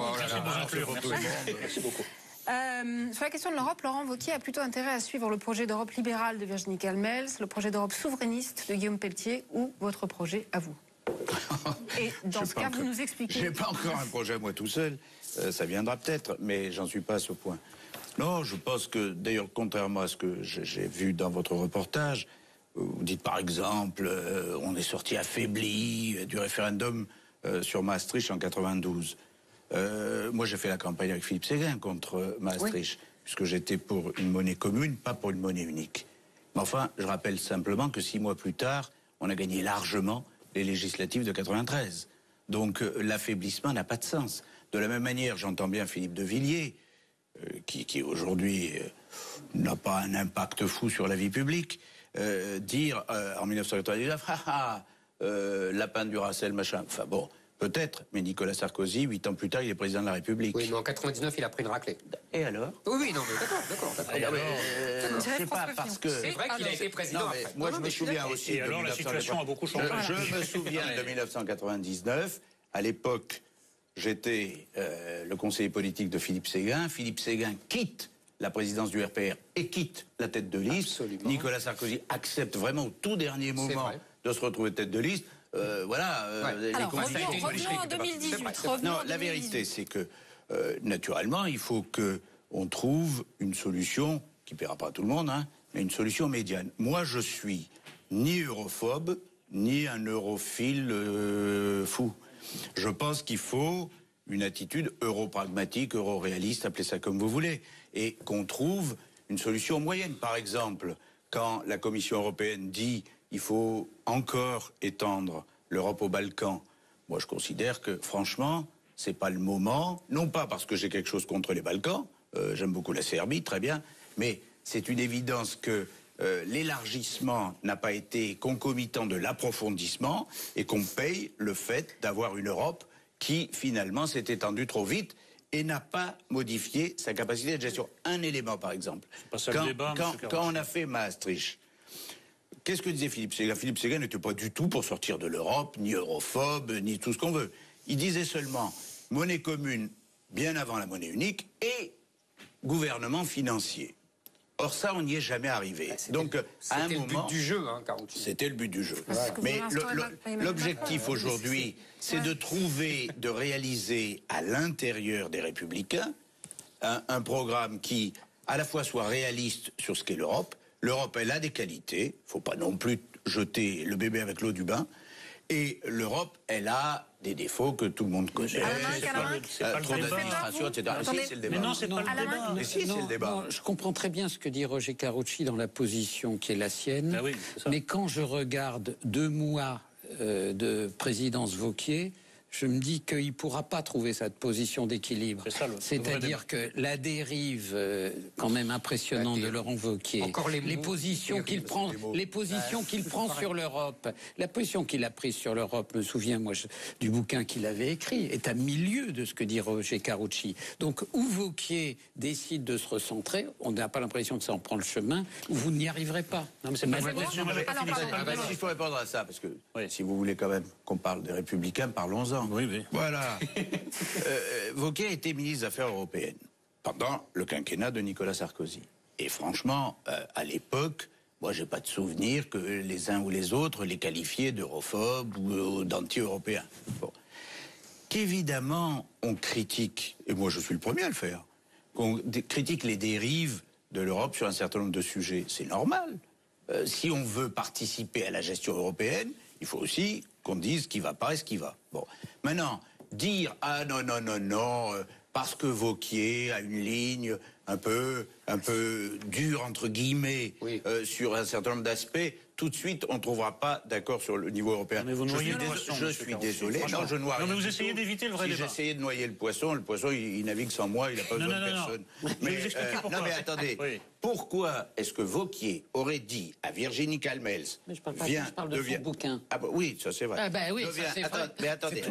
beaucoup. Sur la question de l'Europe, Laurent Wauquiez a plutôt intérêt à suivre le projet d'Europe libérale de Virginie Calmels, le projet d'Europe souverainiste de Guillaume Pelletier ou votre projet à vous. Et dans ce cas, vous nous expliquez. J'ai pas encore un projet à moi tout seul. Ça viendra peut-être, mais j'en suis pas à ce point. Non, je pense que, d'ailleurs, contrairement à ce que j'ai vu dans votre reportage, vous dites par exemple, on est sorti affaibli du référendum sur Maastricht en 92. Moi, j'ai fait la campagne avec Philippe Séguin contre Maastricht, puisque j'étais pour une monnaie commune, pas pour une monnaie unique. Mais enfin, je rappelle simplement que 6 mois plus tard, on a gagné largement les législatives de 93. Donc l'affaiblissement n'a pas de sens. De la même manière, j'entends bien Philippe de Villiers, qui aujourd'hui n'a pas un impact fou sur la vie publique, dire en 1999, lapin du Racel, machin. Enfin bon, peut-être, mais Nicolas Sarkozy, 8 ans plus tard, il est président de la République. Oui, mais en 99, il a pris une raclée. Et alors? Oui, non, mais d'accord. C'est pas parce que... C'est vrai qu'il a été président. Non, moi, je me souviens aussi. Et alors, la situation a beaucoup changé. Je me souviens de 1999. À l'époque, j'étais le conseiller politique de Philippe Séguin. Philippe Séguin quitte la présidence du RPR et quitte la tête de liste. Absolument. Nicolas Sarkozy accepte vraiment au tout tout moment de se retrouver tête de liste. Voilà. Alors, revenons en 2018. Non, la vérité, c'est que, naturellement, il faut qu'on trouve une solution qui ne plaira pas à tout le monde, hein, mais une solution médiane. Moi, je suis ni europhobe, ni un europhile fou. Je pense qu'il faut une attitude europragmatique, euroréaliste, appelez ça comme vous voulez, et qu'on trouve une solution moyenne. Par exemple, quand la Commission européenne dit il faut encore étendre l'Europe aux Balkans, moi je considère que franchement, c'est pas le moment, non pas parce que j'ai quelque chose contre les Balkans, j'aime beaucoup la Serbie, très bien, mais c'est une évidence que l'élargissement n'a pas été concomitant de l'approfondissement et qu'on paye le fait d'avoir une Europe qui finalement s'est étendue trop vite et n'a pas modifié sa capacité de gestion. Un élément par exemple, quand on a fait Maastricht, qu'est-ce que disait Philippe Séguin? Philippe Séguin n'était pas du tout pour sortir de l'Europe, ni europhobe, ni tout ce qu'on veut. Il disait seulement monnaie commune bien avant la monnaie unique et gouvernement financier. Or ça, on n'y est jamais arrivé. Donc, à un moment, c'était le but du jeu, hein, Carucci. C'était le but du jeu. Mais l'objectif aujourd'hui, c'est de trouver, de réaliser à l'intérieur des Républicains un programme qui, à la fois, soit réaliste sur ce qu'est l'Europe. L'Europe, elle a des qualités. Il ne faut pas non plus jeter le bébé avec l'eau du bain. Et l'Europe, elle a des défauts que tout le monde connaît. Trop d'administration, etc. Si, c'est le débat. Mais non, c'est pas le débat. Mais si, c'est le débat. Je comprends très bien ce que dit Roger Carucci dans la position qui est la sienne. Ah oui, mais quand je regarde 2 mois de présidence Wauquiez, je me dis qu'il ne pourra pas trouver cette position d'équilibre. C'est-à-dire que la dérive quand même impressionnante de Laurent Wauquiez, les positions qu'il prend, sur l'Europe, la position qu'il a prise sur l'Europe, me souviens moi du bouquin qu'il avait écrit, est à milieu de ce que dit Roger Carucci. Donc où Wauquiez décide de se recentrer, on n'a pas l'impression que ça en prend le chemin, ou vous n'y arriverez pas. Non, mais c'est pas il faut répondre à ça, parce que si vous voulez quand même qu'on parle des Républicains, parlons-en. Oui, oui. Voilà. Wauquiez a été ministre des Affaires européennes pendant le quinquennat de Nicolas Sarkozy. Et franchement, à l'époque, moi, j'ai pas de souvenir que les uns ou les autres les qualifiaient d'europhobes ou d'anti-européens. Bon. Qu'évidemment, on critique, et moi je suis le premier à le faire, qu'on critique les dérives de l'Europe sur un certain nombre de sujets. C'est normal. Si on veut participer à la gestion européenne, il faut aussi qu'on dise ce qui va pas et ce qui va. Bon. Maintenant, dire « Ah non, parce que Wauquiez a une ligne un peu dure, entre guillemets, sur un certain nombre d'aspects, tout de suite, on ne trouvera pas d'accord sur le niveau européen. Mais vous noyez le poisson, je suis désolé. Non, je noie rien. Non, mais vous essayez d'éviter le vrai débat. Si j'essayais de noyer le poisson, il navigue sans moi, il n'a pas besoin de personne. Non, mais attendez. Oui. Pourquoi est-ce que Wauquiez aurait dit à Virginie Calmels, mais je parle de son bouquin. Ah bah oui, ça c'est vrai. Ah bah oui, ça c'est vrai. Mais attendez.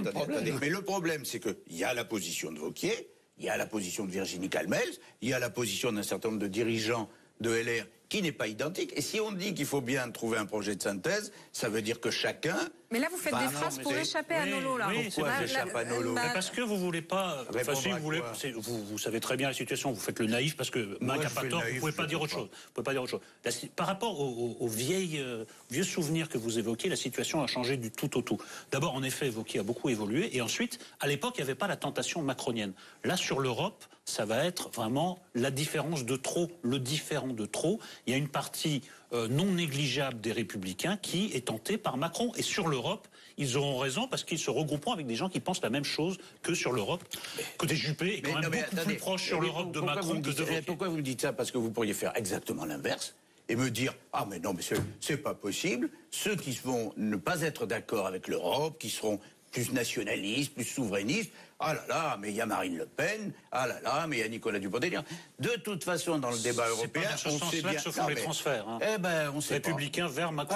Mais le problème, c'est qu'il y a la position de Wauquiez, il y a la position de Virginie Calmels, il y a la position d'un certain nombre de dirigeants de LR qui n'est pas identique. Et si on dit qu'il faut bien trouver un projet de synthèse, ça veut dire que chacun... Mais là, vous faites des phrases pour échapper à Nolo, là. Oui, pourquoi j'échappe à Nolo? Parce que vous voulez pas... Enfin, si vous savez très bien la situation, vous faites le naïf, parce que Marc n'a pas tort, vous ne pouvez pas dire autre chose. Vous pouvez pas dire autre chose. Par rapport aux vieux souvenirs que vous évoquez, la situation a changé du tout au tout. D'abord, en effet, Wauquiez a beaucoup évolué, et ensuite, à l'époque, il n'y avait pas la tentation macronienne. Là, sur l'Europe, ça va être vraiment la différence de trop, le différent de trop. Il y a une partie non négligeable des Républicains qui est tentée par Macron. Et sur l'Europe, ils auront raison parce qu'ils se regrouperont avec des gens qui pensent la même chose que sur l'Europe. Côté Juppé est quand même beaucoup plus proche sur l'Europe de Macron que de Wauquiez. Pourquoi vous me dites ça? Parce que vous pourriez faire exactement l'inverse et me dire « Ah mais non, mais c'est pas possible. Ceux qui vont ne pas être d'accord avec l'Europe, qui seront plus nationalistes, plus souverainistes, ah là là, mais il y a Marine Le Pen, ah là là, mais il y a Nicolas Dupont-Aignan. » De toute façon, dans le débat européen, on sait bien... que se font les transferts. Hein. Eh ben, on sait Républicains vers Macron.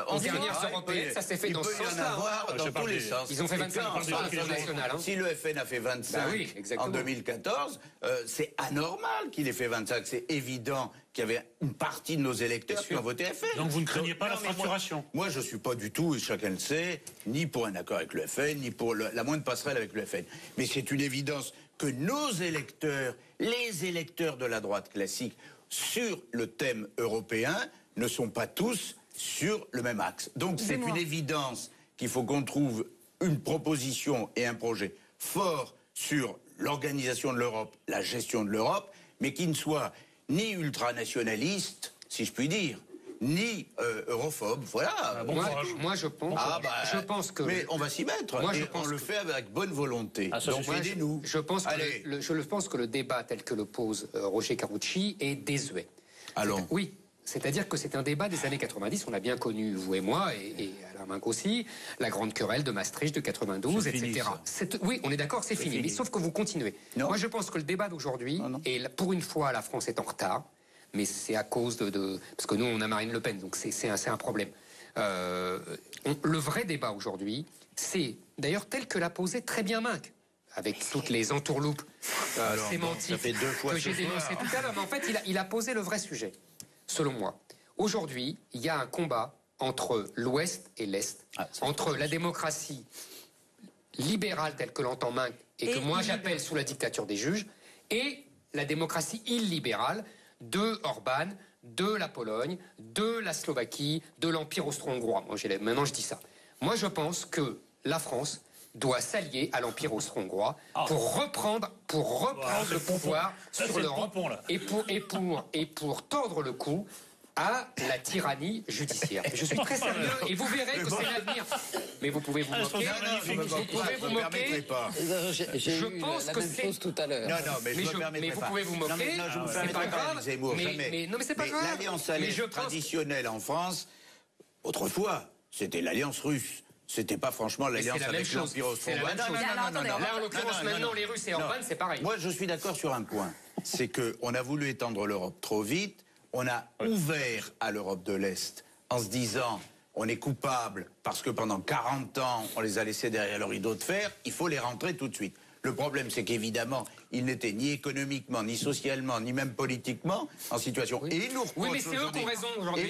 En dernières européennes, ça s'est fait dans ce sens-là. Il peut y en avoir dans tous les sens. Ils ont fait 25% à l'Assemblée nationale. Si le FN a fait 25 en 2014, c'est anormal qu'il ait fait 25. C'est évident qu'il y avait une partie de nos électeurs qui ont voté FN. Donc vous ne craignez pas la fracturation? Moi, je ne suis pas du tout, et chacun le sait, ni pour un accord avec le FN, ni pour la moindre passerelle avec le FN. Mais c'est une évidence que nos électeurs, les électeurs de la droite classique, sur le thème européen, ne sont pas tous sur le même axe. Donc c'est une évidence qu'il faut qu'on trouve une proposition et un projet fort sur l'organisation de l'Europe, la gestion de l'Europe, mais qui ne soit ni ultranationaliste, si je puis dire, ni europhobe, voilà. Moi, je pense que... Mais on va s'y mettre, on le fait avec bonne volonté. Donc aidez-nous. Je pense que le débat tel que le pose Roger Carucci est désuet. Allons. Oui, c'est-à-dire que c'est un débat des années 90, on a bien connu, vous et moi, et Alain Minc aussi, la grande querelle de Maastricht de 92, etc. Oui, on est d'accord, c'est fini. Mais sauf que vous continuez. Non. Moi, je pense que le débat d'aujourd'hui, et pour une fois, la France est en retard, mais c'est à cause parce que nous, on a Marine Le Pen, donc c'est un problème. Le vrai débat aujourd'hui, c'est d'ailleurs tel que l'a posé très bien Minc, avec toutes les entourloupes sémantiques que j'ai dénoncées tout à l'heure. Mais en fait, il a posé le vrai sujet, selon moi. Aujourd'hui, il y a un combat entre l'Ouest et l'Est, entre la démocratie libérale telle que l'entend Minc, et que moi j'appelle sous la dictature des juges, et la démocratie illibérale de Orban, de la Pologne, de la Slovaquie, de l'Empire austro-hongrois. Maintenant, je dis ça. Moi, je pense que la France doit s'allier à l'Empire austro-hongrois pour reprendre le pouvoir sur l'Europe et pour tordre le cou à la tyrannie judiciaire. Je suis très sérieux et vous verrez que c'est l'avenir. Mais vous pouvez vous moquer. Vous pouvez vous moquer. Je pense que c'est tout à l'heure. Non, mais vous pouvez vous moquer. C'est pas grave. Mais c'est pas grave. L'alliance traditionnelle en France, autrefois, c'était l'alliance russe. C'était pas franchement l'alliance avec l'Empire austro-hongrois. Non. Là, en l'occurrence, maintenant, les Russes et Orban, c'est pareil. Moi, je suis d'accord sur un point. C'est qu'on a voulu étendre l'Europe trop vite. On a ouvert à l'Europe de l'Est en se disant on est coupable parce que pendant 40 ans, on les a laissés derrière le rideau de fer, il faut les rentrer tout de suite. Le problème, c'est qu'évidemment, ils n'étaient ni économiquement, ni socialement, ni même politiquement en situation. Et ils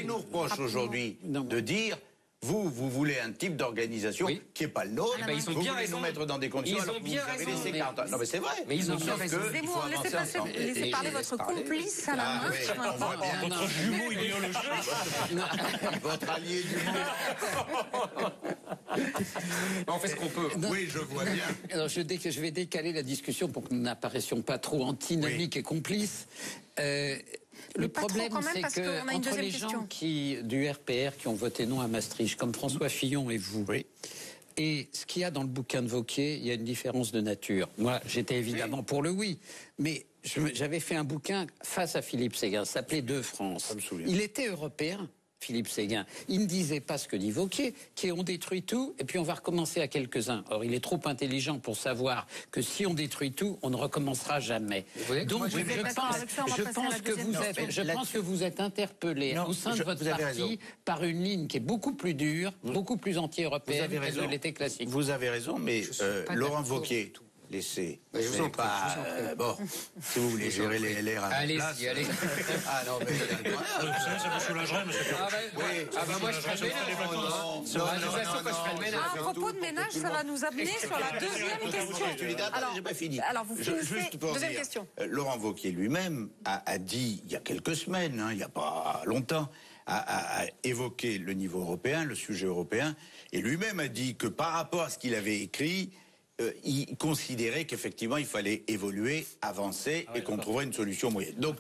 nous reprochent aujourd'hui de dire vous voulez un type d'organisation qui n'est pas le nôtre. Ils ont vous bien voulez raison. nous mettre dans des conditions Ils ont bien raison. Non, mais c'est vrai. Mais ils ont bien raison. Zemmour, laissez parler votre complice à la main. Votre jumeau idéologique. Votre allié du monde. On fait ce qu'on peut. Oui, je vois bien. Alors, je vais décaler la discussion pour que nous n'apparaissions pas trop antinomiques et complices. Le problème, c'est que entre les gens du RPR qui ont voté non à Maastricht, comme François Fillon et vous, Et ce qu'il y a dans le bouquin de Wauquiez, il y a une différence de nature. Moi, j'étais évidemment pour le oui, mais j'avais fait un bouquin face à Philippe Séguin, ça s'appelait Deux France. Il était européen, Philippe Séguin. Il ne disait pas ce que dit Wauquiez, qu'on détruit tout et puis on va recommencer à quelques-uns. Or, il est trop intelligent pour savoir que si on détruit tout, on ne recommencera jamais. Donc, je pense que vous êtes interpellé au sein de votre parti par une ligne qui est beaucoup plus dure, beaucoup plus anti-européenne que l'était classique. Vous avez raison, mais Laurent Wauquiez... Laissez. Je vous en prie. Bon, si vous voulez gérer les LR à la place... Allez. Ah non, mais... ça me soulagerait, monsieur. Moi, je ferais le ménage. À propos de ménage, ça va nous amener sur la deuxième question. Alors, j'ai pas fini. Alors, vous finissez. Juste pour deuxième dire, question. Laurent Wauquiez lui-même a dit, il y a quelques semaines, il n'y a pas longtemps, a évoqué le niveau européen, le sujet européen, et lui-même a dit que par rapport à ce qu'il avait écrit, il considérait qu'effectivement il fallait évoluer, avancer et qu'on trouverait une solution moyenne. Donc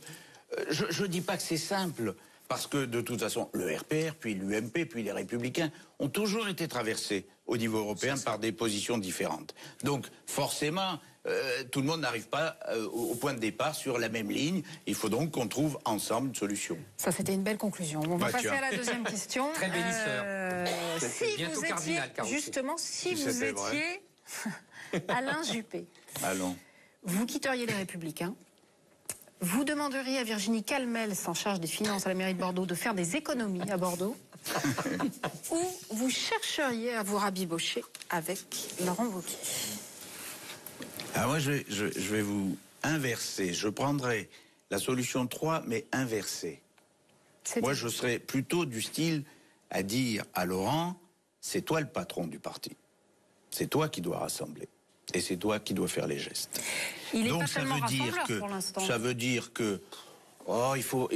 je ne dis pas que c'est simple, parce que de toute façon le RPR, puis l'UMP, puis les Républicains ont toujours été traversés au niveau européen par des positions différentes. Donc forcément, tout le monde n'arrive pas au point de départ sur la même ligne. Il faut donc qu'on trouve ensemble une solution. Ça, c'était une belle conclusion. On va passer à la deuxième question. Très bénisseur. Si vous étiez, justement, si vous étiez... Alain Juppé. Allons. Vous quitteriez les Républicains. Vous demanderiez à Virginie Calmels, en charge des finances à la mairie de Bordeaux, de faire des économies à Bordeaux. Ou vous chercheriez à vous rabibocher avec Laurent Wauquiez. Alors moi, je vais vous inverser. Je prendrai la solution 3, mais inversée. Moi, je serais plutôt du style à dire à Laurent, c'est toi le patron du parti. C'est toi qui dois rassembler. Et c'est toi qui dois faire les gestes. Il est pas tellement rassembleur pour l'instant. Ça veut dire que, il faut,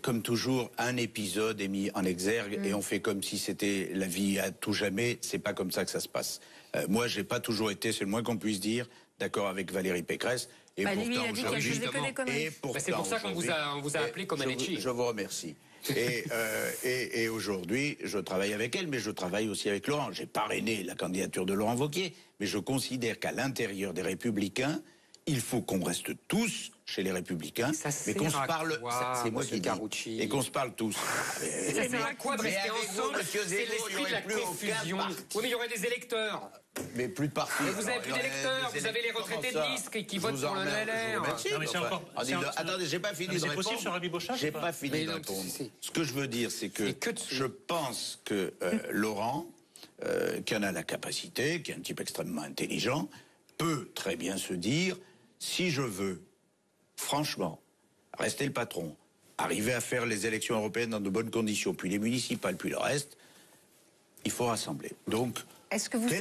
comme toujours, un épisode est mis en exergue et on fait comme si c'était la vie à tout jamais. C'est pas comme ça que ça se passe. Moi, j'ai pas toujours été, c'est le moins qu'on puisse dire, d'accord avec Valérie Pécresse. Et pourtant, aujourd'hui, c'est pour ça qu'on vous a appelé comme Alexis. Je vous remercie. Et aujourd'hui, je travaille avec elle, mais je travaille aussi avec Laurent. J'ai parrainé la candidature de Laurent Wauquiez, mais je considère qu'à l'intérieur des Républicains, il faut qu'on reste tous chez les Républicains, mais qu'on se parle. C'est moi qui dis. Et qu'on se parle tous. Ça sert à quoi de rester ensemble? C'est l'esprit de la confusion. Oui, mais il y aurait des électeurs. Mais plus de partis. Vous avez plus d'électeurs, vous avez les retraités de liste qui votent pour le LR. Attendez, j'ai pas fini de répondre. C'est possible ce rabibochage? J'ai pas fini de répondre. Ce que je veux dire, c'est que je pense que Laurent, qui en a la capacité, qui est un type extrêmement intelligent, peut très bien se dire, si je veux, franchement, rester le patron, arriver à faire les élections européennes dans de bonnes conditions, puis les municipales, puis le reste, il faut rassembler. Donc, quelques coups de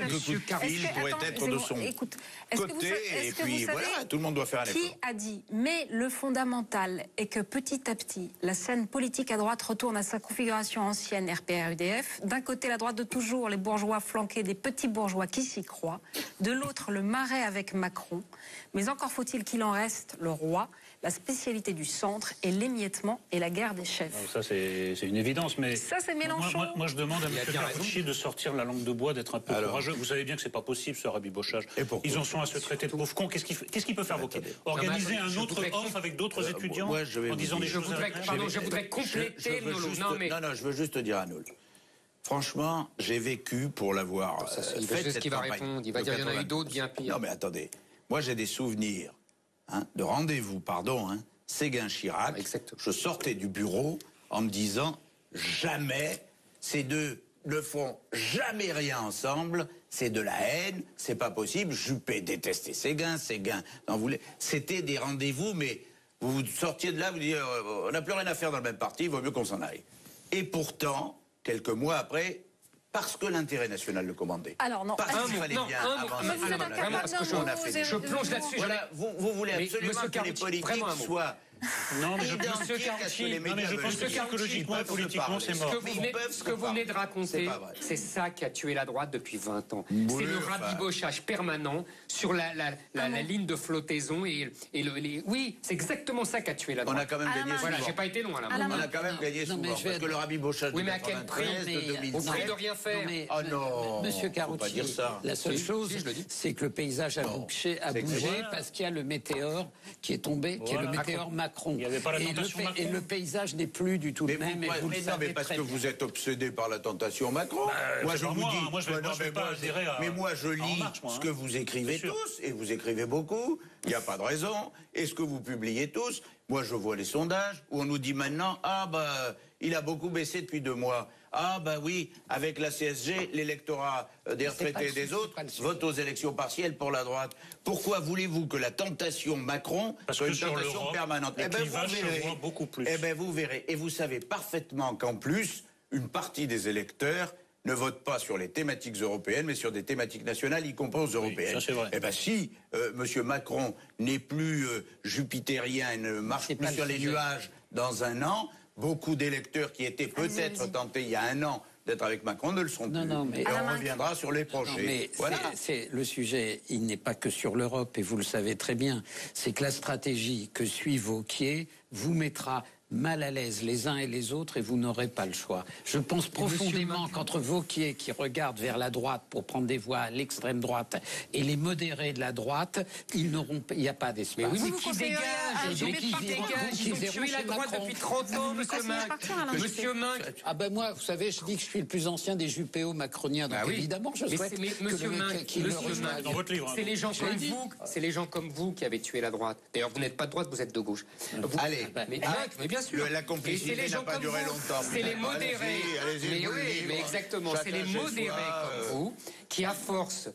fil pourraient être de son côté, et puis voilà, tout le monde doit faire un effort. Qui a dit, mais le fondamental est que petit à petit, la scène politique à droite retourne à sa configuration ancienne RPR-UDF. D'un côté, la droite de toujours, les bourgeois flanqués des petits bourgeois qui s'y croient. De l'autre, le marais avec Macron. Mais encore faut-il qu'il en reste le roi, la spécialité du centre et l'émiettement et la guerre des chefs. Ça, c'est une évidence, mais... Ça, c'est Mélenchon. Moi, je demande à M. Carrucci de sortir la langue de bois, d'être un peu courageux. Vous savez bien que c'est pas possible, ce rabibochage. Ils en sont à se traiter de pauvres cons. Qu'est-ce qu'il peut faire, Wauquiez? Organiser un autre off avec d'autres étudiants en disant des choses... Je voudrais compléter Nolo. Non, je veux juste dire à Nolo. Franchement, j'ai vécu pour l'avoir fait cette campagne. Il va répondre, il va dire qu'il y en a eu d'autres bien pires. Non, mais attendez. Moi, j'ai des souvenirs de rendez-vous, Séguin-Chirac. Je sortais du bureau en me disant, jamais, ces deux ne font jamais rien ensemble, c'est de la haine, c'est pas possible. Juppé détestait Séguin en voulait. C'était des rendez-vous, mais vous sortiez de là, vous disiez, on n'a plus rien à faire dans le même parti, il vaut mieux qu'on s'en aille. Et pourtant, quelques mois après, parce que l'intérêt national le commandait. Alors non, parce qu'il fallait bien avancer. Je plonge là-dessus. Voilà, vous voulez absolument que les politiques soient Non, mais je pense Monsieur Carucci, que psychologiquement et politiquement, c'est mort. Ce que vous venez de raconter, c'est ça qui a tué la droite depuis 20 ans. C'est le rabibochage permanent sur la ligne de flottaison oui, c'est exactement ça qui a tué la droite. On a quand même gagné souvent. Voilà, j'ai pas été loin là. On a quand même gagné souvent. Parce que le rabibochage de 93, de 2013... Au prix de rien faire. Oh non, Monsieur Carucci, la seule chose, c'est que le paysage a bougé parce qu'il y a le météore qui est tombé, qui est le météore Macron. Il n'y avait pas la tentation Macron. Et le paysage n'est plus du tout le même. Mais parce que vous êtes obsédé par la tentation Macron. Moi, je vous dis... Mais moi, je lis ce que vous écrivez tous, et vous écrivez beaucoup, il n'y a pas de raison, et ce que vous publiez tous. Moi, je vois les sondages où on nous dit maintenant, il a beaucoup baissé depuis 2 mois. Oui, avec la CSG, l'électorat des retraités et des autres vote aux élections partielles pour la droite. Pourquoi voulez-vous que la tentation Macron soit une tentation permanente? Vous verrez. Et vous savez parfaitement qu'en plus, une partie des électeurs ne votent pas sur les thématiques européennes, mais sur des thématiques nationales, y compris aux européennes. Oui, ça, c'est vrai. Si M. Macron n'est plus jupitérien et ne marche plus sur les nuages dans un an, beaucoup d'électeurs qui étaient peut-être tentés il y a 1 an d'être avec Macron ne le seront plus. Et on reviendra sur les projets. C'est le sujet, il n'est pas que sur l'Europe, et vous le savez très bien. C'est que la stratégie que suit Wauquiez vous mettra mal à l'aise les uns et les autres, et vous n'aurez pas le choix. Je pense profondément qu'entre Wauquiez qui regarde vers la droite pour prendre des voix à l'extrême droite et les modérés de la droite, il n'y a pas d'espace. Mais oui, mais qui dégage? Ils ont tué la droite depuis 30 ans, monsieur Minc. Moi, vous savez, je dis que je suis le plus ancien des jupéos macroniens, donc évidemment, je souhaite que monsieur Minc, c'est les gens comme vous, c'est les gens comme vous qui avez tué la droite. D'ailleurs, vous n'êtes pas de droite, vous êtes de gauche. Allez, mais bien sûr. La complicité n'a pas duré longtemps. C'est les modérés. Mais exactement, c'est les modérés comme vous qui, à force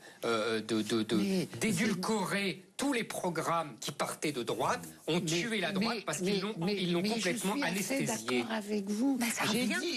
d'édulcorer tous les programmes qui partaient de droite, ont tué la droite parce qu'ils l'ont complètement anesthésiée. Je suis d'accord avec vous.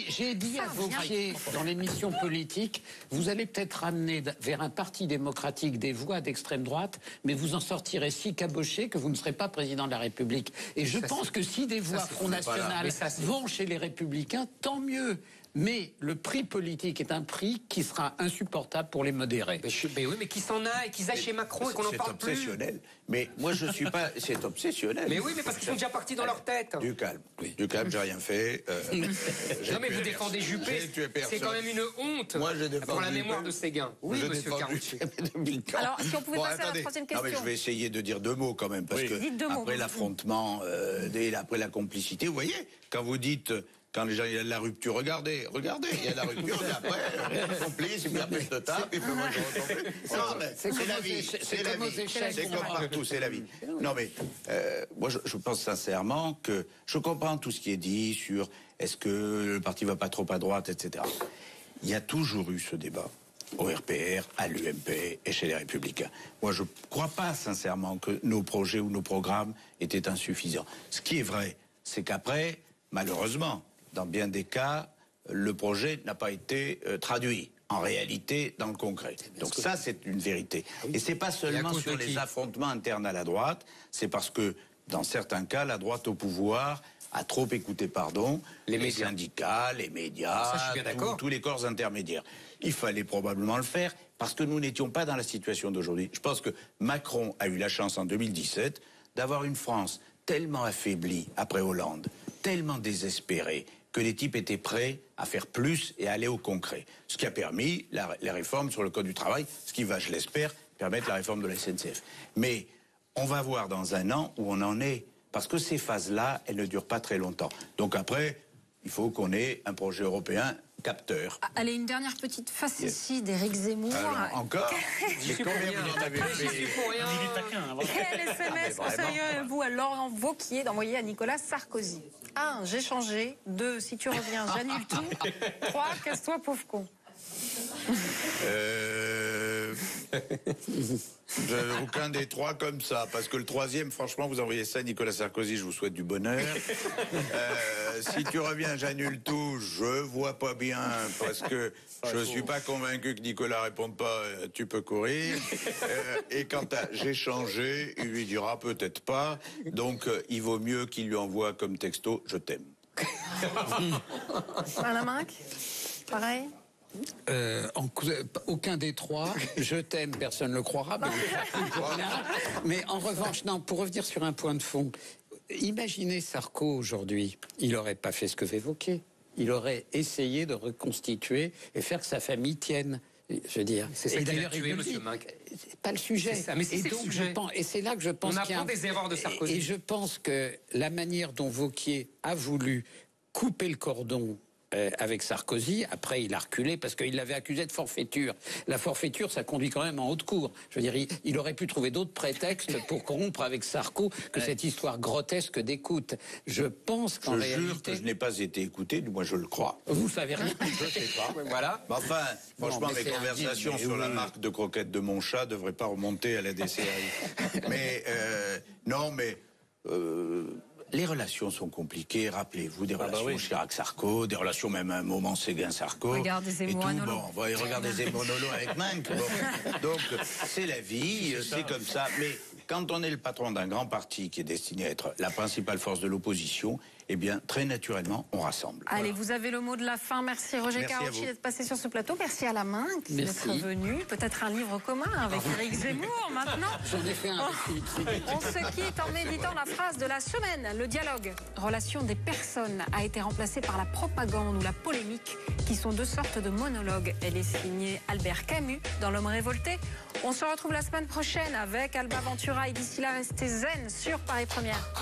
J'ai dit à Wauquiez, dans l'émission politique, vous allez peut-être ramener vers un parti démocratique des voix d'extrême droite, mais vous en sortirez si caboché que vous ne serez pas président de la République. Et je pense que si des voix Front National vont chez les Républicains, tant mieux. Mais le prix politique est un prix qui sera insupportable pour les modérés. Mais oui, mais qui s'en aille, qu'ils aillent chez Macron et qu'on n'en parle plus. C'est obsessionnel. Mais moi, je ne suis pas... C'est obsessionnel. Mais oui, mais parce qu'ils sont déjà partis dans leur tête. Du calme. Du calme, j'ai rien fait. Non, mais vous défendez Juppé. C'est quand même une honte pour la mémoire de Séguin. Oui, monsieur Carucci. Alors, si on pouvait passer à la troisième question. Non, mais je vais essayer de dire 2 mots quand même. Parce que après l'affrontement, après la complicité, vous voyez, quand vous dites... Quand les gens, il y a de la rupture, regardez, il y a de la rupture, et après, complice, et puis après, je te tape, et puis moi, je retombe. Non, mais c'est la vie, c'est comme partout, c'est la vie. Non, mais moi, je pense sincèrement que je comprends tout ce qui est dit sur est-ce que le parti va pas trop à droite, etc. Il y a toujours eu ce débat au RPR, à l'UMP et chez les Républicains. Moi, je ne crois pas sincèrement que nos projets ou nos programmes étaient insuffisants. Ce qui est vrai, c'est qu'après, malheureusement, dans bien des cas, le projet n'a pas été traduit, en réalité, dans le concret. Donc ça, c'est une vérité. Et c'est pas seulement sur les affrontements internes à la droite, c'est parce que, dans certains cas, la droite au pouvoir a trop écouté, les syndicats, les médias, tous les corps intermédiaires. Il fallait probablement le faire, parce que nous n'étions pas dans la situation d'aujourd'hui. Je pense que Macron a eu la chance, en 2017, d'avoir une France tellement affaiblie après Hollande, tellement désespérée, que les types étaient prêts à faire plus et à aller au concret. Ce qui a permis les réformes sur le Code du travail, ce qui va, je l'espère, permettre la réforme de la SNCF. Mais on va voir dans 1 an où on en est, parce que ces phases-là, elles ne durent pas très longtemps. Donc après, il faut qu'on ait un projet européen capteur. Allez, une dernière petite facétie d'Éric Zemmour. Alors, encore? J'y suis pour rien. Quel SMS conseilleriez-vous à Laurent Wauquiez d'envoyer à Nicolas Sarkozy? 1. J'ai changé. 2. Si tu reviens, j'annule tout. 3. Casse-toi, pauvre con. Aucun des trois comme ça, parce que le troisième, franchement, vous envoyez ça à Nicolas Sarkozy, je vous souhaite du bonheur. Si tu reviens, j'annule tout, je vois pas bien, parce que je suis pas convaincu que Nicolas réponde pas, tu peux courir. Et quant à j'ai changé, il lui dira peut-être pas, donc il vaut mieux qu'il lui envoie comme texto, je t'aime. Madame Minck, pareil. Aucun des trois, je t'aime, personne ne le croira, mais en revanche, non, pour revenir sur un point de fond, imaginez Sarko aujourd'hui, il n'aurait pas fait ce que vous évoquez, il aurait essayé de reconstituer et faire que sa famille tienne. Je veux dire, c'est ça qu'il a tué, monsieur Minck. C'est pas le sujet. Ça, mais c'est le sujet. Et c'est là que je pense on apprend des erreurs de Sarkozy. Et je pense que la manière dont Wauquiez a voulu couper le cordon avec Sarkozy, après il a reculé parce qu'il l'avait accusé de forfaiture. La forfaiture, ça conduit quand même en haute cour. Je veux dire, il aurait pu trouver d'autres prétextes pour rompre avec Sarko que cette histoire grotesque d'écoute. Je pense qu'en réalité... Je jure que je n'ai pas été écouté, du moins je le crois. Vous savez rien. Je ne sais pas. Voilà. Mais enfin, franchement, mes conversations sur la marque de croquettes de mon chat ne devraient pas remonter à la DCI. Mais, non, mais... les relations sont compliquées, rappelez-vous, des relations Chirac-Sarko, des relations même à un moment Séguin-Sarko. Regardez Zemmour Nolo. Bon, regardez Zemmour Nolo avec Minck. Bon. Donc, c'est la vie, c'est comme ça. Mais quand on est le patron d'un grand parti qui est destiné à être la principale force de l'opposition, eh bien, très naturellement, on rassemble. Allez, vous avez le mot de la fin. Merci Roger Carucci d'être passé sur ce plateau. Merci à la Minck d'être venu. Peut-être un livre commun avec Éric Zemmour maintenant. J'en ai fait un. On se quitte en méditant la phrase de la semaine. Le dialogue, relation des personnes, a été remplacé par la propagande ou la polémique, qui sont deux sortes de monologues. Elle est signée Albert Camus dans L'Homme révolté. On se retrouve la semaine prochaine avec Alba Ventura et d'ici là, restez zen sur Paris Première.